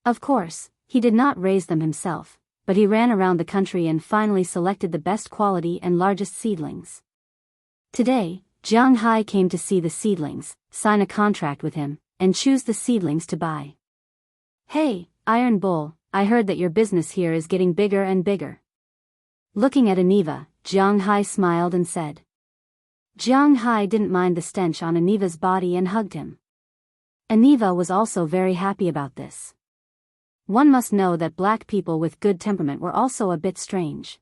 Of course, he did not raise them himself, but he ran around the country and finally selected the best quality and largest seedlings. Today, Jianghu came to see the seedlings, sign a contract with him, and choose the seedlings to buy. "Hey, Iron Bull, I heard that your business here is getting bigger and bigger." Looking at Aniva, Jianghu smiled and said. Jianghu didn't mind the stench on Aniva's body and hugged him. Aniva was also very happy about this. One must know that black people with good temperament were also a bit strange.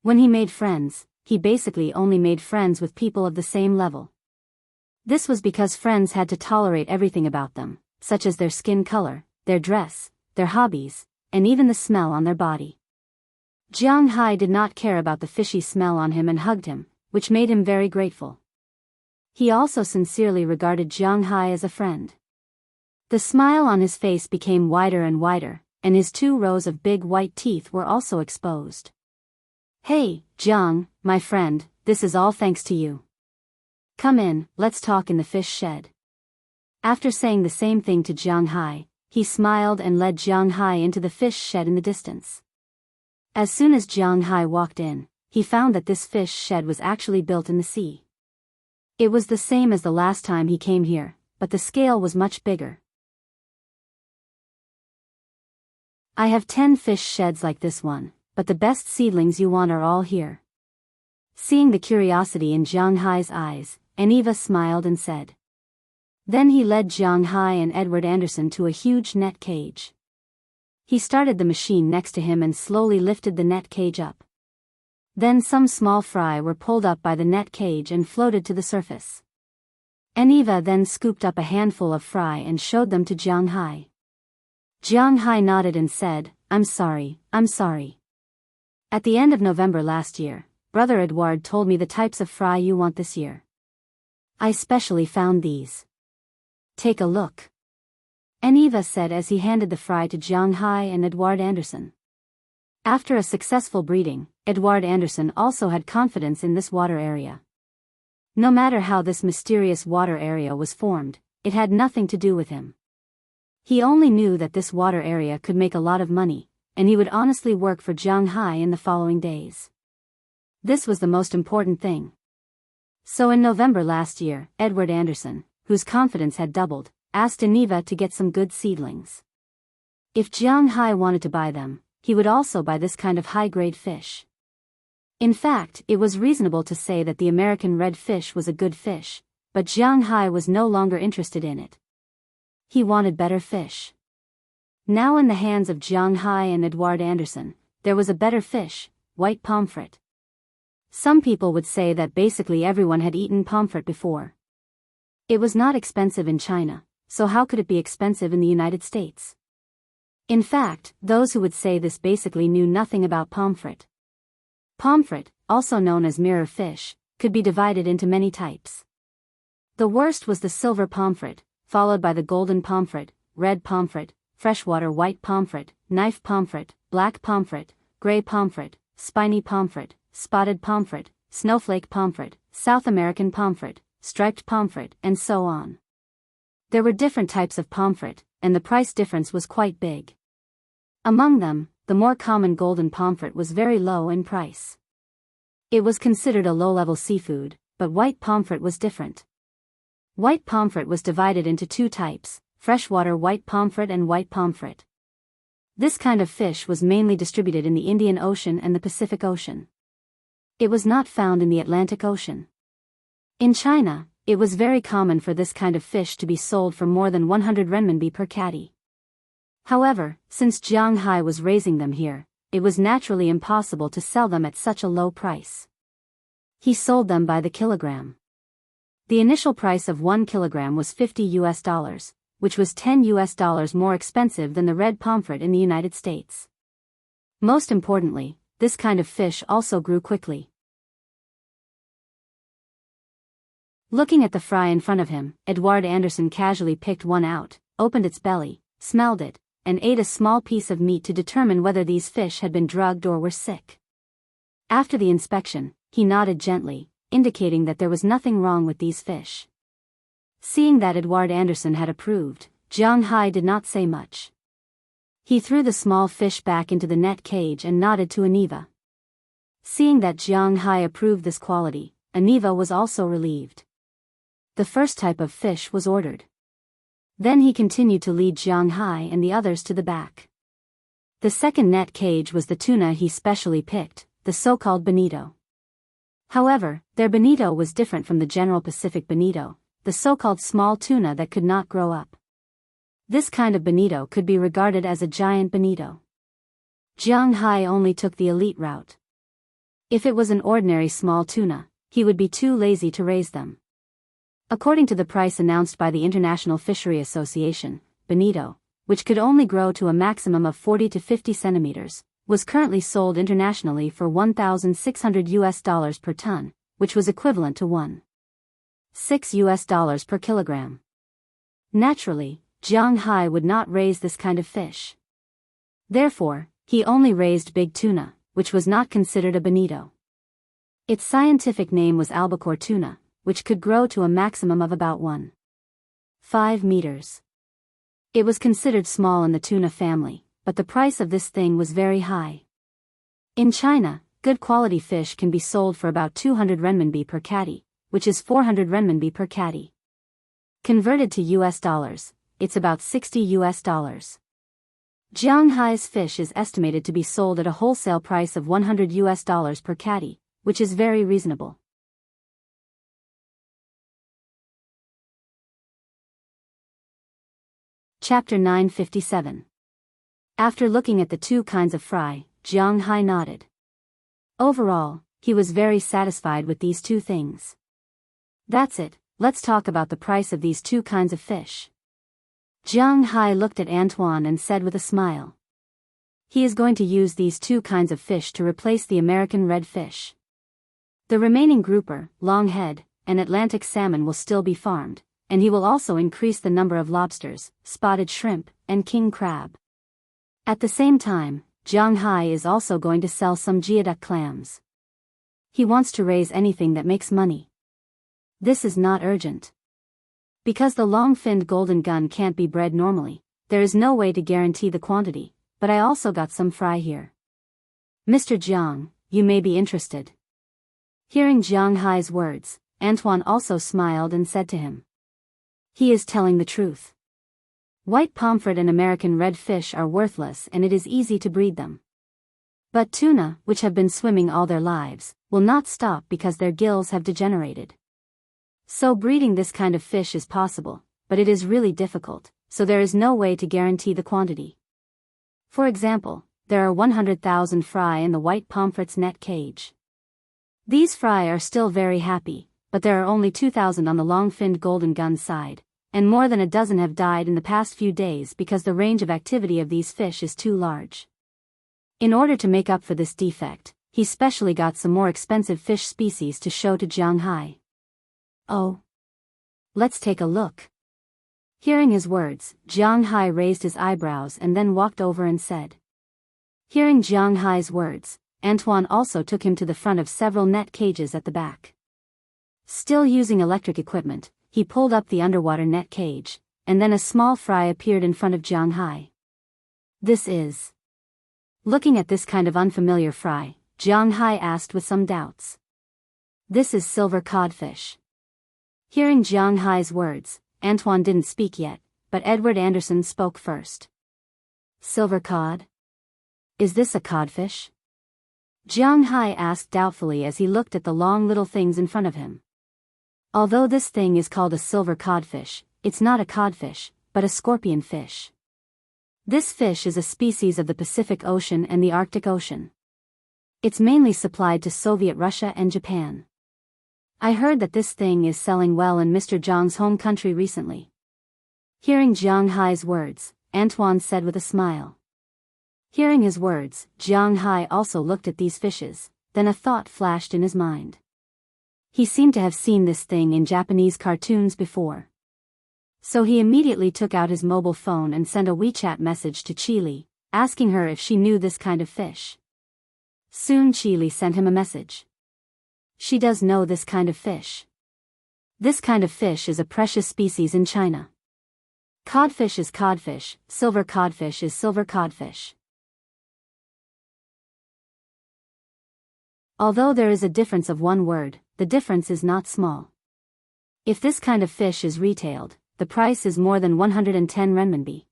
When he made friends, he basically only made friends with people of the same level. This was because friends had to tolerate everything about them, such as their skin color, their dress, their hobbies, and even the smell on their body. Jianghu did not care about the fishy smell on him and hugged him, which made him very grateful. He also sincerely regarded Jianghu as a friend. The smile on his face became wider and wider, and his 2 rows of big white teeth were also exposed. "Hey, Jiang, my friend, this is all thanks to you. Come in, let's talk in the fish shed." After saying the same thing to Jianghu, he smiled and led Jianghu into the fish shed in the distance. As soon as Jianghu walked in, he found that this fish shed was actually built in the sea. It was the same as the last time he came here, but the scale was much bigger. I have 10 fish sheds like this one, but the best seedlings you want are all here. Seeing the curiosity in Jiang Hai's eyes, Aniva smiled and said. Then he led Jiang Hai and Edward Anderson to a huge net cage. He started the machine next to him and slowly lifted the net cage up. Then some small fry were pulled up by the net cage and floated to the surface. Aniva then scooped up a handful of fry and showed them to Jiang Hai. Jiang Hai nodded and said, I'm sorry. At the end of November last year, Brother Edouard told me the types of fry you want this year. I specially found these. Take a look. Aniva said as he handed the fry to Jiang Hai and Edouard Anderson. After a successful breeding, Edouard Anderson also had confidence in this water area. No matter how this mysterious water area was formed, it had nothing to do with him. He only knew that this water area could make a lot of money, and he would honestly work for Jiang Hai in the following days. This was the most important thing. So in November last year, Edward Anderson, whose confidence had doubled, asked Aniva to get some good seedlings. If Jiang Hai wanted to buy them, he would also buy this kind of high-grade fish. In fact, it was reasonable to say that the American red fish was a good fish, but Jiang Hai was no longer interested in it. He wanted better fish. Now in the hands of Jiang Hai and Edouard Anderson, there was a better fish, white pomfret. Some people would say that basically everyone had eaten pomfret before. It was not expensive in China, so how could it be expensive in the United States? In fact, those who would say this basically knew nothing about pomfret. Pomfret, also known as mirror fish, could be divided into many types. The worst was the silver pomfret, followed by the golden pomfret, red pomfret, freshwater white pomfret, knife pomfret, black pomfret, gray pomfret, spiny pomfret, spotted pomfret, snowflake pomfret, South American pomfret, striped pomfret, and so on. There were different types of pomfret, and the price difference was quite big. Among them, the more common golden pomfret was very low in price. It was considered a low-level seafood, but white pomfret was different. White pomfret was divided into two types, freshwater white pomfret and white pomfret. This kind of fish was mainly distributed in the Indian Ocean and the Pacific Ocean. It was not found in the Atlantic Ocean. In China, it was very common for this kind of fish to be sold for more than 100 renminbi per catty. However, since Jiang Hai was raising them here, it was naturally impossible to sell them at such a low price. He sold them by the kilogram. The initial price of 1 kilogram was $50, which was $10 more expensive than the red pomfret in the United States. Most importantly, this kind of fish also grew quickly. Looking at the fry in front of him, Edouard Anderson casually picked one out, opened its belly, smelled it, and ate a small piece of meat to determine whether these fish had been drugged or were sick. After the inspection, he nodded gently, indicating that there was nothing wrong with these fish. Seeing that Edouard Anderson had approved, Jiang Hai did not say much. He threw the small fish back into the net cage and nodded to Aniva. Seeing that Jiang Hai approved this quality, Aniva was also relieved. The first type of fish was ordered. Then he continued to lead Jiang Hai and the others to the back. The second net cage was the tuna he specially picked, the so-called bonito. However, their bonito was different from the general Pacific bonito, the so-called small tuna that could not grow up. This kind of bonito could be regarded as a giant bonito. Jiang Hai only took the elite route. If it was an ordinary small tuna, he would be too lazy to raise them. According to the price announced by the International Fishery Association, bonito, which could only grow to a maximum of 40 to 50 centimeters, was currently sold internationally for $1,600 per ton, which was equivalent to $1.6 per kilogram. Naturally, Jiang Hai would not raise this kind of fish. Therefore, he only raised big tuna, which was not considered a bonito. Its scientific name was albacore tuna, which could grow to a maximum of about 1.5 meters. It was considered small in the tuna family, but the price of this thing was very high. In China, good quality fish can be sold for about 200 renminbi per catty, which is 400 renminbi per catty. Converted to US dollars, it's about $60. Jianghai's fish is estimated to be sold at a wholesale price of $100 per catty, which is very reasonable. Chapter 957. After looking at the two kinds of fry, Jianghai nodded. Overall, he was very satisfied with these two things. That's it, let's talk about the price of these two kinds of fish. Jianghai looked at Antoine and said with a smile. He is going to use these two kinds of fish to replace the American red fish. The remaining grouper, longhead, and Atlantic salmon will still be farmed, and he will also increase the number of lobsters, spotted shrimp, and king crab. At the same time, Jianghai is also going to sell some geoduck clams. He wants to raise anything that makes money. This is not urgent. Because the long-finned golden gun can't be bred normally, there is no way to guarantee the quantity, but I also got some fry here. Mr. Jiang, you may be interested. Hearing Jianghai's words, Antoine also smiled and said to him. He is telling the truth. White pomfret and American red fish are worthless and it is easy to breed them. But tuna, which have been swimming all their lives, will not stop because their gills have degenerated. So breeding this kind of fish is possible, but it is really difficult, so there is no way to guarantee the quantity. For example, there are 100,000 fry in the white pomfret's net cage. These fry are still very happy, but there are only 2,000 on the long-finned golden gun side, and more than a dozen have died in the past few days because the range of activity of these fish is too large. In order to make up for this defect, he specially got some more expensive fish species to show to Jianghai. Oh. Let's take a look. Hearing his words, Jianghai raised his eyebrows and then walked over and said. Hearing Jianghai's words, Antoine also took him to the front of several net cages at the back. Still using electric equipment, he pulled up the underwater net cage, and then a small fry appeared in front of Jianghai. This is. Looking at this kind of unfamiliar fry, Jianghai asked with some doubts. This is silver codfish. Hearing Jianghai's words, Antoine didn't speak yet, but Edward Anderson spoke first. Silver cod? Is this a codfish? Jianghai asked doubtfully as he looked at the long little things in front of him. Although this thing is called a silver codfish, it's not a codfish, but a scorpion fish. This fish is a species of the Pacific Ocean and the Arctic Ocean. It's mainly supplied to Soviet Russia and Japan. I heard that this thing is selling well in Mr. Zhang's home country recently. Hearing Jianghai's words, Antoine said with a smile. Hearing his words, Jianghai also looked at these fishes, then a thought flashed in his mind. He seemed to have seen this thing in Japanese cartoons before. So he immediately took out his mobile phone and sent a WeChat message to Chili, asking her if she knew this kind of fish. Soon Chili sent him a message. She does know this kind of fish. This kind of fish is a precious species in China. Codfish is codfish, silver codfish is silver codfish. Although there is a difference of one word, the difference is not small. If this kind of fish is retailed, the price is more than 110 renminbi.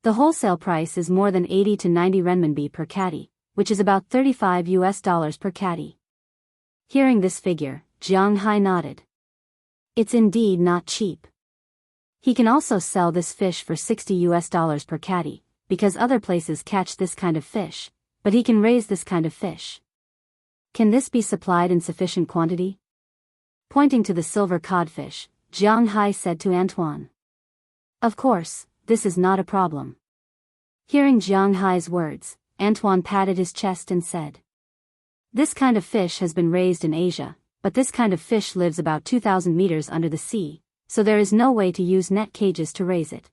The wholesale price is more than 80 to 90 renminbi per catty, which is about $35 per catty. Hearing this figure, Jianghai nodded. It's indeed not cheap. He can also sell this fish for $60 per catty, because other places catch this kind of fish, but he can raise this kind of fish. Can this be supplied in sufficient quantity? Pointing to the silver codfish, Jianghai said to Antoine. Of course, this is not a problem. Hearing Jianghai's words, Antoine patted his chest and said. This kind of fish has been raised in Asia, but this kind of fish lives about 2,000 meters under the sea, so there is no way to use net cages to raise it.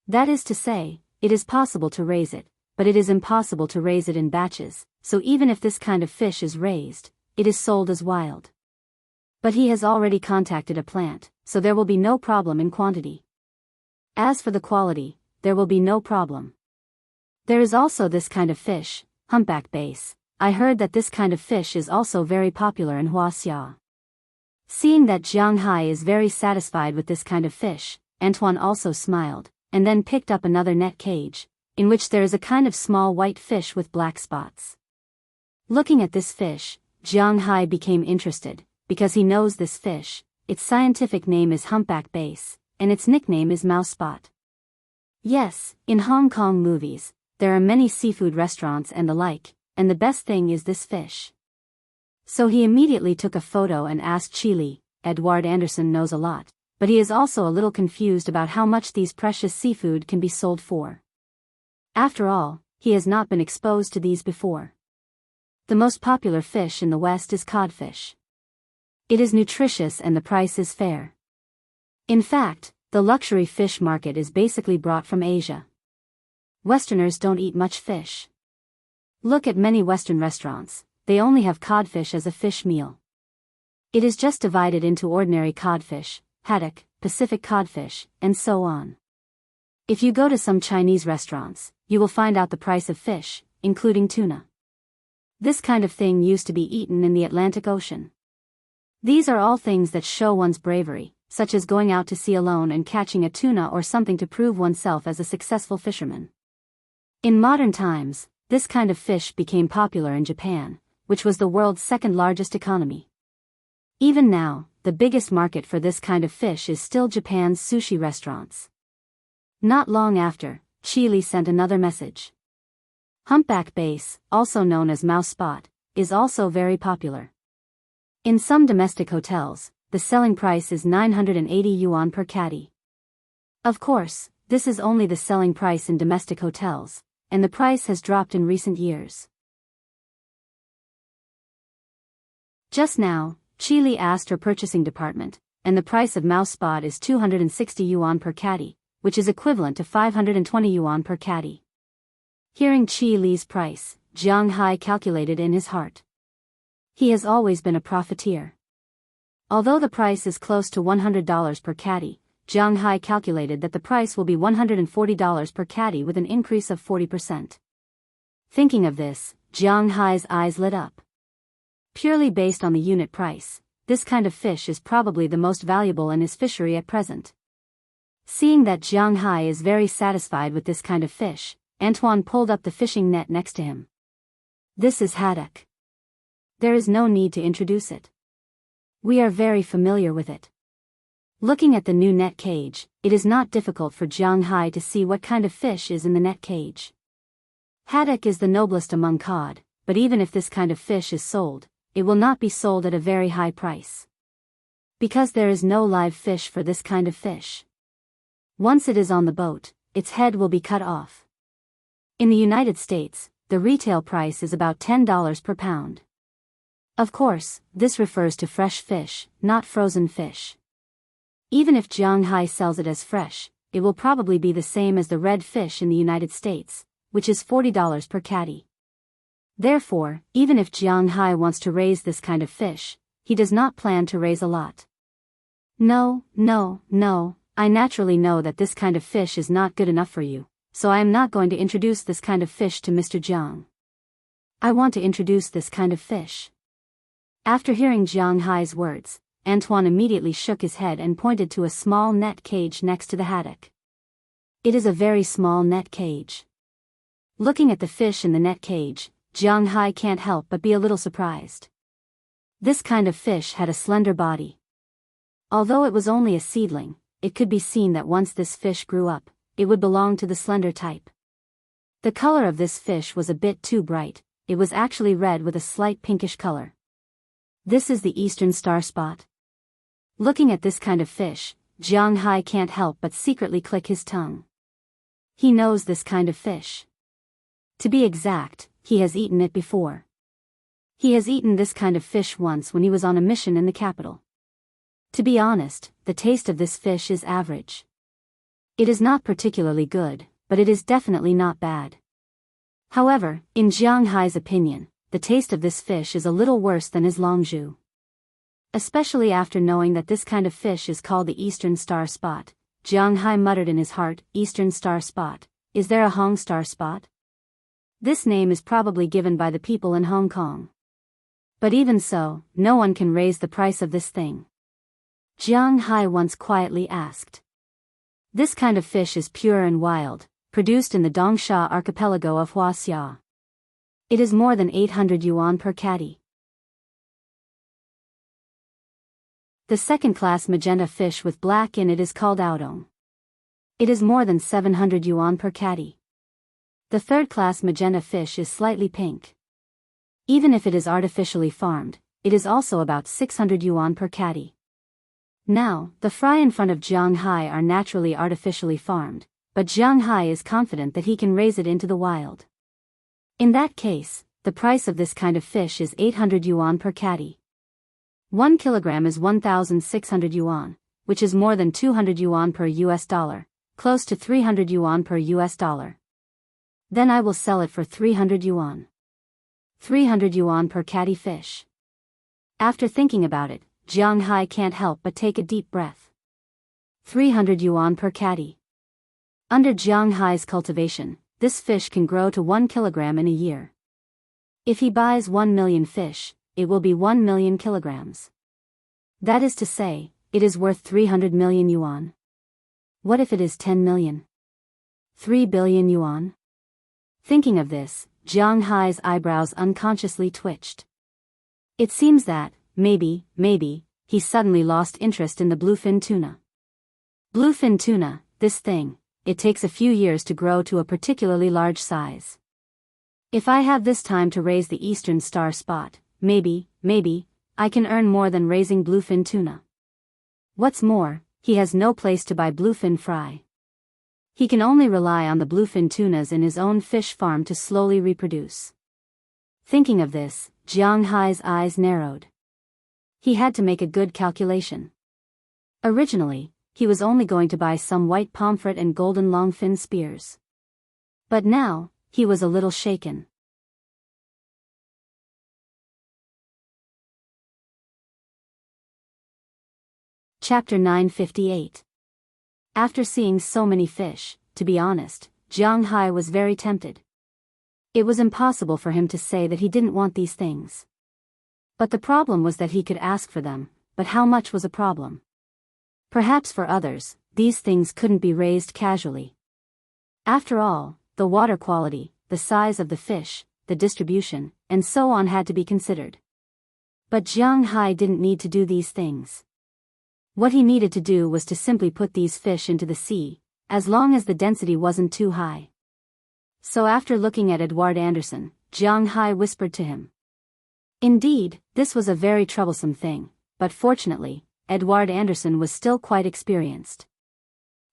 That is to say, it is possible to raise it, but it is impossible to raise it in batches, so even if this kind of fish is raised, it is sold as wild. But he has already contacted a plant, so there will be no problem in quantity. As for the quality, there will be no problem. There is also this kind of fish, humpback bass. I heard that this kind of fish is also very popular in Wuxia. Seeing that Jianghai is very satisfied with this kind of fish, Antoine also smiled, and then picked up another net cage, in which there is a kind of small white fish with black spots. Looking at this fish, Jiang Hai became interested, because he knows this fish. Its scientific name is humpback bass, and its nickname is mouse spot. Yes, in Hong Kong movies, there are many seafood restaurants and the like, and the best thing is this fish. So he immediately took a photo and asked Chile. Edward Anderson knows a lot, but he is also a little confused about how much these precious seafood can be sold for. After all, he has not been exposed to these before. The most popular fish in the West is codfish. It is nutritious and the price is fair. In fact, the luxury fish market is basically brought from Asia. Westerners don't eat much fish. Look at many Western restaurants, they only have codfish as a fish meal. It is just divided into ordinary codfish, haddock, Pacific codfish, and so on. If you go to some Chinese restaurants, you will find out the price of fish, including tuna. This kind of thing used to be eaten in the Atlantic Ocean. These are all things that show one's bravery, such as going out to sea alone and catching a tuna or something to prove oneself as a successful fisherman. In modern times, this kind of fish became popular in Japan, which was the world's second largest economy. Even now, the biggest market for this kind of fish is still Japan's sushi restaurants. Not long after, Chile sent another message. Humpback bass, also known as mouse spot, is also very popular. In some domestic hotels, the selling price is 980 yuan per catty. Of course, this is only the selling price in domestic hotels, and the price has dropped in recent years. Just now, Chile asked her purchasing department, and the price of mouse spot is 260 yuan per catty, which is equivalent to 520 yuan per catty. Hearing Chile's price, Jiang Hai calculated in his heart. He has always been a profiteer. Although the price is close to $100 per catty, Jiang Hai calculated that the price will be $140 per catty with an increase of 40%. Thinking of this, Jiang Hai's eyes lit up. Purely based on the unit price, this kind of fish is probably the most valuable in his fishery at present. Seeing that Jiang Hai is very satisfied with this kind of fish, Antoine pulled up the fishing net next to him. This is haddock. There is no need to introduce it. We are very familiar with it. Looking at the new net cage, it is not difficult for Jiang Hai to see what kind of fish is in the net cage. Haddock is the noblest among cod, but even if this kind of fish is sold, it will not be sold at a very high price. Because there is no live fish for this kind of fish. Once it is on the boat, its head will be cut off. In the United States, the retail price is about $10 per pound. Of course, this refers to fresh fish, not frozen fish. Even if Jiang Hai sells it as fresh, it will probably be the same as the red fish in the United States, which is $40 per catty. Therefore, even if Jiang Hai wants to raise this kind of fish, he does not plan to raise a lot. No, I naturally know that this kind of fish is not good enough for you, so I am not going to introduce this kind of fish to Mr. Jiang. I want to introduce this kind of fish. After hearing Jiang Hai's words, Antoine immediately shook his head and pointed to a small net cage next to the haddock. It is a very small net cage. Looking at the fish in the net cage, Jiang Hai can't help but be a little surprised. This kind of fish had a slender body. Although it was only a seedling, it could be seen that once this fish grew up, it would belong to the slender type. The color of this fish was a bit too bright, it was actually red with a slight pinkish color. This is the eastern star spot. Looking at this kind of fish, Jiang Hai can't help but secretly click his tongue. He knows this kind of fish. To be exact, he has eaten it before. He has eaten this kind of fish once when he was on a mission in the capital. To be honest, the taste of this fish is average. It is not particularly good, but it is definitely not bad. However, in Jiang Hai's opinion, the taste of this fish is a little worse than his longju. Especially after knowing that this kind of fish is called the eastern star spot, Jiang Hai muttered in his heart, eastern star spot, is there a Hong star spot? This name is probably given by the people in Hong Kong. But even so, no one can raise the price of this thing. Jiang Hai once quietly asked. This kind of fish is pure and wild, produced in the Dongsha archipelago of Wuxia. It is more than 800 yuan per catty. The second-class magenta fish with black in it is called Audong. It is more than 700 yuan per catty. The third-class magenta fish is slightly pink. Even if it is artificially farmed, it is also about 600 yuan per catty. Now, the fry in front of Jianghu are naturally artificially farmed, but Jianghu is confident that he can raise it into the wild. In that case, the price of this kind of fish is 800 yuan per catty. 1 kilogram is 1,600 yuan, which is more than 200 yuan per US dollar, close to 300 yuan per US dollar. Then I will sell it for 300 yuan. 300 yuan per catty fish. After thinking about it, Jianghu can't help but take a deep breath. 300 yuan per catty. Under Jianghu's cultivation, this fish can grow to 1 kilogram in a year. If he buys 1 million fish, it will be 1 million kilograms. That is to say, it is worth 300 million yuan. What if it is 10 million? 3 billion yuan? Thinking of this, Jianghu's eyebrows unconsciously twitched. It seems that, maybe, he suddenly lost interest in the bluefin tuna. Bluefin tuna, this thing, it takes a few years to grow to a particularly large size. If I have this time to raise the eastern star spot, maybe, I can earn more than raising bluefin tuna. What's more, he has no place to buy bluefin fry. He can only rely on the bluefin tunas in his own fish farm to slowly reproduce. Thinking of this, Jianghu's eyes narrowed. He had to make a good calculation. Originally, he was only going to buy some white pomfret and golden longfin spears. But now, he was a little shaken. Chapter 958. After seeing so many fish, to be honest, Jianghu was very tempted. It was impossible for him to say that he didn't want these things. But the problem was that he could ask for them, but how much was a problem? Perhaps for others, these things couldn't be raised casually. After all, the water quality, the size of the fish, the distribution, and so on had to be considered. But Jianghu didn't need to do these things. What he needed to do was to simply put these fish into the sea, as long as the density wasn't too high. So after looking at Edward Anderson, Jianghu whispered to him. Indeed, this was a very troublesome thing, but fortunately, Edward Anderson was still quite experienced.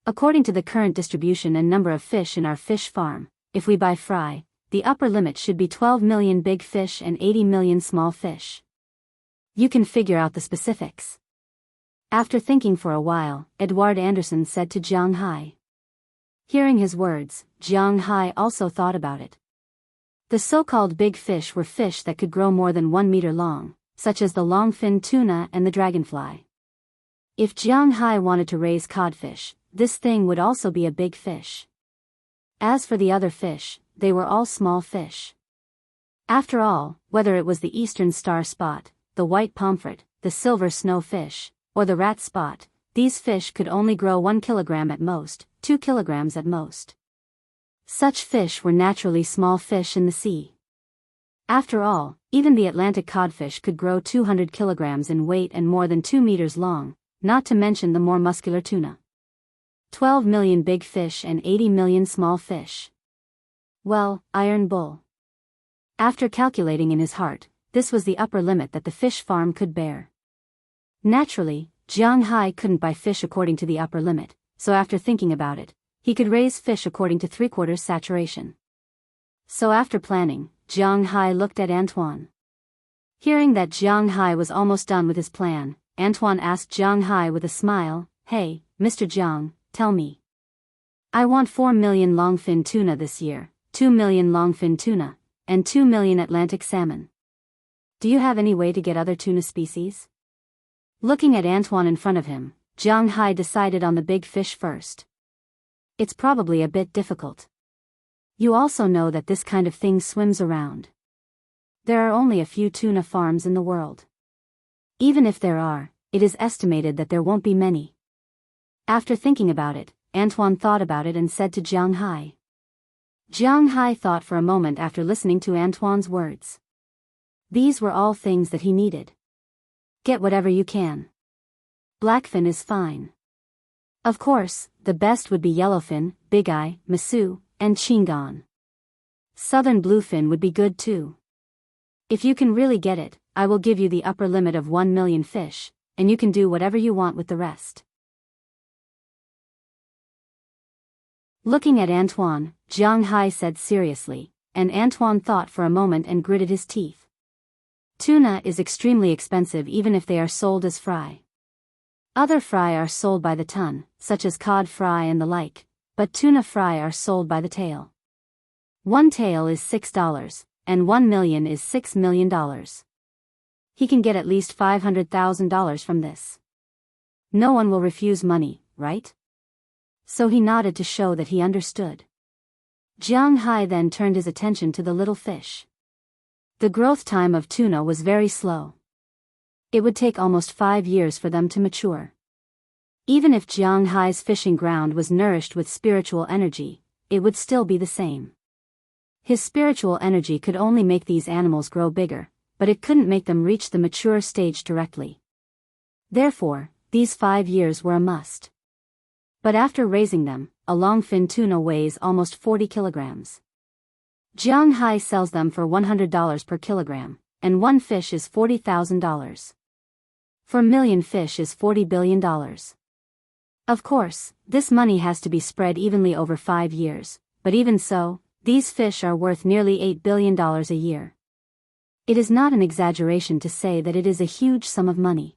According to the current distribution and number of fish in our fish farm, if we buy fry, the upper limit should be 12 million big fish and 80 million small fish. You can figure out the specifics. After thinking for a while, Edward Anderson said to Jianghu. Hearing his words, Jianghu also thought about it. The so-called big fish were fish that could grow more than 1 meter long, such as the longfin tuna and the dragonfly. If Jianghu wanted to raise codfish, this thing would also be a big fish. As for the other fish, they were all small fish. After all, whether it was the eastern star spot, the white pomfret, the silver snowfish, or the rat spot, these fish could only grow 1 kilogram at most, 2 kilograms at most. Such fish were naturally small fish in the sea. After all, even the Atlantic codfish could grow 200 kilograms in weight and more than 2 meters long, not to mention the more muscular tuna. 12 million big fish and 80 million small fish. Well, iron bull. After calculating in his heart, this was the upper limit that the fish farm could bear. Naturally, Jianghu couldn't buy fish according to the upper limit, so after thinking about it, he could raise fish according to 3/4 saturation. So after planning, Jianghu looked at Antoine. Hearing that Jianghu was almost done with his plan, Antoine asked Jianghu with a smile, "Hey, Mr. Jiang, tell me. I want 4 million longfin tuna this year, 2 million longfin tuna, and 2 million Atlantic salmon. Do you have any way to get other tuna species?" Looking at Antoine in front of him, Jianghu decided on the big fish first. It's probably a bit difficult. You also know that this kind of thing swims around. There are only a few tuna farms in the world. Even if there are, it is estimated that there won't be many. After thinking about it, Antoine thought about it and said to Jianghu. Jiang Hai thought for a moment after listening to Antoine's words. These were all things that he needed. Get whatever you can. Blackfin is fine. Of course, the best would be yellowfin, bigeye, masu, and chingon. Southern bluefin would be good too. If you can really get it, I will give you the upper limit of 1 million fish, and you can do whatever you want with the rest. Looking at Antoine, Jiang Hai said seriously, and Antoine thought for a moment and gritted his teeth. Tuna is extremely expensive even if they are sold as fry. Other fry are sold by the ton, such as cod fry and the like, but tuna fry are sold by the tail. One tail is $6, and 1 million is $6 million. He can get at least $500,000 from this. No one will refuse money, right? So he nodded to show that he understood. Jiang Hai then turned his attention to the little fish. The growth time of tuna was very slow. It would take almost 5 years for them to mature. Even if Jiang Hai's fishing ground was nourished with spiritual energy, it would still be the same. His spiritual energy could only make these animals grow bigger, but it couldn't make them reach the mature stage directly. Therefore, these 5 years were a must. But after raising them, a longfin tuna weighs almost 40 kilograms. Jiang Hai sells them for $100 per kilogram, and one fish is $40,000. For a million fish is $40 billion. Of course, this money has to be spread evenly over 5 years, but even so, these fish are worth nearly $8 billion a year. It is not an exaggeration to say that it is a huge sum of money.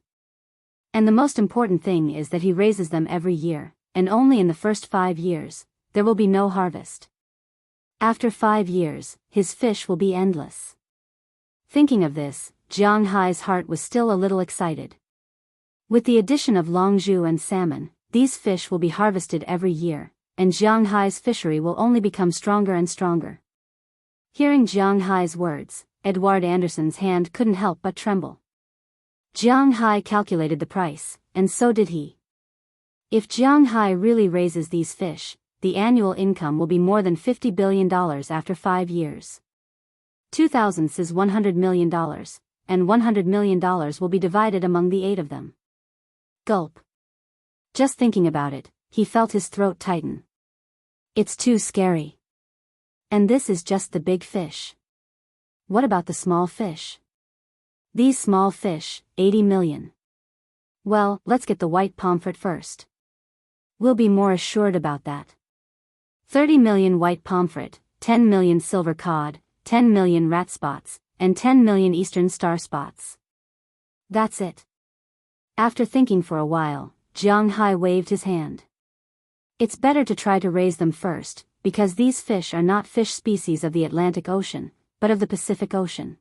And the most important thing is that he raises them every year, and only in the first 5 years, there will be no harvest. After 5 years, his fish will be endless. Thinking of this, Jiang Hai's heart was still a little excited. With the addition of longzhu and salmon, these fish will be harvested every year, and Jiang Hai's fishery will only become stronger and stronger. Hearing Jiang Hai's words, Edward Anderson's hand couldn't help but tremble. Jiang Hai calculated the price, and so did he. If Jiang Hai really raises these fish, the annual income will be more than $50 billion after 5 years. 2,000 is $100 million, and $100 million will be divided among the 8 of them. Gulp. Just thinking about it, he felt his throat tighten. It's too scary. And this is just the big fish. What about the small fish? These small fish, 80 million. Well, let's get the white pomfret first. We'll be more assured about that. 30 million white pomfret, 10 million silver cod, 10 million rat spots, and 10 million eastern star spots. That's it. After thinking for a while, Jiang Hai waved his hand. It's better to try to raise them first, because these fish are not fish species of the Atlantic Ocean, but of the Pacific Ocean.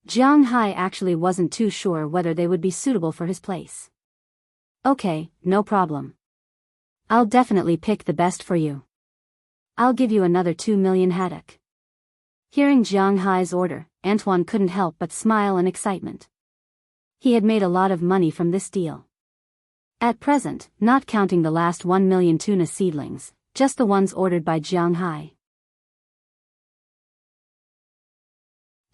Jiang Hai actually wasn't too sure whether they would be suitable for his place. Okay, no problem. I'll definitely pick the best for you. I'll give you another 2 million haddock. Hearing Jiang Hai's order, Antoine couldn't help but smile in excitement. He had made a lot of money from this deal. At present, not counting the last 1 million tuna seedlings, just the ones ordered by Jiang Hai.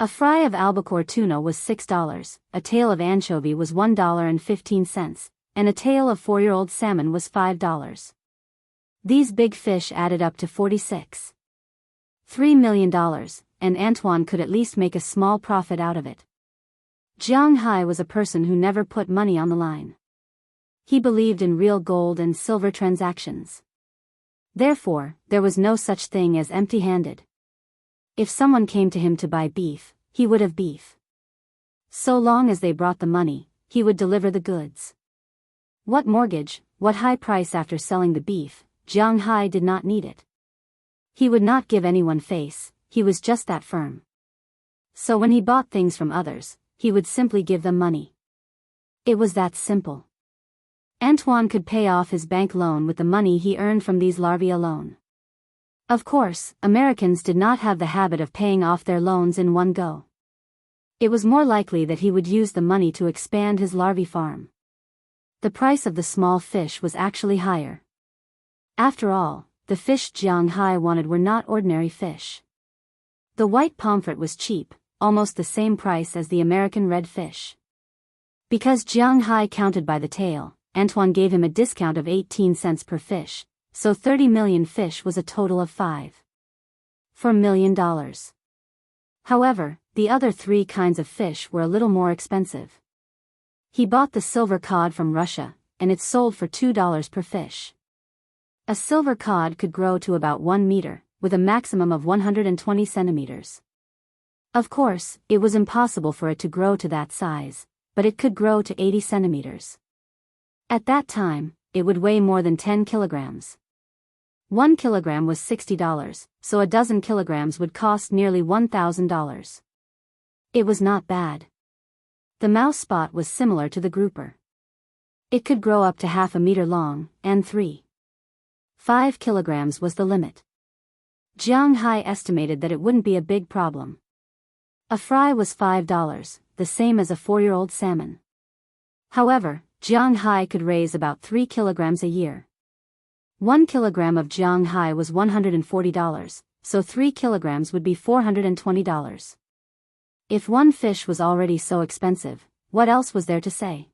A fry of albacore tuna was $6, a tail of anchovy was $1.15, and a tail of 4-year-old salmon was $5. These big fish added up to $46.3 million, and Antoine could at least make a small profit out of it. Jiang Hai was a person who never put money on the line. He believed in real gold and silver transactions. Therefore, there was no such thing as empty-handed. If someone came to him to buy beef, he would have beef. So long as they brought the money, he would deliver the goods. What mortgage, what high price after selling the beef, Jiang Hai did not need it. He would not give anyone face, he was just that firm. So when he bought things from others, he would simply give them money. It was that simple. Antoine could pay off his bank loan with the money he earned from these larvae alone. Of course, Americans did not have the habit of paying off their loans in one go. It was more likely that he would use the money to expand his larvae farm. The price of the small fish was actually higher. After all, the fish Jiang Hai wanted were not ordinary fish. The white pomfret was cheap, almost the same price as the American red fish. Because Jiang Hai counted by the tail, Antoine gave him a discount of 18 cents per fish, so 30 million fish was a total of $5.4 million. However, the other 3 kinds of fish were a little more expensive. He bought the silver cod from Russia, and it sold for $2 per fish. A silver cod could grow to about 1 meter, with a maximum of 120 centimeters. Of course, it was impossible for it to grow to that size, but it could grow to 80 centimeters. At that time, it would weigh more than 10 kilograms. 1 kilogram was $60, so a dozen kilograms would cost nearly $1,000. It was not bad. The mouse spot was similar to the grouper. It could grow up to half a meter long, and 3.5 kilograms was the limit. Jiang Hai estimated that it wouldn't be a big problem. A fry was $5, the same as a 4-year-old salmon. However, Jiang Hai could raise about 3 kilograms a year. 1 kilogram of Jiang Hai was $140, so 3 kilograms would be $420. If one fish was already so expensive, what else was there to say?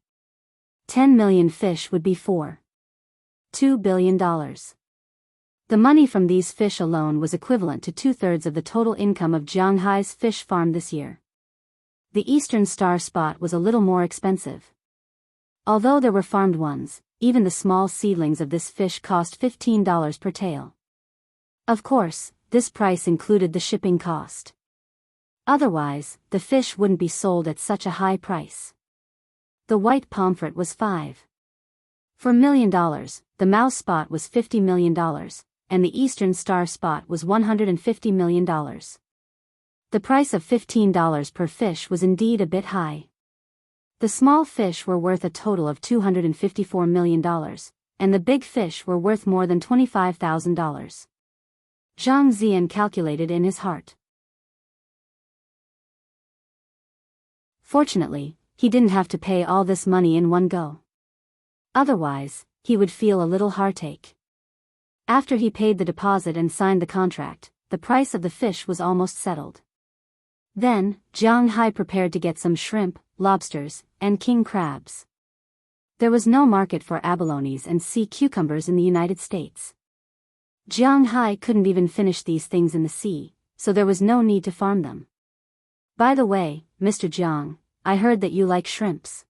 10 million fish would be $4.2 billion. The money from these fish alone was equivalent to 2/3 of the total income of Jiang Hai's fish farm this year. The eastern star spot was a little more expensive. Although there were farmed ones, even the small seedlings of this fish cost $15 per tail. Of course, this price included the shipping cost. Otherwise, the fish wouldn't be sold at such a high price. The white pomfret was $5.4 million, the mouse spot was $50 million, and the eastern star spot was $150 million. The price of $15 per fish was indeed a bit high. The small fish were worth a total of $254 million, and the big fish were worth more than $25,000. Zhang Zian calculated in his heart. Fortunately, he didn't have to pay all this money in one go. Otherwise, he would feel a little heartache. After he paid the deposit and signed the contract, the price of the fish was almost settled. Then, Jiang Hai prepared to get some shrimp, lobsters, and king crabs. There was no market for abalones and sea cucumbers in the United States. Jiang Hai couldn't even finish these things in the sea, so there was no need to farm them. By the way, Mr. Jiang, I heard that you like shrimps.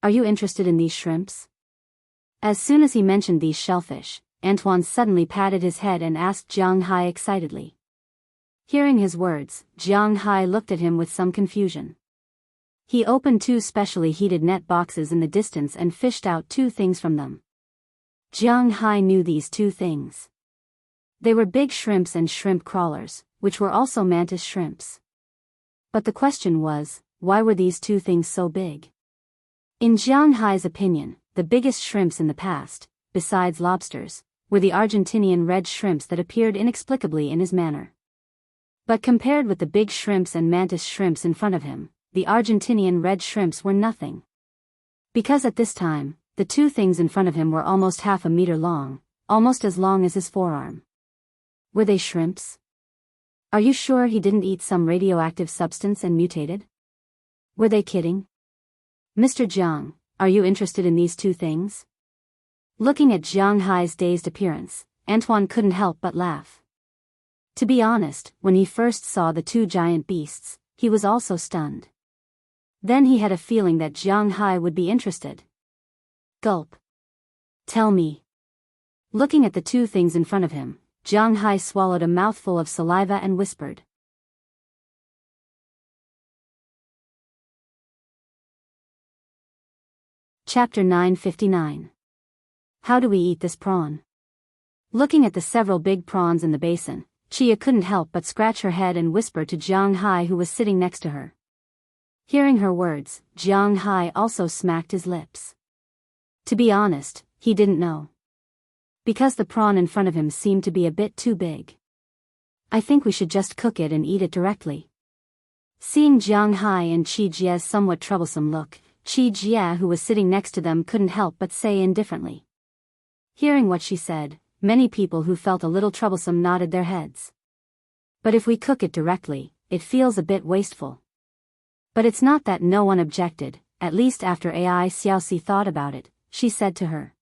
Are you interested in these shrimps? As soon as he mentioned these shellfish, Antoine suddenly patted his head and asked Jiang Hai excitedly. Hearing his words, Jiang Hai looked at him with some confusion. He opened 2 specially heated net boxes in the distance and fished out 2 things from them. Jiang Hai knew these 2 things. They were big shrimps and shrimp crawlers, which were also mantis shrimps. But the question was, why were these 2 things so big? In Jiang Hai's opinion, the biggest shrimps in the past, besides lobsters, were the Argentinian red shrimps that appeared inexplicably in his manner. But compared with the big shrimps and mantis shrimps in front of him, the Argentinian red shrimps were nothing. Because at this time, the 2 things in front of him were almost half a meter long, almost as long as his forearm. Were they shrimps? Are you sure he didn't eat some radioactive substance and mutated? Were they kidding? Mr. Jiang, are you interested in these 2 things? Looking at Jiang Hai's dazed appearance, Antoine couldn't help but laugh. To be honest, when he first saw the 2 giant beasts, he was also stunned. Then he had a feeling that Jiang Hai would be interested. Gulp. Tell me. Looking at the 2 things in front of him, Jiang Hai swallowed a mouthful of saliva and whispered. Chapter 959. How do we eat this prawn? Looking at the several big prawns in the basin, Chia couldn't help but scratch her head and whisper to Jiang Hai, who was sitting next to her. Hearing her words, Jiang Hai also smacked his lips. To be honest, he didn't know. Because the prawn in front of him seemed to be a bit too big. I think we should just cook it and eat it directly. Seeing Jiang Hai and Qi Jie's somewhat troublesome look, Qi Jie, who was sitting next to them, couldn't help but say indifferently. Hearing what she said, many people who felt a little troublesome nodded their heads. But if we cook it directly, it feels a bit wasteful. But it's not that no one objected, at least after Ai Xiaoxi thought about it, she said to her.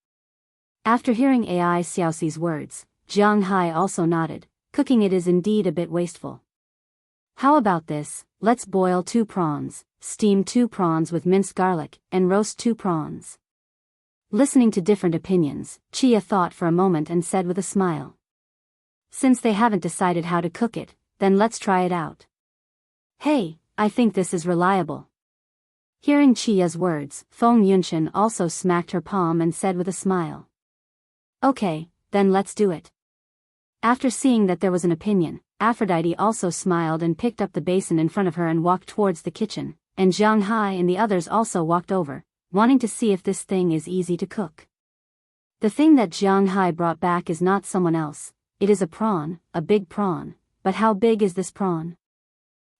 After hearing Ai Xiaoxi's words, Jiang Hai also nodded. Cooking it is indeed a bit wasteful. How about this? Let's boil 2 prawns, steam 2 prawns with minced garlic, and roast 2 prawns. Listening to different opinions, Chia thought for a moment and said with a smile. Since they haven't decided how to cook it, then let's try it out. Hey, I think this is reliable. Hearing Chia's words, Feng Yunshan also smacked her palm and said with a smile. Okay, then let's do it. After seeing that there was an opinion, Aphrodite also smiled and picked up the basin in front of her and walked towards the kitchen, and Jiang Hai and the others also walked over, wanting to see if this thing is easy to cook. The thing that Jiang Hai brought back is not someone else, it is a prawn, a big prawn, but how big is this prawn?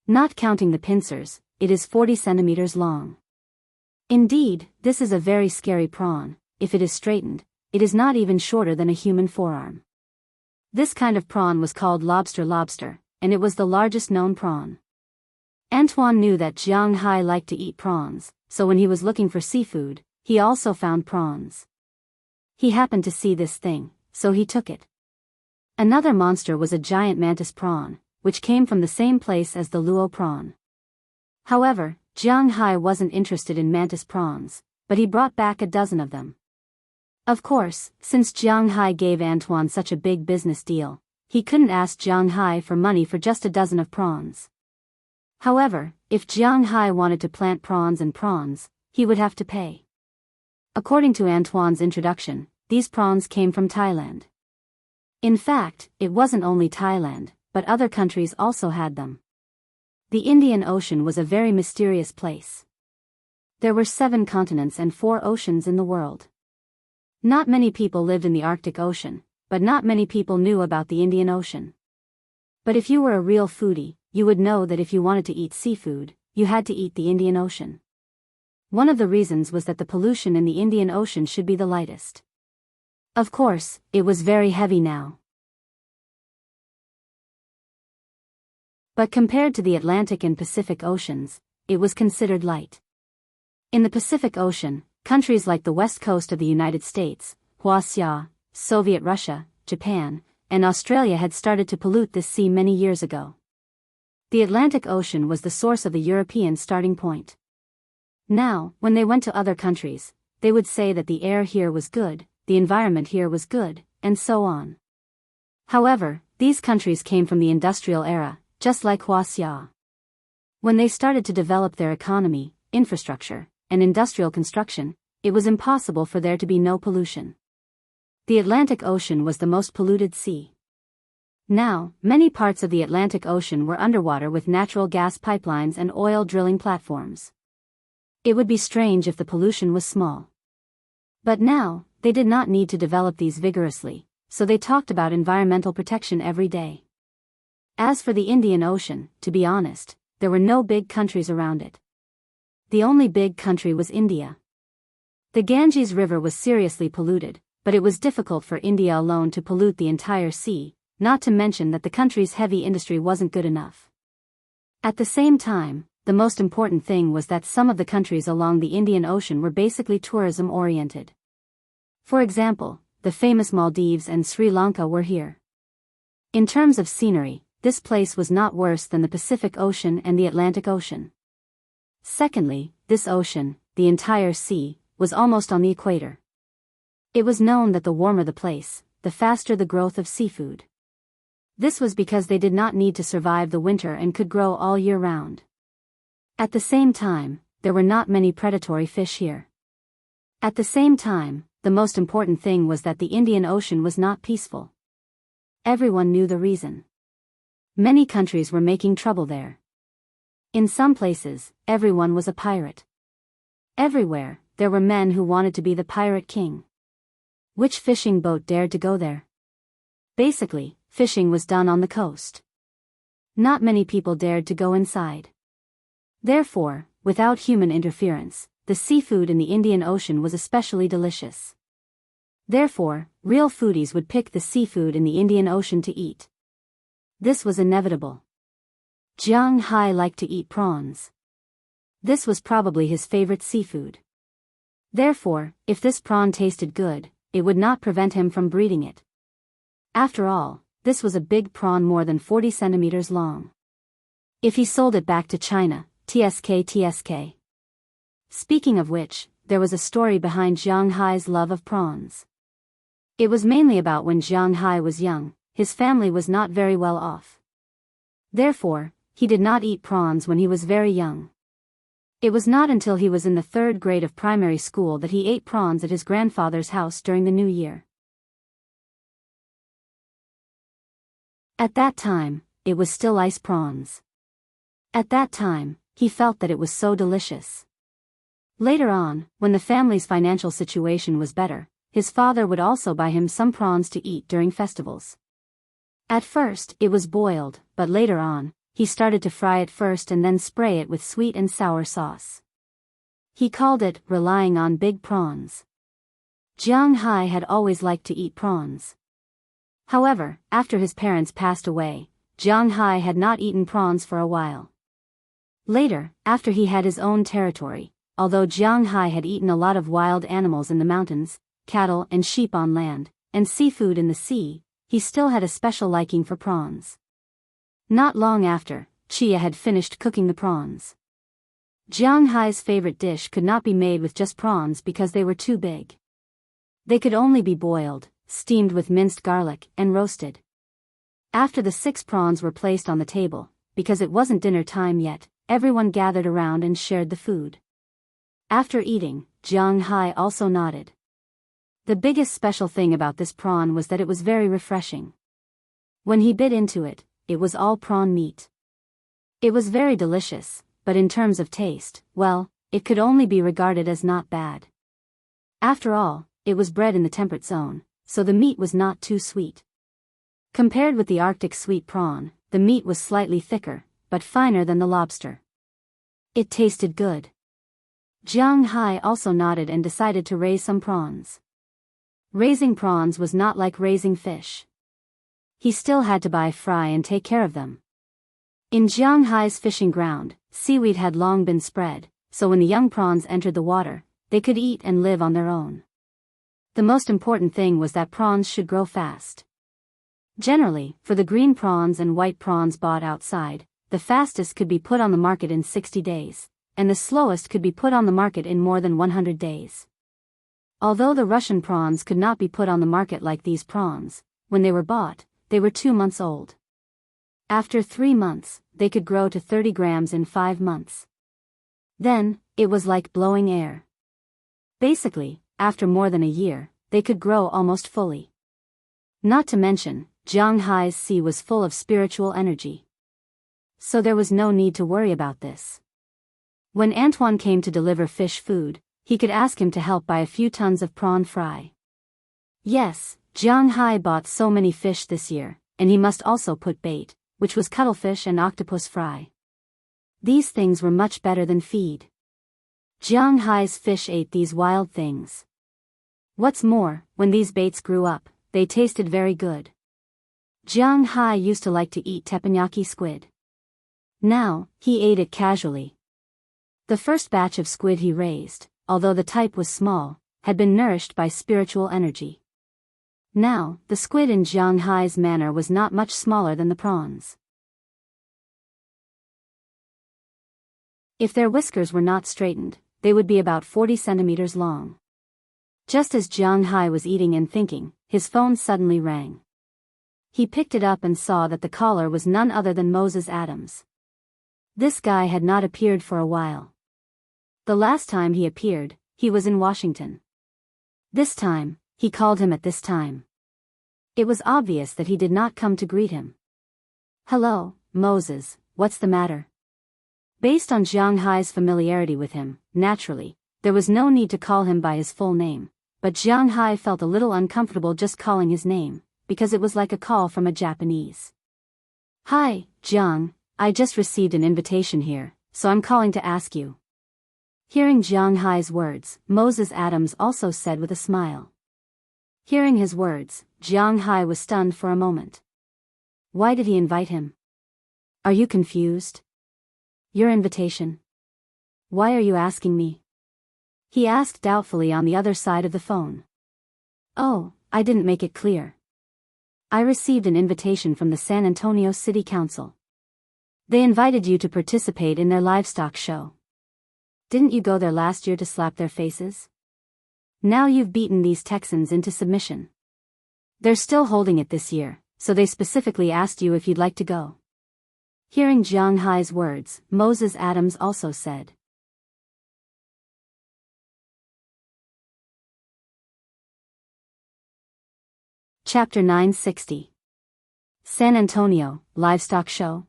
Not counting the pincers, it is 40 centimeters long. Indeed, this is a very scary prawn. If it is straightened, it is not even shorter than a human forearm. This kind of prawn was called lobster, and it was the largest known prawn. Antoine knew that Jiang Hai liked to eat prawns, so when he was looking for seafood, he also found prawns. He happened to see this thing, so he took it. Another monster was a giant mantis prawn, which came from the same place as the luo prawn. However, Jiang Hai wasn't interested in mantis prawns, but he brought back a dozen of them. Of course, since Jiang Hai gave Antoine such a big business deal, he couldn't ask Jiang Hai for money for just a dozen of prawns. However, if Jiang Hai wanted to plant prawns and prawns, he would have to pay. According to Antoine's introduction, these prawns came from Thailand. In fact, it wasn't only Thailand, but other countries also had them. The Indian Ocean was a very mysterious place. There were 7 continents and 4 oceans in the world. Not many people lived in the Arctic Ocean, but not many people knew about the Indian Ocean. But if you were a real foodie, you would know that if you wanted to eat seafood, you had to eat the Indian Ocean. One of the reasons was that the pollution in the Indian Ocean should be the lightest. Of course, it was very heavy now. But compared to the Atlantic and Pacific Oceans, it was considered light. In the Pacific Ocean, countries like the west coast of the United States, Wuxia, Soviet Russia, Japan, and Australia had started to pollute this sea many years ago. The Atlantic Ocean was the source of the European starting point. Now, when they went to other countries, they would say that the air here was good, the environment here was good, and so on. However, these countries came from the industrial era, just like Wuxia. When they started to develop their economy, infrastructure, and industrial construction, it was impossible for there to be no pollution. The Atlantic Ocean was the most polluted sea. Now, many parts of the Atlantic Ocean were underwater with natural gas pipelines and oil drilling platforms. It would be strange if the pollution was small. But now, they did not need to develop these vigorously, so they talked about environmental protection every day. As for the Indian Ocean, to be honest, there were no big countries around it. The only big country was India. The Ganges River was seriously polluted, but it was difficult for India alone to pollute the entire sea, not to mention that the country's heavy industry wasn't good enough. At the same time, the most important thing was that some of the countries along the Indian Ocean were basically tourism-oriented. For example, the famous Maldives and Sri Lanka were here. In terms of scenery, this place was not worse than the Pacific Ocean and the Atlantic Ocean. Secondly, this ocean, the entire sea, was almost on the equator. It was known that the warmer the place, the faster the growth of seafood. This was because they did not need to survive the winter and could grow all year round. At the same time, there were not many predatory fish here. At the same time, the most important thing was that the Indian Ocean was not peaceful. Everyone knew the reason. Many countries were making trouble there. In some places, everyone was a pirate. Everywhere, there were men who wanted to be the pirate king. Which fishing boat dared to go there? Basically, fishing was done on the coast. Not many people dared to go inside. Therefore, without human interference, the seafood in the Indian Ocean was especially delicious. Therefore, real foodies would pick the seafood in the Indian Ocean to eat. This was inevitable. Jianghu liked to eat prawns. This was probably his favorite seafood. Therefore, if this prawn tasted good, it would not prevent him from breeding it. After all, this was a big prawn more than 40 centimeters long. If he sold it back to China, tsk. Speaking of which, there was a story behind Jianghu's love of prawns. It was mainly about when Jianghu was young, his family was not very well off. Therefore, he did not eat prawns when he was very young. It was not until he was in the 3rd grade of primary school that he ate prawns at his grandfather's house during the New Year. At that time, it was still ice prawns. At that time, he felt that it was so delicious. Later on, when the family's financial situation was better, his father would also buy him some prawns to eat during festivals. At first, it was boiled, but later on, he started to fry it first and then spray it with sweet and sour sauce. He called it relying on big prawns. Jianghu had always liked to eat prawns. However, after his parents passed away, Jianghu had not eaten prawns for a while. Later, after he had his own territory, although Jianghu had eaten a lot of wild animals in the mountains, cattle and sheep on land, and seafood in the sea, he still had a special liking for prawns. Not long after, Chia had finished cooking the prawns. Jianghu's favorite dish could not be made with just prawns because they were too big. They could only be boiled, steamed with minced garlic, and roasted. After the 6 prawns were placed on the table, because it wasn't dinner time yet, everyone gathered around and shared the food. After eating, Jianghu also nodded. The biggest special thing about this prawn was that it was very refreshing. When he bit into it, it was all prawn meat. It was very delicious, but in terms of taste, well, it could only be regarded as not bad. After all, it was bred in the temperate zone, so the meat was not too sweet. Compared with the Arctic sweet prawn, the meat was slightly thicker, but finer than the lobster. It tasted good. Jianghu also nodded and decided to raise some prawns. Raising prawns was not like raising fish. He still had to buy, fry and take care of them. In Jianghu's fishing ground, seaweed had long been spread, so when the young prawns entered the water, they could eat and live on their own. The most important thing was that prawns should grow fast. Generally, for the green prawns and white prawns bought outside, the fastest could be put on the market in 60 days, and the slowest could be put on the market in more than 100 days. Although the Russian prawns could not be put on the market like these prawns, when they were bought, they were 2 months old. After 3 months, they could grow to 30 grams in 5 months. Then, it was like blowing air. Basically, after more than a year, they could grow almost fully. Not to mention, Jianghu's sea was full of spiritual energy. So there was no need to worry about this. When Antoine came to deliver fish food, he could ask him to help buy a few tons of prawn fry. Yes, Jianghu bought so many fish this year, and he must also put bait, which was cuttlefish and octopus fry. These things were much better than feed. Jianghu's fish ate these wild things. What's more, when these baits grew up, they tasted very good. Jianghu used to like to eat teppanyaki squid. Now, he ate it casually. The first batch of squid he raised, although the type was small, had been nourished by spiritual energy. Now, the squid in Jianghu's manor was not much smaller than the prawns. If their whiskers were not straightened, they would be about 40 centimeters long. Just as Jianghu was eating and thinking, his phone suddenly rang. He picked it up and saw that the caller was none other than Moses Adams. This guy had not appeared for a while. The last time he appeared, he was in Washington. This time, he called him at this time. It was obvious that he did not come to greet him. "Hello, Moses, what's the matter?" Based on Jianghu's familiarity with him, naturally, there was no need to call him by his full name, but Jianghu felt a little uncomfortable just calling his name, because it was like a call from a Japanese. "Hi, Jiang, I just received an invitation here, so I'm calling to ask you." Hearing Jianghu's words, Moses Adams also said with a smile. Hearing his words, Jianghu was stunned for a moment. Why did he invite him? Are you confused? Your invitation? Why are you asking me? He asked doubtfully on the other side of the phone. Oh, I didn't make it clear. I received an invitation from the San Antonio City Council. They invited you to participate in their livestock show. Didn't you go there last year to slap their faces? Now you've beaten these Texans into submission. They're still holding it this year, so they specifically asked you if you'd like to go. Hearing Jianghu's words, Moses Adams also said. Chapter 960. San Antonio, Livestock Show.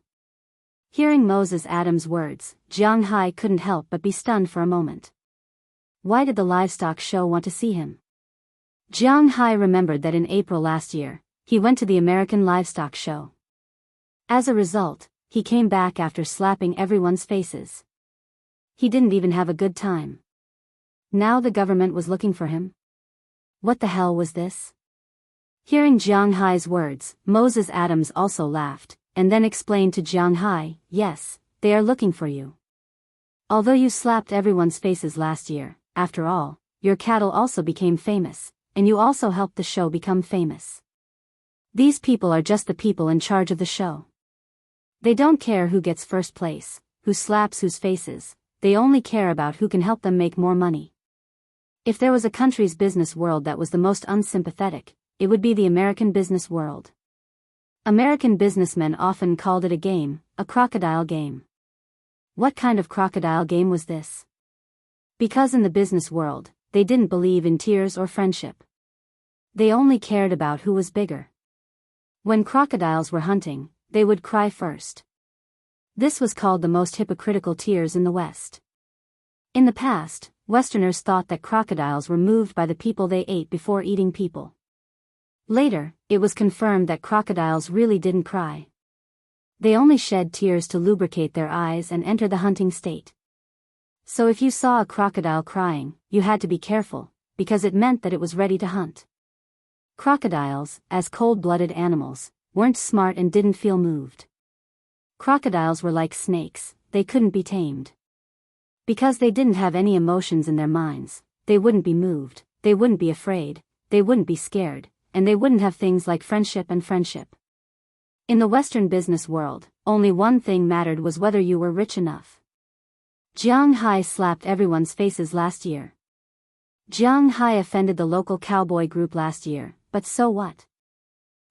Hearing Moses Adams' words, Jianghu couldn't help but be stunned for a moment. Why did the livestock show want to see him? Jianghu remembered that in April last year, he went to the American Livestock Show. As a result, he came back after slapping everyone's faces. He didn't even have a good time. Now the government was looking for him? What the hell was this? Hearing Jianghu's words, Moses Adams also laughed, and then explained to Jianghu, yes, they are looking for you. Although you slapped everyone's faces last year, after all, your cattle also became famous, and you also helped the show become famous. These people are just the people in charge of the show. They don't care who gets first place, who slaps whose faces, they only care about who can help them make more money. If there was a country's business world that was the most unsympathetic, it would be the American business world. American businessmen often called it a game, a crocodile game. What kind of crocodile game was this? Because in the business world, they didn't believe in tears or friendship. They only cared about who was bigger. When crocodiles were hunting, they would cry first. This was called the most hypocritical tears in the West. In the past, Westerners thought that crocodiles were moved by the people they ate before eating people. Later, it was confirmed that crocodiles really didn't cry. They only shed tears to lubricate their eyes and enter the hunting state. So if you saw a crocodile crying, you had to be careful, because it meant that it was ready to hunt. Crocodiles, as cold-blooded animals, weren't smart and didn't feel moved. Crocodiles were like snakes, they couldn't be tamed. Because they didn't have any emotions in their minds, they wouldn't be moved, they wouldn't be afraid, they wouldn't be scared, and they wouldn't have things like friendship. In the Western business world, only one thing mattered was whether you were rich enough. Jianghu slapped everyone's faces last year. Jianghu offended the local cowboy group last year, but so what?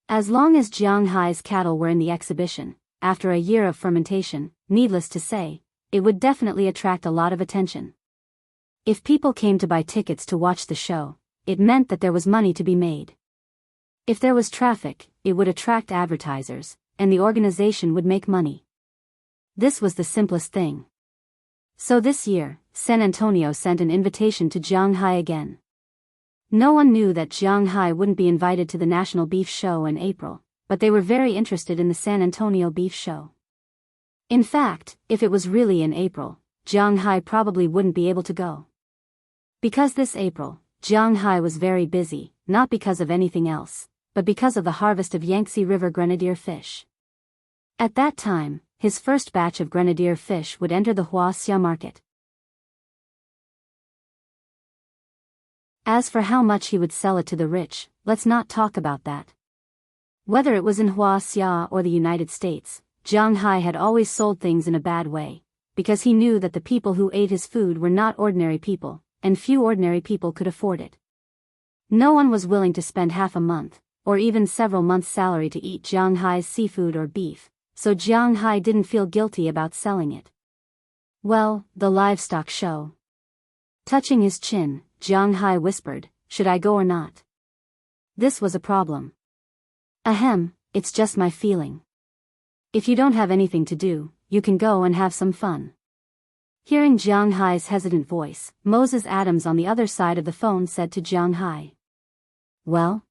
As long as Jianghu's cattle were in the exhibition, after a year of fermentation, needless to say, it would definitely attract a lot of attention. If people came to buy tickets to watch the show, it meant that there was money to be made. If there was traffic, it would attract advertisers, and the organization would make money. This was the simplest thing. So this year, San Antonio sent an invitation to Jianghu again. No one knew that Jianghu wouldn't be invited to the National Beef Show in April, but they were very interested in the San Antonio Beef Show. In fact, if it was really in April, Jianghu probably wouldn't be able to go. Because this April, Jianghu was very busy, not because of anything else, but because of the harvest of Yangtze River grenadier fish. At that time, his first batch of grenadier fish would enter the Wuxia market. As for how much he would sell it to the rich, let's not talk about that. Whether it was in Wuxia or the United States, Jianghu had always sold things in a bad way, because he knew that the people who ate his food were not ordinary people, and few ordinary people could afford it. No one was willing to spend half a month, or even several months' salary to eat Jianghu's seafood or beef, so Jianghu didn't feel guilty about selling it. Well, the livestock show. Touching his chin, Jianghu whispered, should I go or not? This was a problem. Ahem, it's just my feeling. If you don't have anything to do, you can go and have some fun. Hearing Jianghu's hesitant voice, Moses Adams on the other side of the phone said to Jianghu. Well?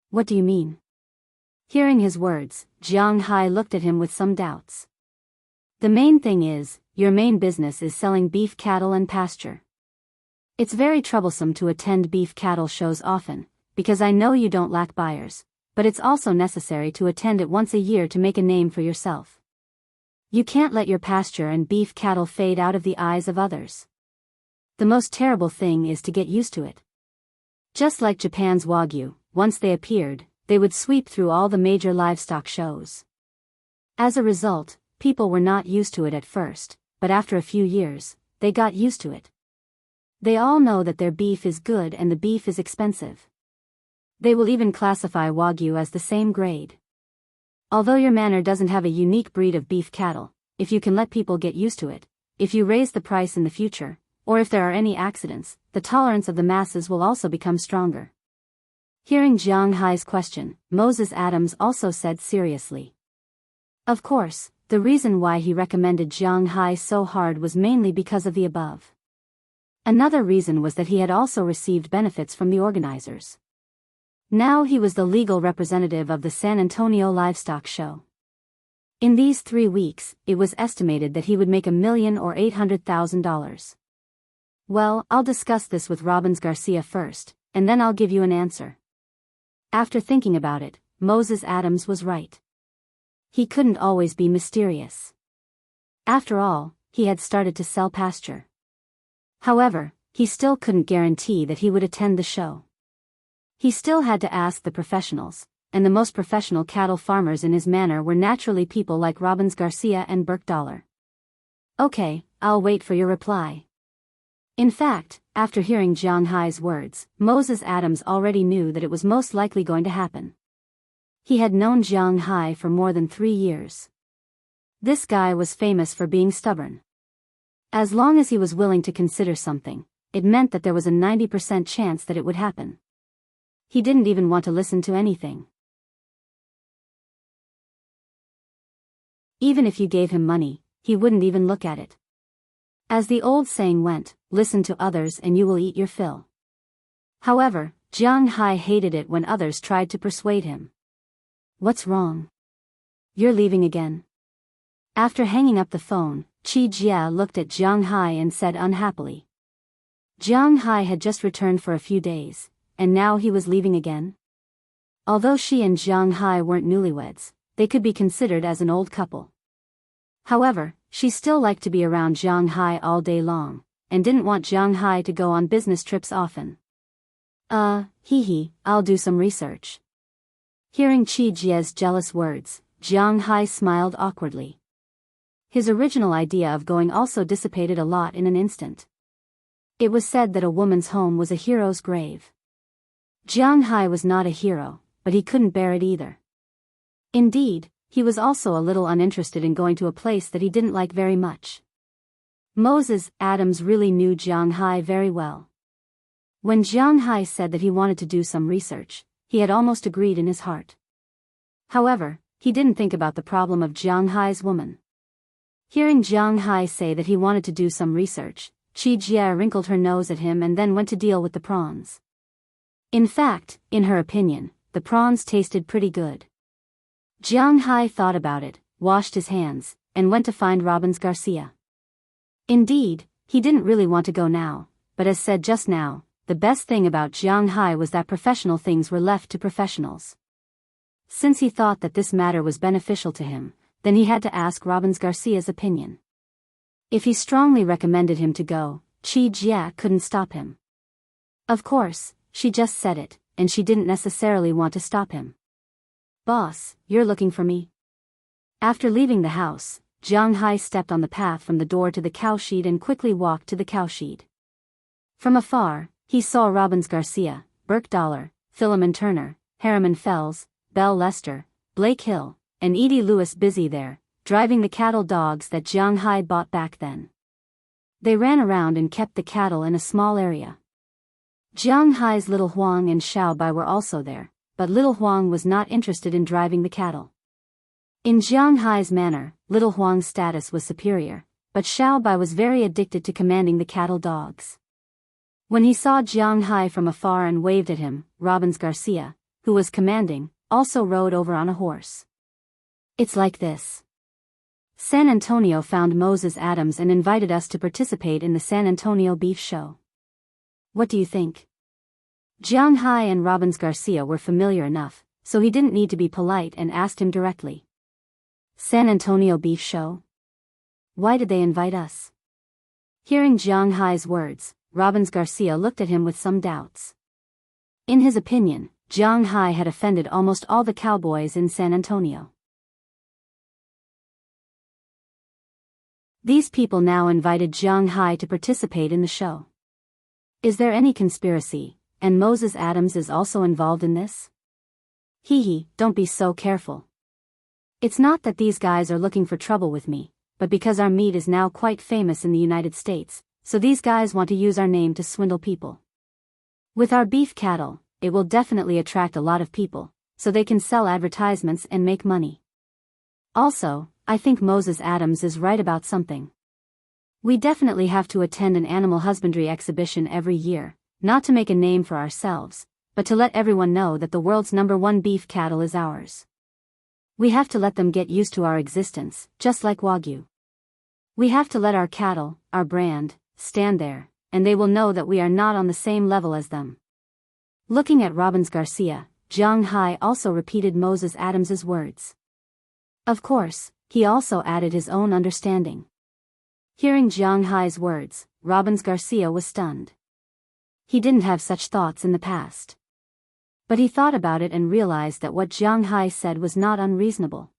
What do you mean? Hearing his words, Jianghu looked at him with some doubts. The main thing is, your main business is selling beef cattle and pasture. It's very troublesome to attend beef cattle shows often, because I know you don't lack buyers, but it's also necessary to attend it once a year to make a name for yourself. You can't let your pasture and beef cattle fade out of the eyes of others. The most terrible thing is to get used to it. Just like Japan's Wagyu, once they appeared, they would sweep through all the major livestock shows. As a result, people were not used to it at first, but after a few years, they got used to it. They all know that their beef is good and the beef is expensive. They will even classify Wagyu as the same grade. Although your manor doesn't have a unique breed of beef cattle, if you can let people get used to it, if you raise the price in the future, or if there are any accidents, the tolerance of the masses will also become stronger. Hearing Jiang Hai's question, Moses Adams also said seriously. Of course, the reason why he recommended Jiang Hai so hard was mainly because of the above. Another reason was that he had also received benefits from the organizers. Now he was the legal representative of the San Antonio Livestock Show. In these 3 weeks, it was estimated that he would make $1 million or $800,000. Well, I'll discuss this with Robbins Garcia first, and then I'll give you an answer. After thinking about it, Moses Adams was right. He couldn't always be mysterious. After all, he had started to sell pasture. However, he still couldn't guarantee that he would attend the show. He still had to ask the professionals, and the most professional cattle farmers in his manor were naturally people like Robbins Garcia and Burke Dollar. Okay, I'll wait for your reply. In fact, after hearing Jiang Hai's words, Moses Adams already knew that it was most likely going to happen. He had known Jiang Hai for more than 3 years. This guy was famous for being stubborn. As long as he was willing to consider something, it meant that there was a 90% chance that it would happen. He didn't even want to listen to anything. Even if you gave him money, he wouldn't even look at it. As the old saying went, listen to others and you will eat your fill. However, Jiang Hai hated it when others tried to persuade him. What's wrong? You're leaving again. After hanging up the phone, Qi Jia looked at Jiang Hai and said unhappily. Jiang Hai had just returned for a few days, and now he was leaving again? Although she and Jiang Hai weren't newlyweds, they could be considered as an old couple. However, she still liked to be around Jiang Hai all day long, and didn't want Jiang Hai to go on business trips often. I'll do some research. Hearing Qi Jia's jealous words, Jiang Hai smiled awkwardly. His original idea of going also dissipated a lot in an instant. It was said that a woman's home was a hero's grave. Jiang Hai was not a hero, but he couldn't bear it either. Indeed, he was also a little uninterested in going to a place that he didn't like very much. Moses Adams really knew Jiang Hai very well. When Jiang Hai said that he wanted to do some research, he had almost agreed in his heart. However, he didn't think about the problem of Jiang Hai's woman. Hearing Jiang Hai say that he wanted to do some research, Qi Jia wrinkled her nose at him and then went to deal with the prawns. In fact, in her opinion, the prawns tasted pretty good. Jiang Hai thought about it, washed his hands, and went to find Robbins Garcia. Indeed, he didn't really want to go now, but as said just now, the best thing about Jiang Hai was that professional things were left to professionals. Since he thought that this matter was beneficial to him, then he had to ask Robbins Garcia's opinion. If he strongly recommended him to go, Qi Jia couldn't stop him. Of course, she just said it, and she didn't necessarily want to stop him. Boss, you're looking for me? After leaving the house, Jiang Hai stepped on the path from the door to the cowshed and quickly walked to the cowshed. From afar, he saw Robbins Garcia, Burke Dollar, Philemon Turner, Harriman Fells, Belle Lester, Blake Hill, and Edie Lewis busy there, driving the cattle dogs that Jiang Hai bought back then. They ran around and kept the cattle in a small area. Jiang Hai's little Huang and Xiao Bai were also there, but little Huang was not interested in driving the cattle. In Jiang Hai's manner, little Huang's status was superior, but Xiao Bai was very addicted to commanding the cattle dogs. When he saw Jiang Hai from afar and waved at him, Robbins Garcia, who was commanding, also rode over on a horse. It's like this. San Antonio found Moses Adams and invited us to participate in the San Antonio Beef Show. What do you think? Jianghu and Robbins Garcia were familiar enough, so he didn't need to be polite and asked him directly. San Antonio Beef Show? Why did they invite us? Hearing Jianghu's words, Robbins Garcia looked at him with some doubts. In his opinion, Jianghu had offended almost all the cowboys in San Antonio. These people now invited Jianghu to participate in the show. Is there any conspiracy, and Moses Adams is also involved in this? Hee, don't be so careful. It's not that these guys are looking for trouble with me, but because our meat is now quite famous in the United States, so these guys want to use our name to swindle people. With our beef cattle, it will definitely attract a lot of people, so they can sell advertisements and make money. Also, I think Moses Adams is right about something. We definitely have to attend an animal husbandry exhibition every year, not to make a name for ourselves, but to let everyone know that the world's #1 beef cattle is ours. We have to let them get used to our existence, just like Wagyu. We have to let our cattle, our brand, stand there, and they will know that we are not on the same level as them. Looking at Robbins Garcia, Jianghu also repeated Moses Adams's words. Of course, he also added his own understanding. Hearing Jianghu's words, Robbins Garcia was stunned. He didn't have such thoughts in the past. But he thought about it and realized that what Jianghu said was not unreasonable.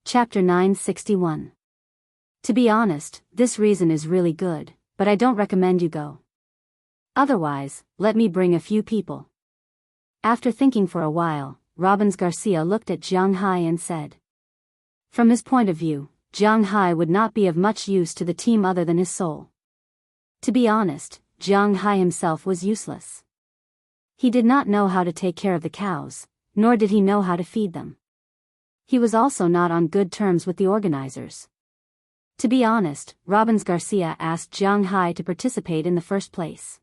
Chapter 961. To be honest, this reason is really good, but I don't recommend you go. Otherwise, let me bring a few people. After thinking for a while, Robbins Garcia looked at Jianghu and said. From his point of view, Jianghu would not be of much use to the team other than his soul. To be honest, Jianghu himself was useless. He did not know how to take care of the cows, nor did he know how to feed them. He was also not on good terms with the organizers. To be honest, Robbins Garcia asked Jianghu to participate in the first place.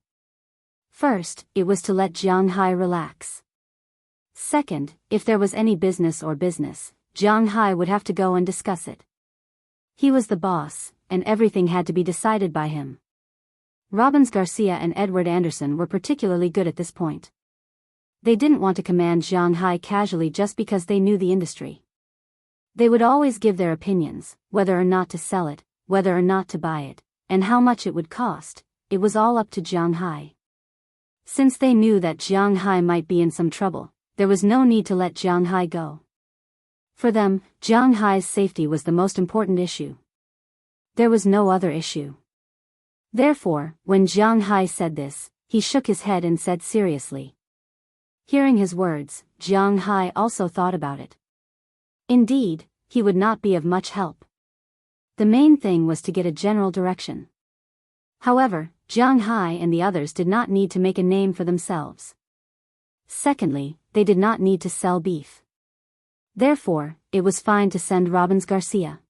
First, it was to let Jianghu relax. Second, if there was any business, Jianghu would have to go and discuss it. He was the boss, and everything had to be decided by him. Robbins Garcia and Edward Anderson were particularly good at this point. They didn't want to command Jianghu casually just because they knew the industry. They would always give their opinions, whether or not to sell it, whether or not to buy it, and how much it would cost. It was all up to Jianghu. Since they knew that Jianghu might be in some trouble, there was no need to let Jianghu go. For them, Jianghu's safety was the most important issue. There was no other issue. Therefore, when Jianghu said this, he shook his head and said seriously. Hearing his words, Jianghu also thought about it. Indeed, he would not be of much help. The main thing was to get a general direction. However, Jianghu and the others did not need to make a name for themselves. Secondly, they did not need to sell beef. Therefore, it was fine to send Robbins Garcia.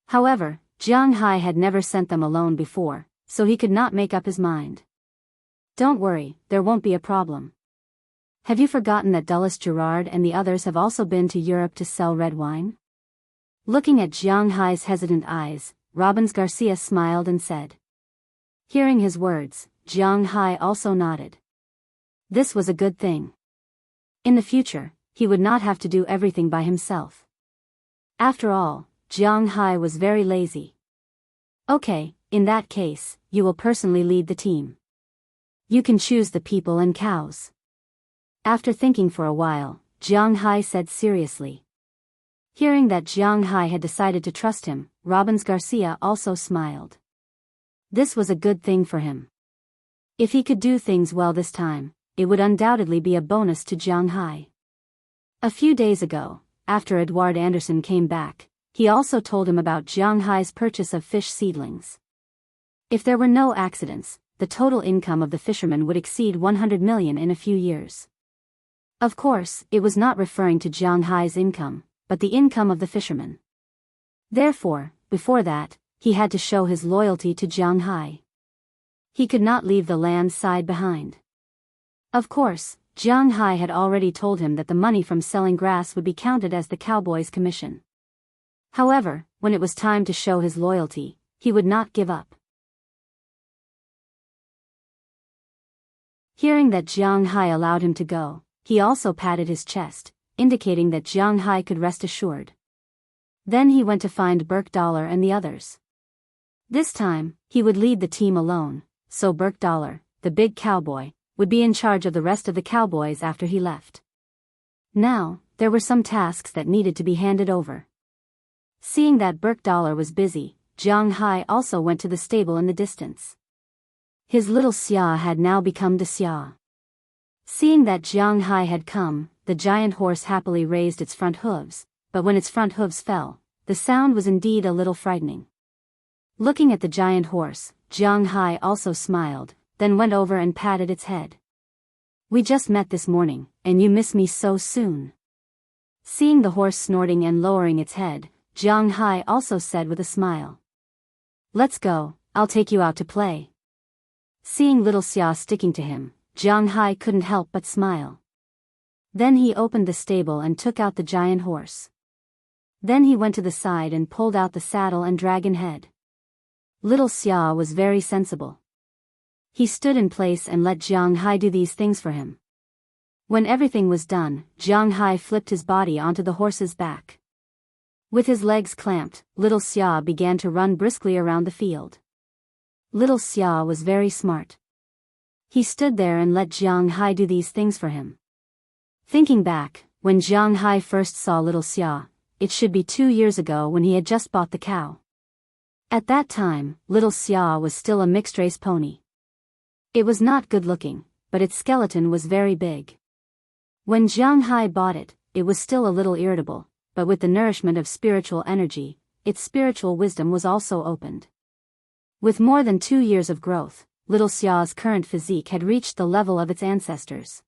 However, Jianghu had never sent them alone before, so he could not make up his mind. Don't worry, there won't be a problem. Have you forgotten that Dulles Gerard and the others have also been to Europe to sell red wine? Looking at Jianghu's hesitant eyes, Robbins Garcia smiled and said. Hearing his words, Jianghu also nodded. This was a good thing. In the future, he would not have to do everything by himself. After all, Jianghu was very lazy. Okay, in that case, you will personally lead the team. You can choose the people and cows. After thinking for a while, Jianghu said seriously. Hearing that Jianghu had decided to trust him, Robbins Garcia also smiled. This was a good thing for him. If he could do things well this time, it would undoubtedly be a bonus to Jianghu. A few days ago, after Edward Anderson came back, he also told him about Jianghu's purchase of fish seedlings. If there were no accidents, the total income of the fishermen would exceed 100 million in a few years. Of course, it was not referring to Jianghu's income, but the income of the fishermen. Therefore, before that, he had to show his loyalty to Jianghu. He could not leave the land side behind. Of course, Jianghu had already told him that the money from selling grass would be counted as the cowboy's commission. However, when it was time to show his loyalty, he would not give up. Hearing that Jianghu allowed him to go, he also patted his chest, indicating that Jianghu could rest assured. Then he went to find Dollar and the others. This time, he would lead the team alone, so Dollar, the big cowboy, would be in charge of the rest of the cowboys after he left. Now, there were some tasks that needed to be handed over. Seeing that Dollar was busy, Jianghu also went to the stable in the distance. His little Xia had now become the Xia. Seeing that Jianghu had come, the giant horse happily raised its front hooves, but when its front hooves fell, the sound was indeed a little frightening. Looking at the giant horse, Jianghu also smiled, then went over and patted its head. "We just met this morning, and you miss me so soon." Seeing the horse snorting and lowering its head, Jianghu also said with a smile. "Let's go, I'll take you out to play." Seeing little Xia sticking to him, Jianghu couldn't help but smile. Then he opened the stable and took out the giant horse. Then he went to the side and pulled out the saddle and dragon head. Little Xia was very sensible. He stood in place and let Jianghu do these things for him. When everything was done, Jianghu flipped his body onto the horse's back. With his legs clamped, little Xia began to run briskly around the field. Little Xia was very smart. He stood there and let Jianghu do these things for him. Thinking back, when Jianghu first saw little Xia, it should be 2 years ago when he had just bought the cow. At that time, little Xia was still a mixed-race pony. It was not good-looking, but its skeleton was very big. When Jianghu bought it, it was still a little irritable, but with the nourishment of spiritual energy, its spiritual wisdom was also opened. With more than 2 years of growth, little Xia's current physique had reached the level of its ancestors.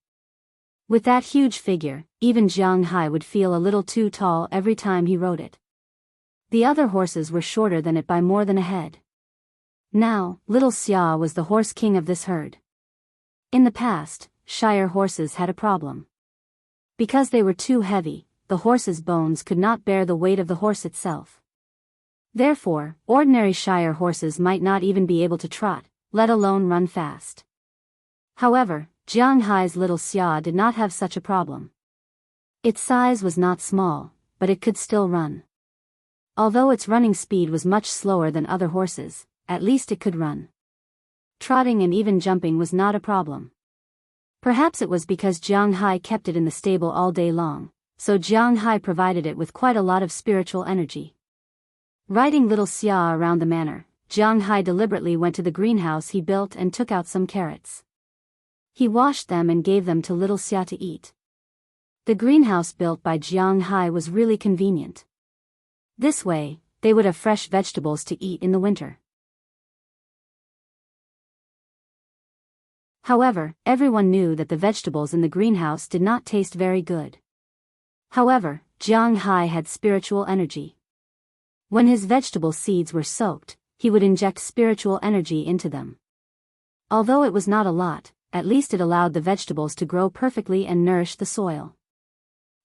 With that huge figure, even Jianghu would feel a little too tall every time he rode it. The other horses were shorter than it by more than a head. Now, little Xia was the horse king of this herd. In the past, Shire horses had a problem. Because they were too heavy, the horse's bones could not bear the weight of the horse itself. Therefore, ordinary Shire horses might not even be able to trot, let alone run fast. However, Jianghu's little Xia did not have such a problem. Its size was not small, but it could still run. Although its running speed was much slower than other horses, at least it could run. Trotting and even jumping was not a problem. Perhaps it was because Jianghu kept it in the stable all day long, so Jianghu provided it with quite a lot of spiritual energy. Riding little Xia around the manor, Jianghu deliberately went to the greenhouse he built and took out some carrots. He washed them and gave them to little Xia to eat. The greenhouse built by Jianghu was really convenient. This way, they would have fresh vegetables to eat in the winter. However, everyone knew that the vegetables in the greenhouse did not taste very good. However, Jianghu had spiritual energy. When his vegetable seeds were soaked, he would inject spiritual energy into them. Although it was not a lot, at least it allowed the vegetables to grow perfectly and nourish the soil.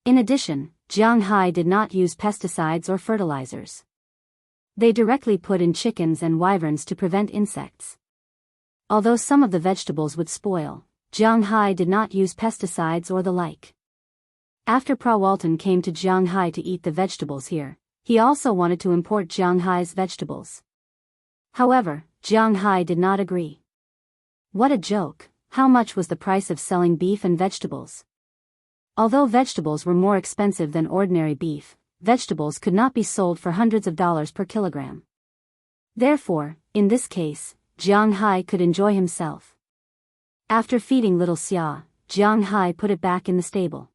In addition, Jianghu did not use pesticides or fertilizers. They directly put in chickens and wyverns to prevent insects. Although some of the vegetables would spoil, Jianghu did not use pesticides or the like. After Prawalton came to Jianghu to eat the vegetables here, he also wanted to import Jianghu's vegetables. However, Jianghu did not agree. What a joke! How much was the price of selling beef and vegetables? Although vegetables were more expensive than ordinary beef, vegetables could not be sold for hundreds of dollars per kilogram. Therefore, in this case, Jianghu could enjoy himself. After feeding little Xia, Jianghu put it back in the stable.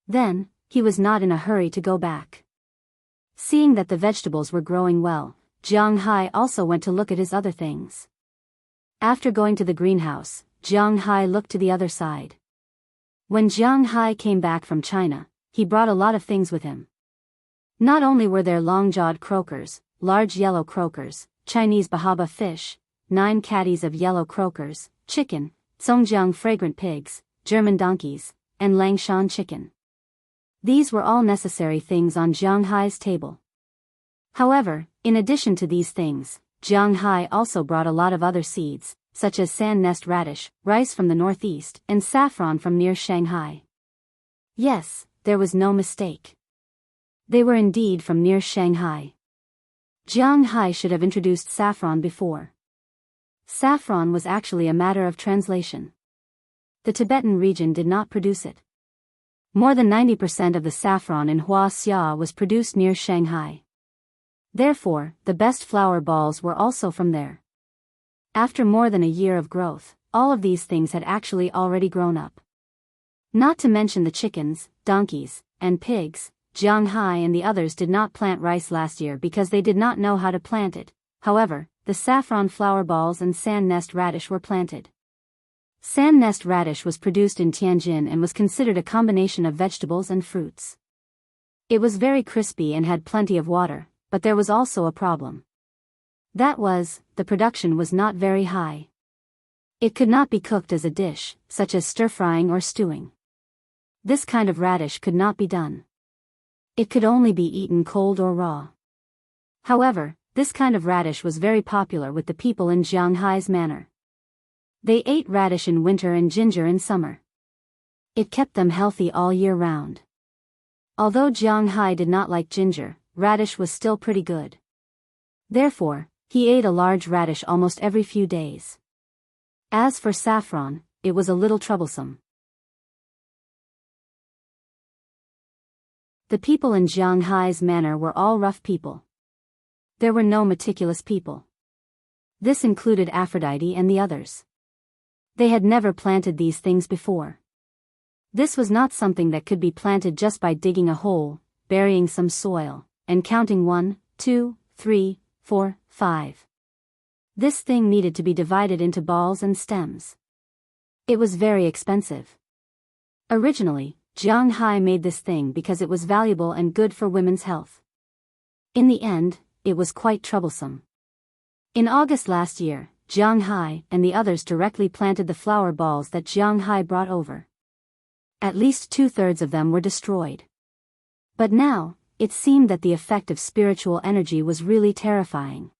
Then, he was not in a hurry to go back. Seeing that the vegetables were growing well, Jianghu also went to look at his other things. After going to the greenhouse, Jianghu looked to the other side. When Jianghu came back from China, he brought a lot of things with him. Not only were there long-jawed croakers, large yellow croakers, Chinese bahaba fish, 9 caddies of yellow croakers, chicken, Zhongjiang fragrant pigs, German donkeys, and Langshan chicken. These were all necessary things on Jianghu's table. However, in addition to these things, Jianghu also brought a lot of other seeds, such as sand nest radish, rice from the northeast, and saffron from near Shanghai. Yes, there was no mistake. They were indeed from near Shanghai. Jianghu should have introduced saffron before. Saffron was actually a matter of translation. The Tibetan region did not produce it. More than 90% of the saffron in Wuxia was produced near Shanghai. Therefore, the best flower balls were also from there. After more than a year of growth, all of these things had actually already grown up. Not to mention the chickens, donkeys, and pigs. Jianghu and the others did not plant rice last year because they did not know how to plant it. However, the saffron flower balls and sand nest radish were planted. Sand nest radish was produced in Tianjin and was considered a combination of vegetables and fruits. It was very crispy and had plenty of water, but there was also a problem. That was, the production was not very high. It could not be cooked as a dish, such as stir-frying or stewing. This kind of radish could not be done. It could only be eaten cold or raw. However, this kind of radish was very popular with the people in Jianghu's manner. They ate radish in winter and ginger in summer. It kept them healthy all year round. Although Jianghu did not like ginger, radish was still pretty good. Therefore, he ate a large radish almost every few days. As for saffron, it was a little troublesome. The people in Jianghu's manor were all rough people. There were no meticulous people. This included Aphrodite and the others. They had never planted these things before. This was not something that could be planted just by digging a hole, burying some soil, and counting 1, 2, 3, 4, 5. This thing needed to be divided into balls and stems. It was very expensive. Originally, Jianghu made this thing because it was valuable and good for women's health. In the end, it was quite troublesome. In August last year, Jianghu and the others directly planted the flower balls that Jianghu brought over. At least 2/3 of them were destroyed. But now, it seemed that the effect of spiritual energy was really terrifying.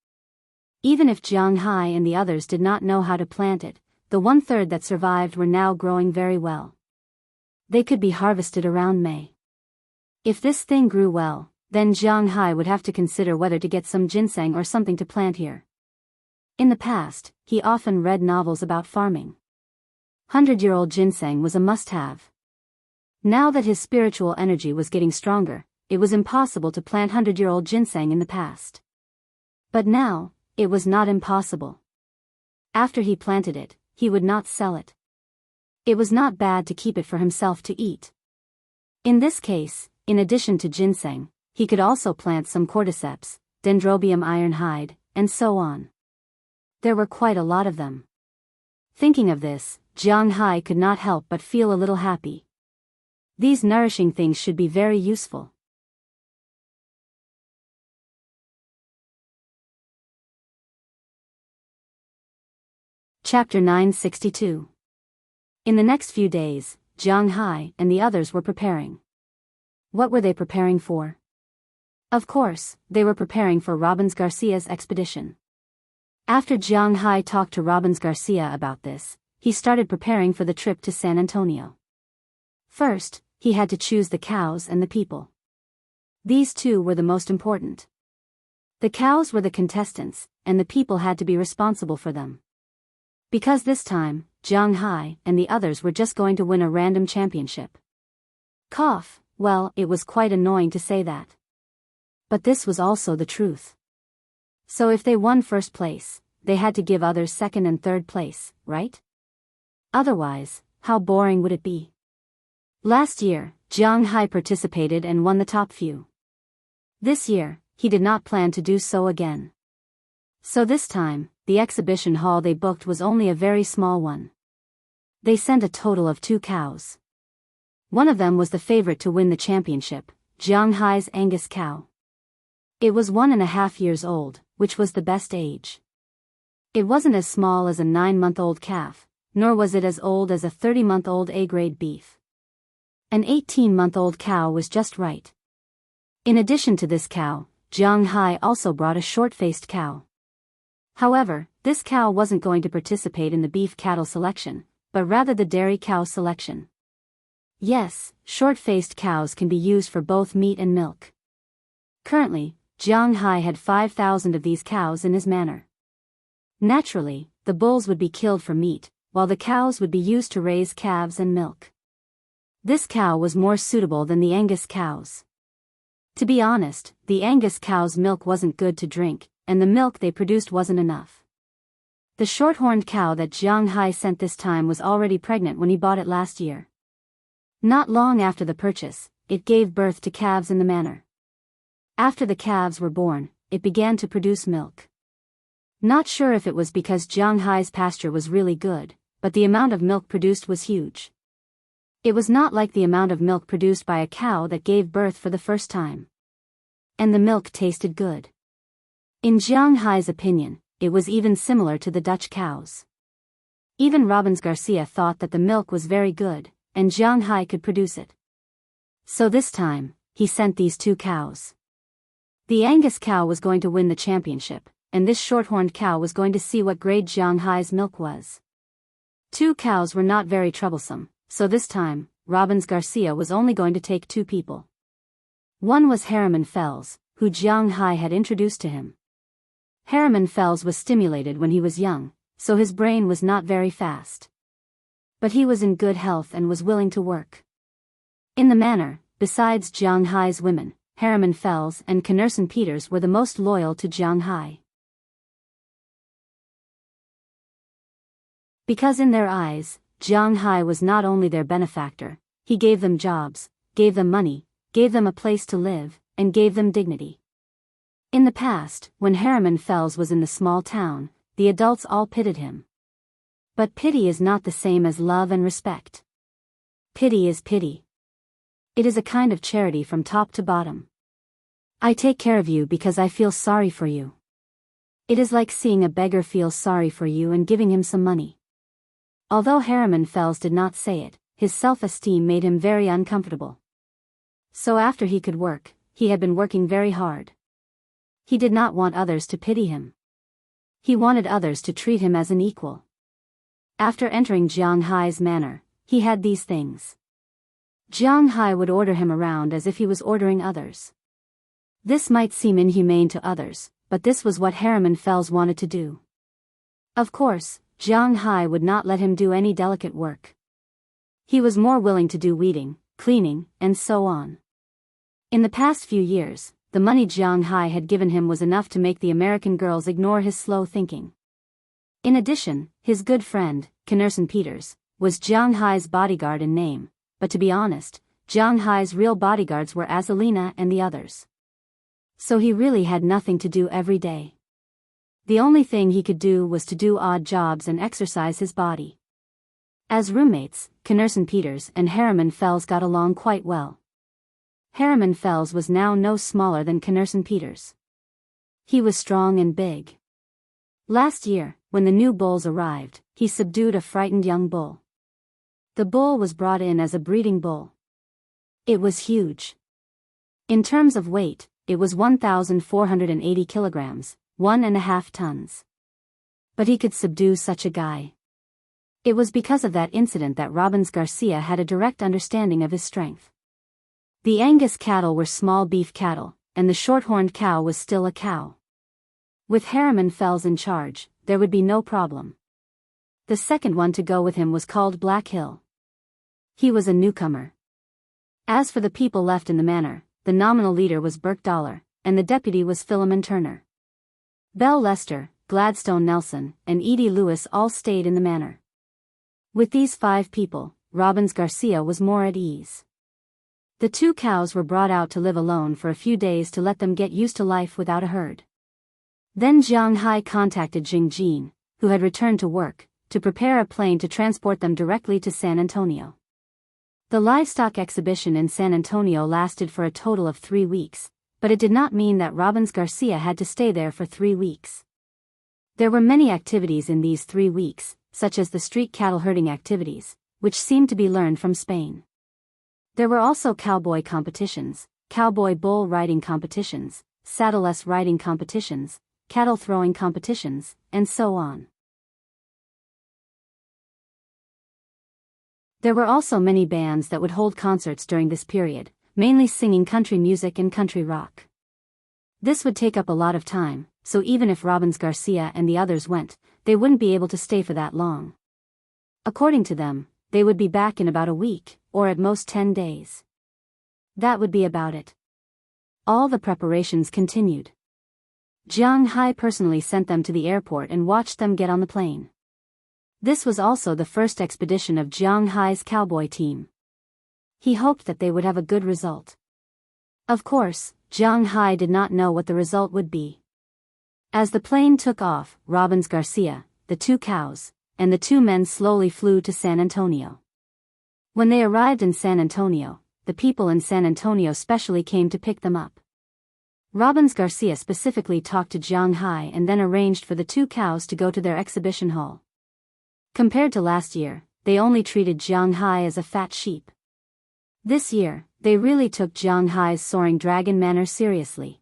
Even if Jianghu and the others did not know how to plant it, the 1/3 that survived were now growing very well. They could be harvested around May. If this thing grew well, then Jianghu would have to consider whether to get some ginseng or something to plant here. In the past, he often read novels about farming. 100-year-old ginseng was a must-have. Now that his spiritual energy was getting stronger, it was impossible to plant 100-year-old ginseng in the past. But now, it was not impossible. After he planted it, he would not sell it. It was not bad to keep it for himself to eat. In this case, in addition to ginseng, he could also plant some cordyceps, dendrobium ironhide, and so on. There were quite a lot of them. Thinking of this, Jianghu could not help but feel a little happy. These nourishing things should be very useful. Chapter 962. In the next few days, Jianghu and the others were preparing. What were they preparing for? Of course, they were preparing for Robbins Garcia's expedition. After Jianghu talked to Robbins Garcia about this, he started preparing for the trip to San Antonio. First, he had to choose the cows and the people. These two were the most important. The cows were the contestants, and the people had to be responsible for them. Because this time, Jianghu and the others were just going to win a random championship. Well, it was quite annoying to say that. But this was also the truth. So if they won first place, they had to give others second and third place, right? Otherwise, how boring would it be? Last year, Jianghu participated and won the top few. This year, he did not plan to do so again. So this time, the exhibition hall they booked was only a very small one. They sent a total of 2 cows. One of them was the favorite to win the championship, Jianghu's Angus cow. It was 1.5 years old, which was the best age. It wasn't as small as a 9-month-old calf, nor was it as old as a 30-month-old A-grade beef. An 18-month-old cow was just right. In addition to this cow, Jiang Hai also brought a short-faced cow. However, this cow wasn't going to participate in the beef cattle selection, but rather the dairy cow selection. Yes, short-faced cows can be used for both meat and milk. Currently, Jiang Hai had 5,000 of these cows in his manor. Naturally, the bulls would be killed for meat, while the cows would be used to raise calves and milk. This cow was more suitable than the Angus cows. To be honest, the Angus cow's milk wasn't good to drink, and the milk they produced wasn't enough. The short-horned cow that Jiang Hai sent this time was already pregnant when he bought it last year. Not long after the purchase, it gave birth to calves in the manor. After the calves were born, it began to produce milk. Not sure if it was because Jiang Hai's pasture was really good, but the amount of milk produced was huge. It was not like the amount of milk produced by a cow that gave birth for the first time. And the milk tasted good. In Jiang Hai's opinion, it was even similar to the Dutch cows. Even Robbins Garcia thought that the milk was very good, and Jiang Hai could produce it. So this time, he sent these 2 cows. The Angus cow was going to win the championship, and this short-horned cow was going to see what grade Jiang Hai's milk was. 2 cows were not very troublesome, so this time, Robbins Garcia was only going to take 2 people. One was Harriman Fells, who Jiang Hai had introduced to him. Harriman Fells was stimulated when he was young, so his brain was not very fast. But he was in good health and was willing to work. In the manor, besides Jiang Hai's women, Harriman Fells and Knerson Peters were the most loyal to Jiang Hai. Because in their eyes, Jiang Hai was not only their benefactor, he gave them jobs, gave them money, gave them a place to live, and gave them dignity. In the past, when Harriman Fells was in the small town, the adults all pitied him. But pity is not the same as love and respect. Pity is pity. It is a kind of charity from top to bottom. I take care of you because I feel sorry for you. It is like seeing a beggar feel sorry for you and giving him some money. Although Harriman Fells did not say it, his self-esteem made him very uncomfortable. So after he could work, he had been working very hard. He did not want others to pity him. He wanted others to treat him as an equal. After entering Jiang Hai's manor, he had these things. Jiang Hai would order him around as if he was ordering others. This might seem inhumane to others, but this was what Harriman Fells wanted to do. Of course, Jiang Hai would not let him do any delicate work. He was more willing to do weeding, cleaning, and so on. In the past few years, the money Jiang Hai had given him was enough to make the American girls ignore his slow thinking. In addition, his good friend, Knerson Peters, was Jiang Hai's bodyguard in name, but to be honest, Jiang Hai's real bodyguards were Azalina and the others. So he really had nothing to do every day. The only thing he could do was to do odd jobs and exercise his body. As roommates, Knerson Peters and Harriman Fells got along quite well. Harriman Fells was now no smaller than Knerson Peters. He was strong and big. Last year, when the new bulls arrived, he subdued a frightened young bull. The bull was brought in as a breeding bull. It was huge. In terms of weight, it was 1,480 kilograms, 1.5 tons. But he could subdue such a guy. It was because of that incident that Robbins Garcia had a direct understanding of his strength. The Angus cattle were small beef cattle, and the short-horned cow was still a cow. With Harriman Fells in charge, there would be no problem. The second one to go with him was called Black Hill. He was a newcomer. As for the people left in the manor, the nominal leader was Burke Dollar, and the deputy was Philemon Turner. Belle Lester, Gladstone Nelson, and Edie Lewis all stayed in the manor. With these 5 people, Robbins Garcia was more at ease. The 2 cows were brought out to live alone for a few days to let them get used to life without a herd. Then Jiang Hai contacted Jing Jin, who had returned to work, to prepare a plane to transport them directly to San Antonio. The livestock exhibition in San Antonio lasted for a total of 3 weeks, but it did not mean that Robbins Garcia had to stay there for 3 weeks. There were many activities in these 3 weeks, such as the street cattle herding activities, which seemed to be learned from Spain. There were also cowboy competitions, cowboy bull riding competitions, saddleless riding competitions, cattle throwing competitions, and so on. There were also many bands that would hold concerts during this period, mainly singing country music and country rock. This would take up a lot of time, so even if Robbins Garcia and the others went, they wouldn't be able to stay for that long. According to them, they would be back in about a week, or at most 10 days. That would be about it. All the preparations continued. Jianghu personally sent them to the airport and watched them get on the plane. This was also the first expedition of Jianghu's cowboy team. He hoped that they would have a good result. Of course, Jianghu did not know what the result would be. As the plane took off, Robbins Garcia, the 2 cows, and the 2 men slowly flew to San Antonio. When they arrived in San Antonio, the people in San Antonio specially came to pick them up. Robbins Garcia specifically talked to Jianghu and then arranged for the 2 cows to go to their exhibition hall. Compared to last year, they only treated Jianghu as a fat sheep. This year, they really took Jianghu's soaring dragon manor seriously.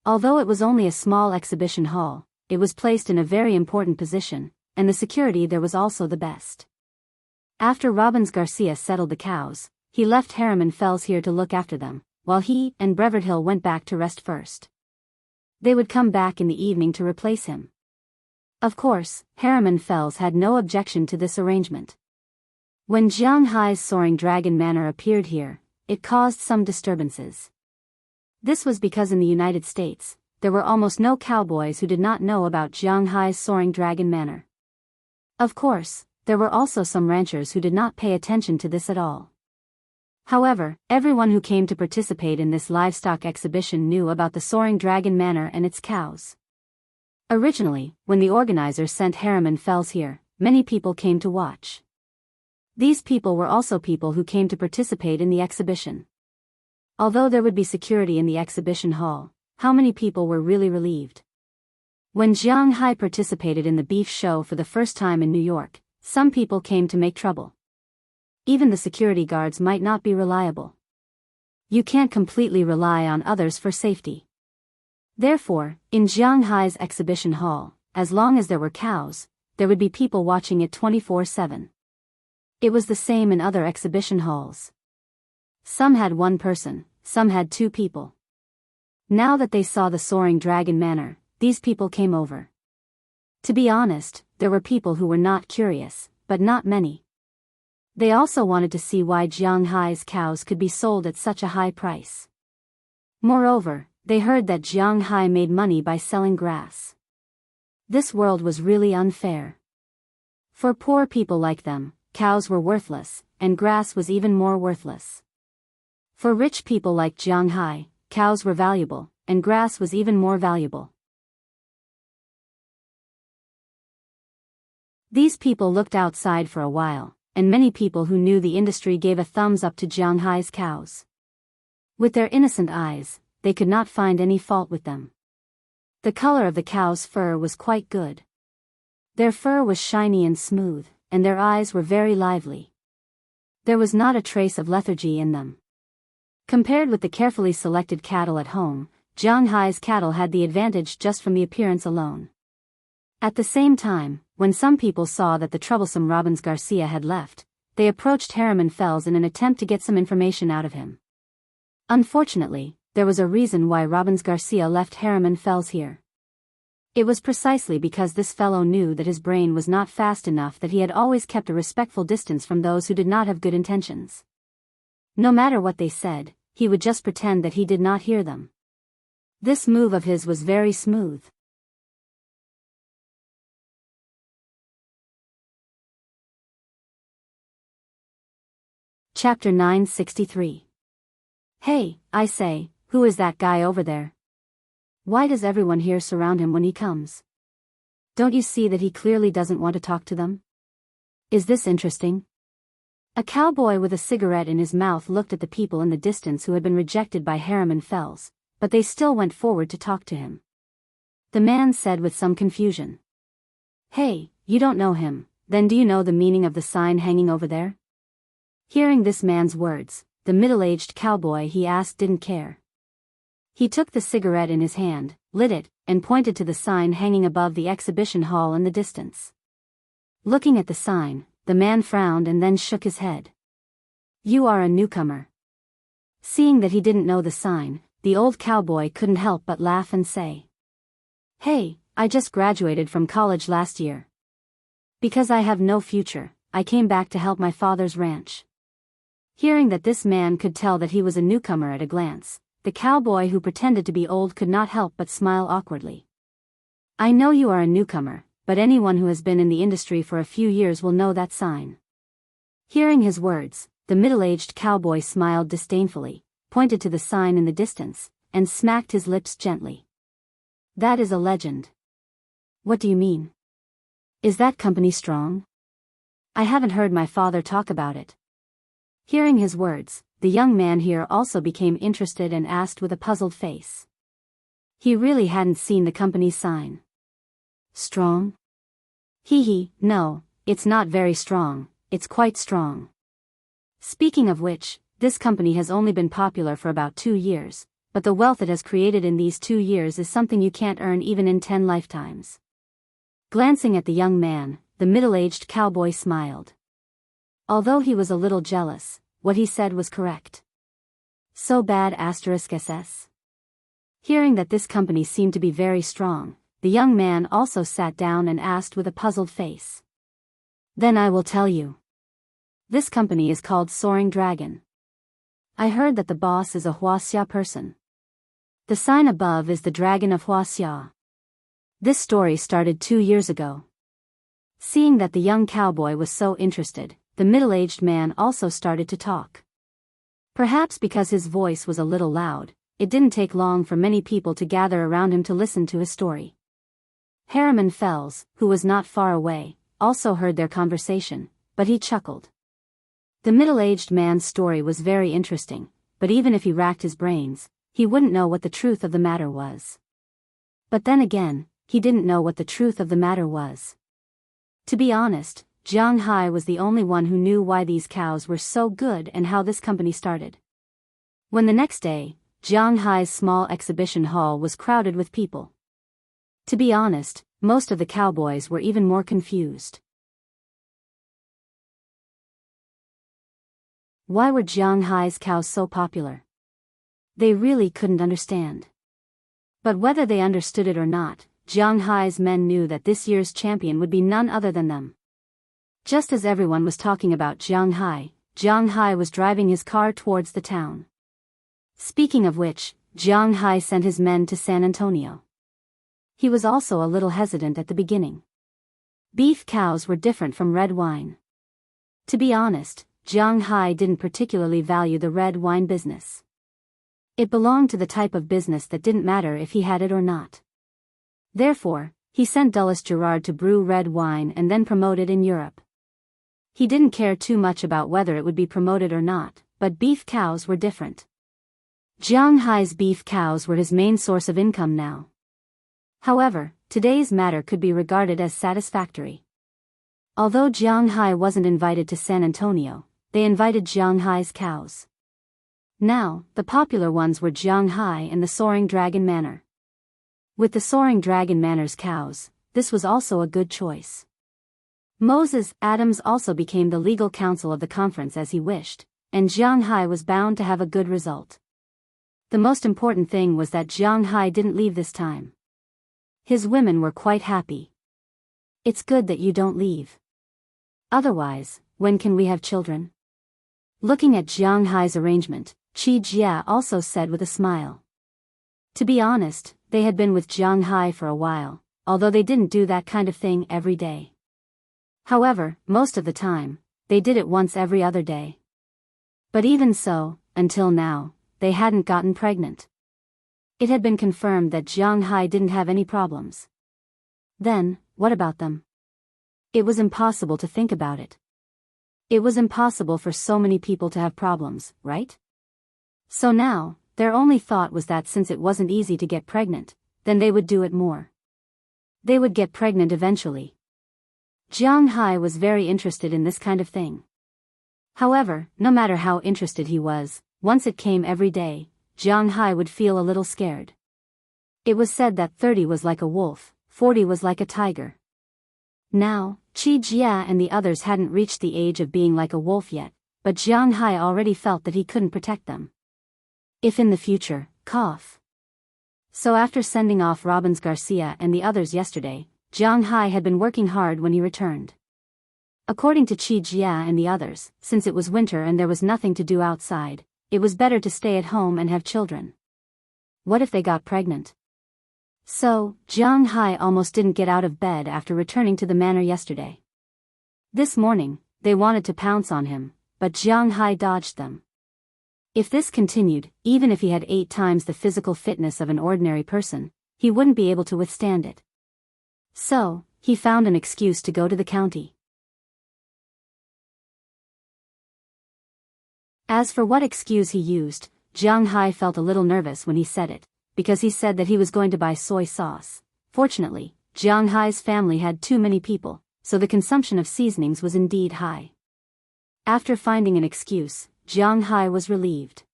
Although it was only a small exhibition hall, it was placed in a very important position, and the security there was also the best. After Robbins Garcia settled the cows, he left Harriman Fells here to look after them, while he and Breverthill went back to rest first. They would come back in the evening to replace him. Of course, Harriman Fells had no objection to this arrangement. When Jianghu's soaring dragon manor appeared here, it caused some disturbances. This was because in the United States, there were almost no cowboys who did not know about Jianghu's soaring dragon manor. Of course, there were also some ranchers who did not pay attention to this at all. However, everyone who came to participate in this livestock exhibition knew about the soaring dragon manor and its cows. Originally, when the organizers sent Harriman Fells here, many people came to watch. These people were also people who came to participate in the exhibition. Although there would be security in the exhibition hall, how many people were really relieved? When Jianghu participated in the beef show for the first time in New York, some people came to make trouble. Even the security guards might not be reliable. You can't completely rely on others for safety. Therefore, in Jianghu's exhibition hall, as long as there were cows, there would be people watching it 24/7. It was the same in other exhibition halls. Some had 1 person, some had 2 people. Now that they saw the soaring dragon manor, these people came over. To be honest, there were people who were not curious, but not many. They also wanted to see why Jianghu's cows could be sold at such a high price. Moreover, they heard that Jianghu made money by selling grass. This world was really unfair. For poor people like them, cows were worthless, and grass was even more worthless. For rich people like Jianghu, cows were valuable, and grass was even more valuable. These people looked outside for a while, and many people who knew the industry gave a thumbs up to Jianghu's cows. With their innocent eyes, they could not find any fault with them. The color of the cow's fur was quite good. Their fur was shiny and smooth, and their eyes were very lively. There was not a trace of lethargy in them. Compared with the carefully selected cattle at home, Jianghu's cattle had the advantage just from the appearance alone. At the same time, when some people saw that the troublesome Robbins Garcia had left, they approached Harriman Fells in an attempt to get some information out of him. Unfortunately, there was a reason why Robbins Garcia left Harriman Fells here. It was precisely because this fellow knew that his brain was not fast enough, that he had always kept a respectful distance from those who did not have good intentions. No matter what they said, he would just pretend that he did not hear them. This move of his was very smooth. Chapter 963. Hey, I say, who is that guy over there? Why does everyone here surround him when he comes? Don't you see that he clearly doesn't want to talk to them? Is this interesting? A cowboy with a cigarette in his mouth looked at the people in the distance who had been rejected by Harriman Fells, but they still went forward to talk to him. The man said with some confusion. Hey, you don't know him, then do you know the meaning of the sign hanging over there? Hearing this man's words, the middle-aged cowboy he asked didn't care. He took the cigarette in his hand, lit it, and pointed to the sign hanging above the exhibition hall in the distance. Looking at the sign, the man frowned and then shook his head. "You are a newcomer." Seeing that he didn't know the sign, the old cowboy couldn't help but laugh and say, "Hey, I just graduated from college last year. Because I have no future, I came back to help my father's ranch." Hearing that this man could tell that he was a newcomer at a glance, the cowboy who pretended to be old could not help but smile awkwardly. "I know you are a newcomer, but anyone who has been in the industry for a few years will know that sign." Hearing his words, the middle-aged cowboy smiled disdainfully, pointed to the sign in the distance, and smacked his lips gently. "That is a legend." "What do you mean? Is that company strong? I haven't heard my father talk about it." Hearing his words, the young man here also became interested and asked with a puzzled face. He really hadn't seen the company's sign. "Strong? No, it's not very strong, it's quite strong. Speaking of which, this company has only been popular for about 2 years, but the wealth it has created in these 2 years is something you can't earn even in 10 lifetimes." Glancing at the young man, the middle-aged cowboy smiled. Although he was a little jealous, what he said was correct. So bad *SS. Hearing that this company seemed to be very strong, the young man also sat down and asked with a puzzled face. "Then I will tell you. This company is called Soaring Dragon. I heard that the boss is a Wuxia person. The sign above is the Dragon of Wuxia. This story started 2 years ago." Seeing that the young cowboy was so interested, the middle-aged man also started to talk. Perhaps because his voice was a little loud, it didn't take long for many people to gather around him to listen to his story. Harriman Fells, who was not far away, also heard their conversation, but he chuckled. The middle-aged man's story was very interesting, but even if he racked his brains, he wouldn't know what the truth of the matter was. But then again, he didn't know what the truth of the matter was. To be honest, Jianghu was the only one who knew why these cows were so good and how this company started. When the next day, Jianghu's small exhibition hall was crowded with people. To be honest, most of the cowboys were even more confused. Why were Jianghu's cows so popular? They really couldn't understand. But whether they understood it or not, Jianghu's men knew that this year's champion would be none other than them. Just as everyone was talking about Jianghu was driving his car towards the town. Speaking of which, Jianghu sent his men to San Antonio. He was also a little hesitant at the beginning. Beef cows were different from red wine. To be honest, Jianghu didn't particularly value the red wine business. It belonged to the type of business that didn't matter if he had it or not. Therefore, he sent Dulles Gerard to brew red wine and then promote it in Europe. He didn't care too much about whether it would be promoted or not, but beef cows were different. Jianghu's beef cows were his main source of income now. However, today's matter could be regarded as satisfactory. Although Jianghu wasn't invited to San Antonio, they invited Jianghu's cows. Now, the popular ones were Jianghu and the Soaring Dragon Manor. With the Soaring Dragon Manor's cows, this was also a good choice. Moses Adams also became the legal counsel of the conference as he wished, and Jianghu was bound to have a good result. The most important thing was that Jianghu didn't leave this time. His women were quite happy. "It's good that you don't leave. Otherwise, when can we have children?" Looking at Jianghu's arrangement, Qi Jia also said with a smile. To be honest, they had been with Jianghu for a while, although they didn't do that kind of thing every day. However, most of the time, they did it once every other day. But even so, until now, they hadn't gotten pregnant. It had been confirmed that Jianghu didn't have any problems. Then, what about them? It was impossible to think about it. It was impossible for so many people to have problems, right? So now, their only thought was that since it wasn't easy to get pregnant, then they would do it more. They would get pregnant eventually. Jianghu was very interested in this kind of thing. However, no matter how interested he was, once it came every day, Jianghu would feel a little scared. It was said that 30 was like a wolf, 40 was like a tiger. Now, Qi Jia and the others hadn't reached the age of being like a wolf yet, but Jianghu already felt that he couldn't protect them. If in the future, cough. So after sending off Robbins Garcia and the others yesterday, Jianghu had been working hard when he returned. According to Qi Jia and the others, since it was winter and there was nothing to do outside, it was better to stay at home and have children. What if they got pregnant? So, Jianghu almost didn't get out of bed after returning to the manor yesterday. This morning, they wanted to pounce on him, but Jianghu dodged them. If this continued, even if he had 8 times the physical fitness of an ordinary person, he wouldn't be able to withstand it. So, he found an excuse to go to the county. As for what excuse he used, Jianghu felt a little nervous when he said it, because he said that he was going to buy soy sauce. Fortunately, Jianghu's family had too many people, so the consumption of seasonings was indeed high. After finding an excuse, Jianghu was relieved.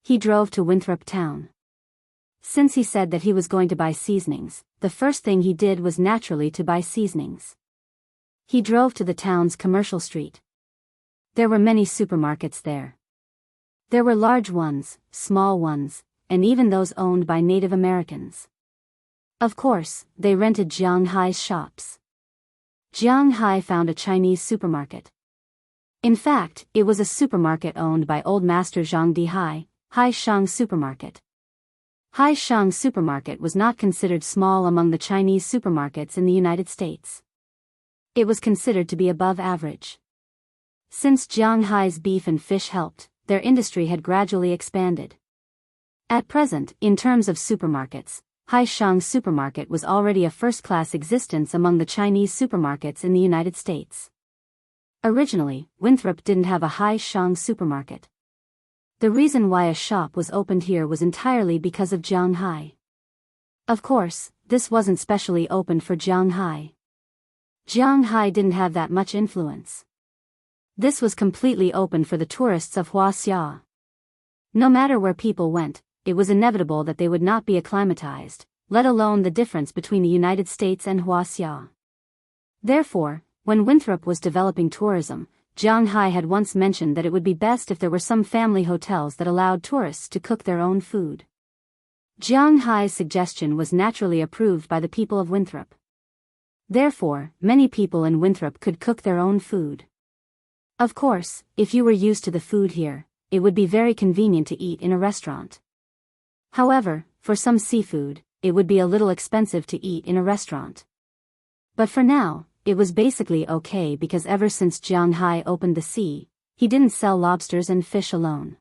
He drove to Winthrop town. Since he said that he was going to buy seasonings, the first thing he did was naturally to buy seasonings. He drove to the town's commercial street. There were many supermarkets there. There were large ones, small ones, and even those owned by Native Americans. Of course, they rented Jianghu's shops. Jianghu found a Chinese supermarket. In fact, it was a supermarket owned by Old Master Zhang Dihai, Haishang Supermarket. Haishang Supermarket was not considered small among the Chinese supermarkets in the United States. It was considered to be above average. Since Jianghu's beef and fish helped, their industry had gradually expanded. At present, in terms of supermarkets, Haishang Supermarket was already a first-class existence among the Chinese supermarkets in the United States. Originally, Winthrop didn't have a Haishang Supermarket. The reason why a shop was opened here was entirely because of Jianghu. Of course, this wasn't specially opened for Jianghu. Jianghu didn't have that much influence. This was completely open for the tourists of Wuxia. No matter where people went, it was inevitable that they would not be acclimatized, let alone the difference between the United States and Wuxia. Therefore, when Winthrop was developing tourism, Jianghu had once mentioned that it would be best if there were some family hotels that allowed tourists to cook their own food. Jianghu's suggestion was naturally approved by the people of Winthrop. Therefore, many people in Winthrop could cook their own food. Of course, if you were used to the food here, it would be very convenient to eat in a restaurant. However, for some seafood, it would be a little expensive to eat in a restaurant. But for now, it was basically okay because ever since Jianghu opened the sea, he didn't sell lobsters and fish alone.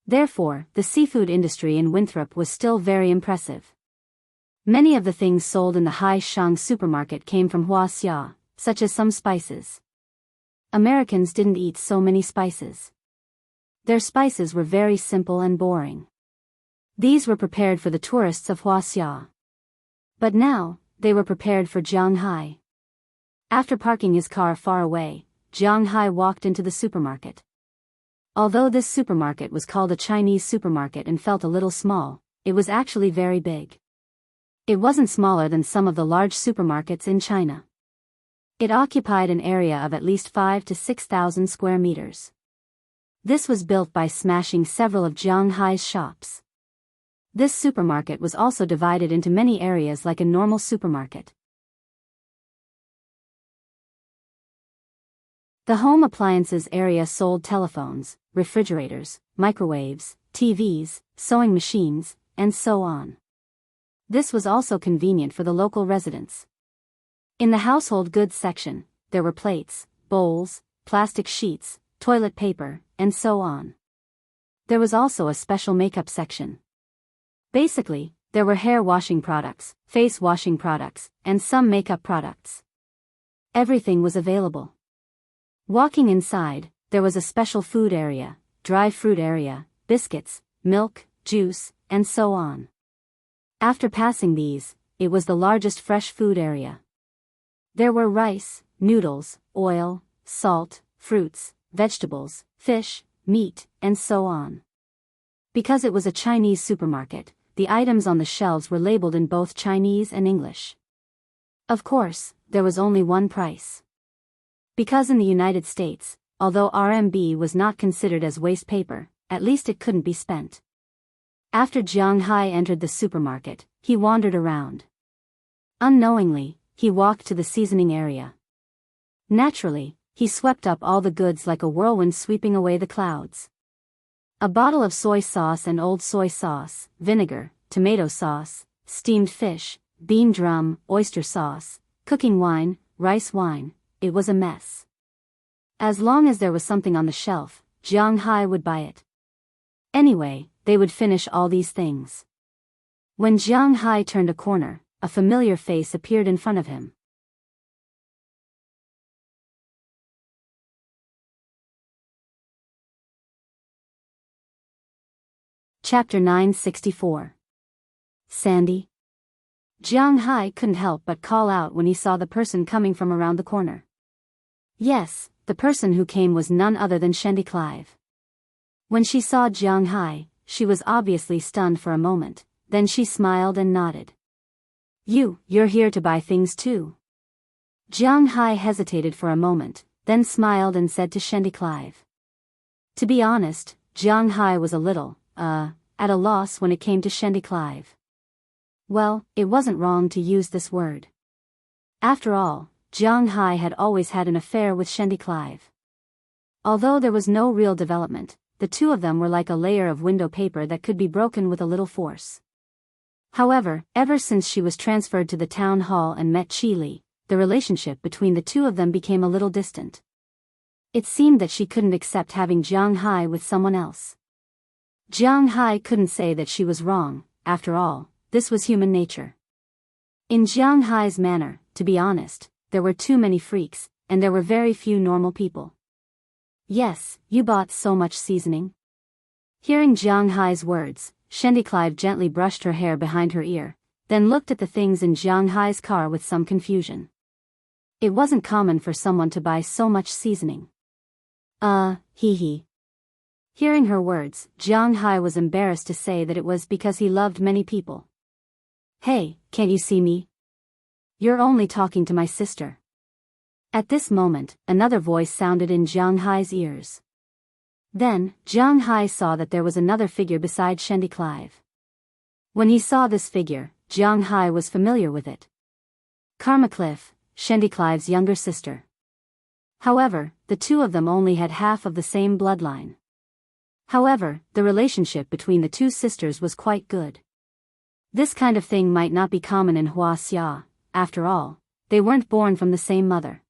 Therefore, the seafood industry in Winthrop was still very impressive. Many of the things sold in the Haishang supermarket came from Wuxia, such as some spices. Americans didn't eat so many spices. Their spices were very simple and boring. These were prepared for the tourists of Wuxia. But now, they were prepared for Jianghu. After parking his car far away, Jianghu walked into the supermarket. Although this supermarket was called a Chinese supermarket and felt a little small, it was actually very big. It wasn't smaller than some of the large supermarkets in China. It occupied an area of at least 5,000 to 6,000 square meters. This was built by smashing several of Jianghu's shops. This supermarket was also divided into many areas like a normal supermarket. The home appliances area sold telephones, refrigerators, microwaves, TVs, sewing machines, and so on. This was also convenient for the local residents. In the household goods section, there were plates, bowls, plastic sheets, toilet paper, and so on. There was also a special makeup section. Basically, there were hair washing products, face washing products, and some makeup products. Everything was available. Walking inside, there was a special food area, dry fruit area, biscuits, milk, juice, and so on. After passing these, it was the largest fresh food area. There were rice, noodles, oil, salt, fruits, vegetables, fish, meat, and so on. Because it was a Chinese supermarket, the items on the shelves were labeled in both Chinese and English. Of course, there was only one price. Because in the United States, although RMB was not considered as waste paper, at least it couldn't be spent. After Jiang Hai entered the supermarket, he wandered around. Unknowingly, he walked to the seasoning area. Naturally, he swept up all the goods like a whirlwind sweeping away the clouds. A bottle of soy sauce and old soy sauce, vinegar, tomato sauce, steamed fish, bean drum, oyster sauce, cooking wine, rice wine, it was a mess. As long as there was something on the shelf, Jiang Hai would buy it. Anyway, they would finish all these things. When Jiang Hai turned a corner, a familiar face appeared in front of him. Chapter 964. Sandy. Jiang Hai couldn't help but call out when he saw the person coming from around the corner. Yes, the person who came was none other than Shandy Clive. When she saw Jiang Hai, she was obviously stunned for a moment, then she smiled and nodded. You're here to buy things too? Jiang Hai hesitated for a moment, then smiled and said to Shandy Clive. To be honest, Jiang Hai was a little, at a loss when it came to Shandy Clive. Well, it wasn't wrong to use this word. After all, Jiang Hai had always had an affair with Shandy Clive. Although there was no real development, the two of them were like a layer of window paper that could be broken with a little force. However, ever since she was transferred to the town hall and met Chi Li, the relationship between the two of them became a little distant. It seemed that she couldn't accept having Jiang Hai with someone else. Jiang Hai couldn't say that she was wrong, after all, this was human nature. In Jiang Hai's manner, to be honest, there were too many freaks, and there were very few normal people. Yes, you bought so much seasoning? Hearing Jiang Hai's words, Shandy Clive gently brushed her hair behind her ear, then looked at the things in Jiang Hai's car with some confusion. It wasn't common for someone to buy so much seasoning. Hee. Hearing her words, Jiang Hai was embarrassed to say that it was because he loved many people. Hey, can't you see me? You're only talking to my sister. At this moment, another voice sounded in Jiang Hai's ears. Then, Jiang Hai saw that there was another figure beside Shandy Clive. When he saw this figure, Jiang Hai was familiar with it. Karma Cliff, Shandy Clive's younger sister. However, the two of them only had half of the same bloodline. However, the relationship between the two sisters was quite good. This kind of thing might not be common in Wuxia, after all, they weren't born from the same mother.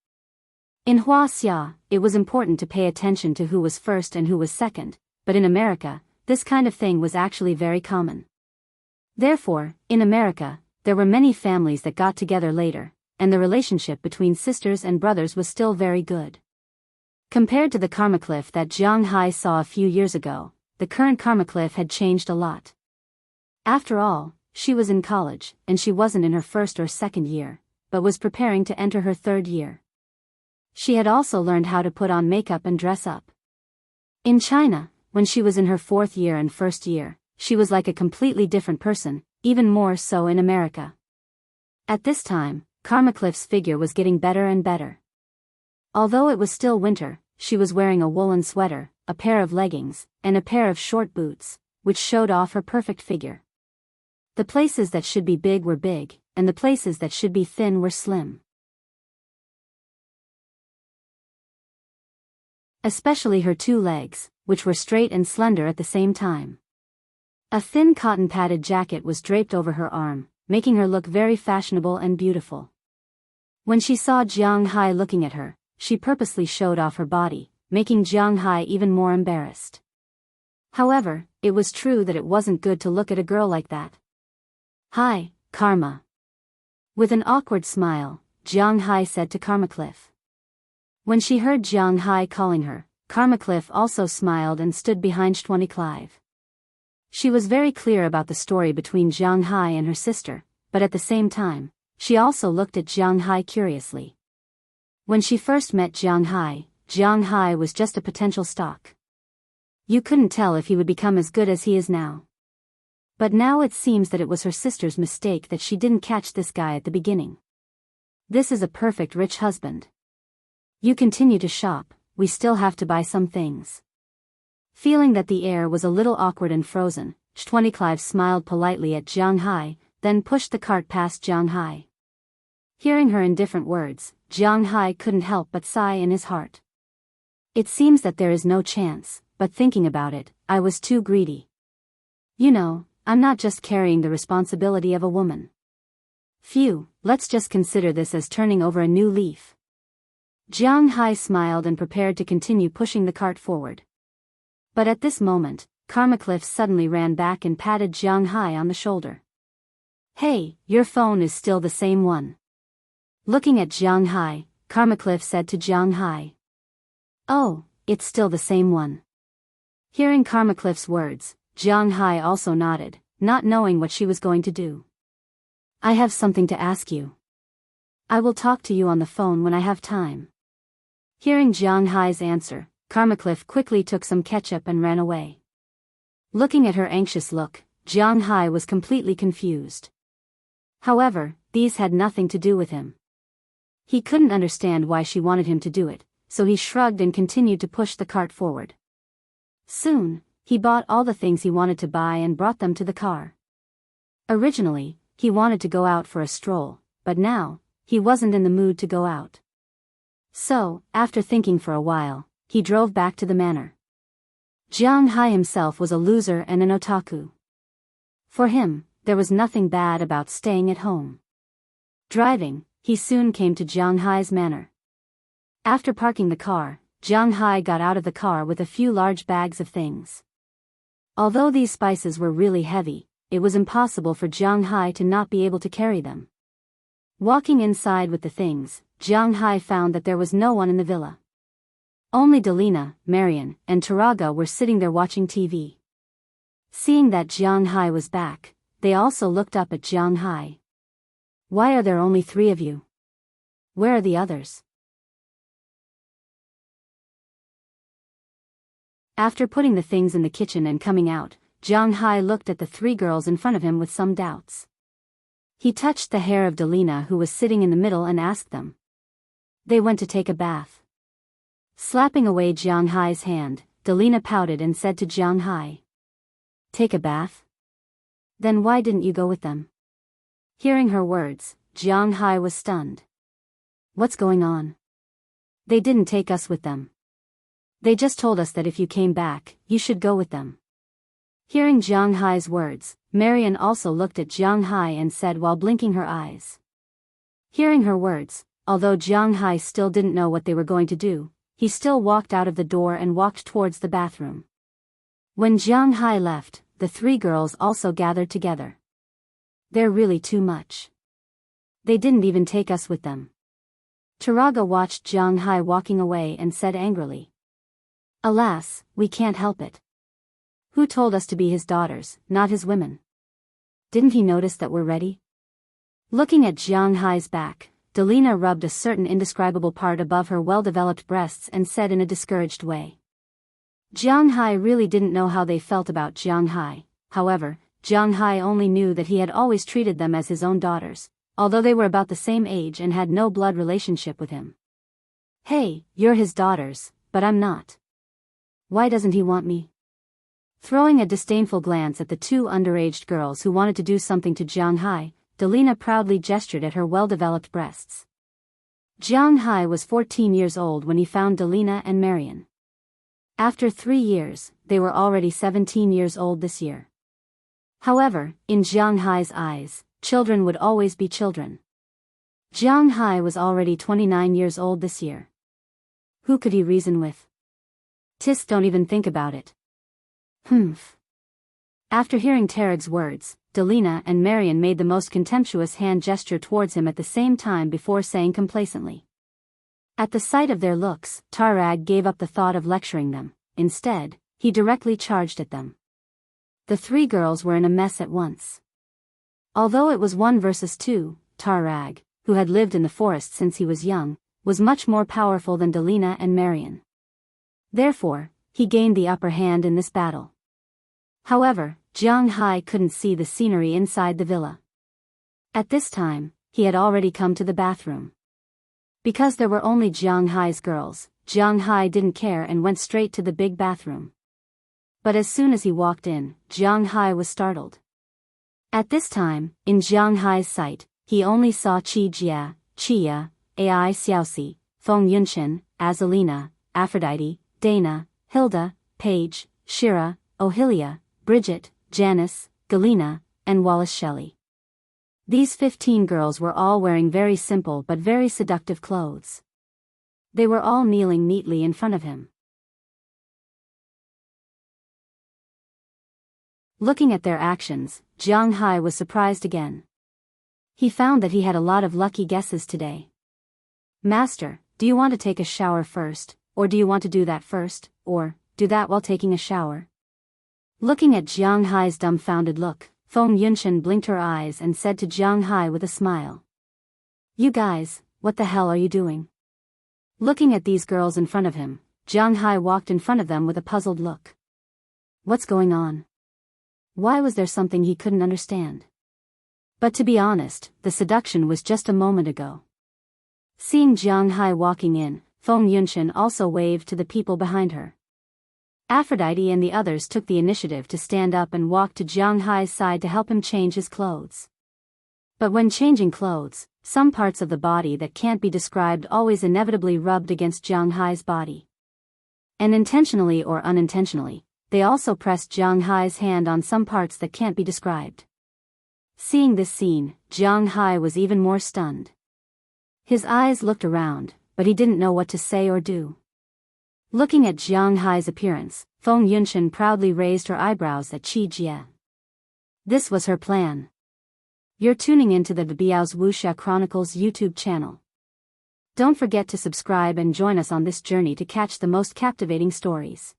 In Wuxia, it was important to pay attention to who was first and who was second, but in America, this kind of thing was actually very common. Therefore, in America, there were many families that got together later, and the relationship between sisters and brothers was still very good. Compared to the Karma Cliff that Jiang Hai saw a few years ago, the current Karma Cliff had changed a lot. After all, she was in college, and she wasn't in her first or second year, but was preparing to enter her third year. She had also learned how to put on makeup and dress up. In China, when she was in her fourth year and first year, she was like a completely different person, even more so in America. At this time, Karma Cliff's figure was getting better and better. Although it was still winter, she was wearing a woolen sweater, a pair of leggings, and a pair of short boots, which showed off her perfect figure. The places that should be big were big, and the places that should be thin were slim. Especially her two legs, which were straight and slender at the same time. A thin cotton-padded jacket was draped over her arm, making her look very fashionable and beautiful. When she saw Jiang Hai looking at her, she purposely showed off her body, making Jiang Hai even more embarrassed. However, it was true that it wasn't good to look at a girl like that. Hi, Karma. With an awkward smile, Jiang Hai said to Karma Cliff. When she heard Jiang Hai calling her, Karma Cliff also smiled and stood behind Shandy Clive. She was very clear about the story between Jiang Hai and her sister, but at the same time, she also looked at Jiang Hai curiously. When she first met Jiang Hai was just a potential stalk. You couldn't tell if he would become as good as he is now. But now it seems that it was her sister's mistake that she didn't catch this guy at the beginning. This is a perfect rich husband. You continue to shop, we still have to buy some things. Feeling that the air was a little awkward and frozen, Chronicles smiled politely at Jianghu, then pushed the cart past Jianghu. Hearing her indifferent words, Jianghu couldn't help but sigh in his heart. It seems that there is no chance, but thinking about it, I was too greedy. You know, I'm not just carrying the responsibility of a woman. Phew, let's just consider this as turning over a new leaf. Jianghu smiled and prepared to continue pushing the cart forward. But at this moment, Chronicles suddenly ran back and patted Jianghu on the shoulder. Hey, your phone is still the same one. Looking at Jianghu, Chronicles said to Jianghu. Oh, it's still the same one. Hearing Chronicles' words, Jianghu also nodded, not knowing what she was going to do. I have something to ask you. I will talk to you on the phone when I have time. Hearing Jianghu's answer, Chronicles quickly took some ketchup and ran away. Looking at her anxious look, Jianghu was completely confused. However, these had nothing to do with him. He couldn't understand why she wanted him to do it, so he shrugged and continued to push the cart forward. Soon, he bought all the things he wanted to buy and brought them to the car. Originally, he wanted to go out for a stroll, but now, he wasn't in the mood to go out. So, after thinking for a while, he drove back to the manor. Jianghu himself was a loser and an otaku. For him, there was nothing bad about staying at home. Driving, he soon came to Jianghu's manor. After parking the car, Jianghu got out of the car with a few large bags of things. Although these spices were really heavy, it was impossible for Jianghu to not be able to carry them. Walking inside with the things, Jianghu found that there was no one in the villa. Only Delina, Marian, and Taraga were sitting there watching TV. Seeing that Jianghu was back, they also looked up at Jianghu. Why are there only 3 of you? Where are the others? After putting the things in the kitchen and coming out, Jianghu looked at the 3 girls in front of him with some doubts. He touched the hair of Delina, who was sitting in the middle, and asked them. They went to take a bath. Slapping away Jianghu's hand, Delina pouted and said to Jianghu. Take a bath? Then why didn't you go with them? Hearing her words, Jianghu was stunned. What's going on? They didn't take us with them. They just told us that if you came back, you should go with them. Hearing Jianghu's words, Marian also looked at Jianghu and said while blinking her eyes. Hearing her words, although Jianghu still didn't know what they were going to do, he still walked out of the door and walked towards the bathroom. When Jianghu left, the 3 girls also gathered together. They're really too much. They didn't even take us with them. Taraga watched Jianghu walking away and said angrily. Alas, we can't help it. Who told us to be his daughters, not his women? Didn't he notice that we're ready? Looking at Jianghu's back, Delina rubbed a certain indescribable part above her well-developed breasts and said in a discouraged way. Jianghu really didn't know how they felt about Jianghu. However, Jianghu only knew that he had always treated them as his own daughters, although they were about the same age and had no blood relationship with him. Hey, you're his daughters, but I'm not. Why doesn't he want me? Throwing a disdainful glance at the 2 underage girls who wanted to do something to Jianghu, Delina proudly gestured at her well-developed breasts. Jianghu was 14 years old when he found Delina and Marian. After 3 years, they were already 17 years old this year. However, in Jianghu's eyes, children would always be children. Jianghu was already 29 years old this year. Who could he reason with? Tisk, don't even think about it. Humph. After hearing Tarag's words, Delina and Marian made the most contemptuous hand gesture towards him at the same time before saying complacently. At the sight of their looks, Tarag gave up the thought of lecturing them. Instead, he directly charged at them. The 3 girls were in a mess at once. Although it was 1 versus 2, Tarag, who had lived in the forest since he was young, was much more powerful than Delina and Marian. Therefore, he gained the upper hand in this battle. However, Jianghu couldn't see the scenery inside the villa. At this time, he had already come to the bathroom. Because there were only Jianghu's girls, Jianghu didn't care and went straight to the big bathroom. But as soon as he walked in, Jianghu was startled. At this time, in Jianghu's sight, he only saw Qijia, Chia, Ai Xiaoxi, Feng Yunqian, Azalina, Aphrodite, Dana, Hilda, Paige, Shira, Ohilia, Bridget, Janice, Galena, and Wallace Shelley. These 15 girls were all wearing very simple but very seductive clothes. They were all kneeling neatly in front of him. Looking at their actions, Jianghu was surprised again. He found that he had a lot of lucky guesses today. Master, do you want to take a shower first, or do you want to do that first, or do that while taking a shower? Looking at Jianghu's dumbfounded look, Feng Yunqian blinked her eyes and said to Jianghu with a smile. You guys, what the hell are you doing? Looking at these girls in front of him, Jianghu walked in front of them with a puzzled look. What's going on? Why was there something he couldn't understand? But to be honest, the seduction was just a moment ago. Seeing Jianghu walking in, Feng Yunqian also waved to the people behind her. Aphrodite and the others took the initiative to stand up and walk to Jianghu's side to help him change his clothes. But when changing clothes, some parts of the body that can't be described always inevitably rubbed against Jianghu's body. And intentionally or unintentionally, they also pressed Jianghu's hand on some parts that can't be described. Seeing this scene, Jianghu was even more stunned. His eyes looked around, but he didn't know what to say or do. Looking at Jianghu's appearance, Feng Yunqian proudly raised her eyebrows at Qijia. This was her plan. You're tuning into the Biyao's Wuxia Chronicles YouTube channel. Don't forget to subscribe and join us on this journey to catch the most captivating stories.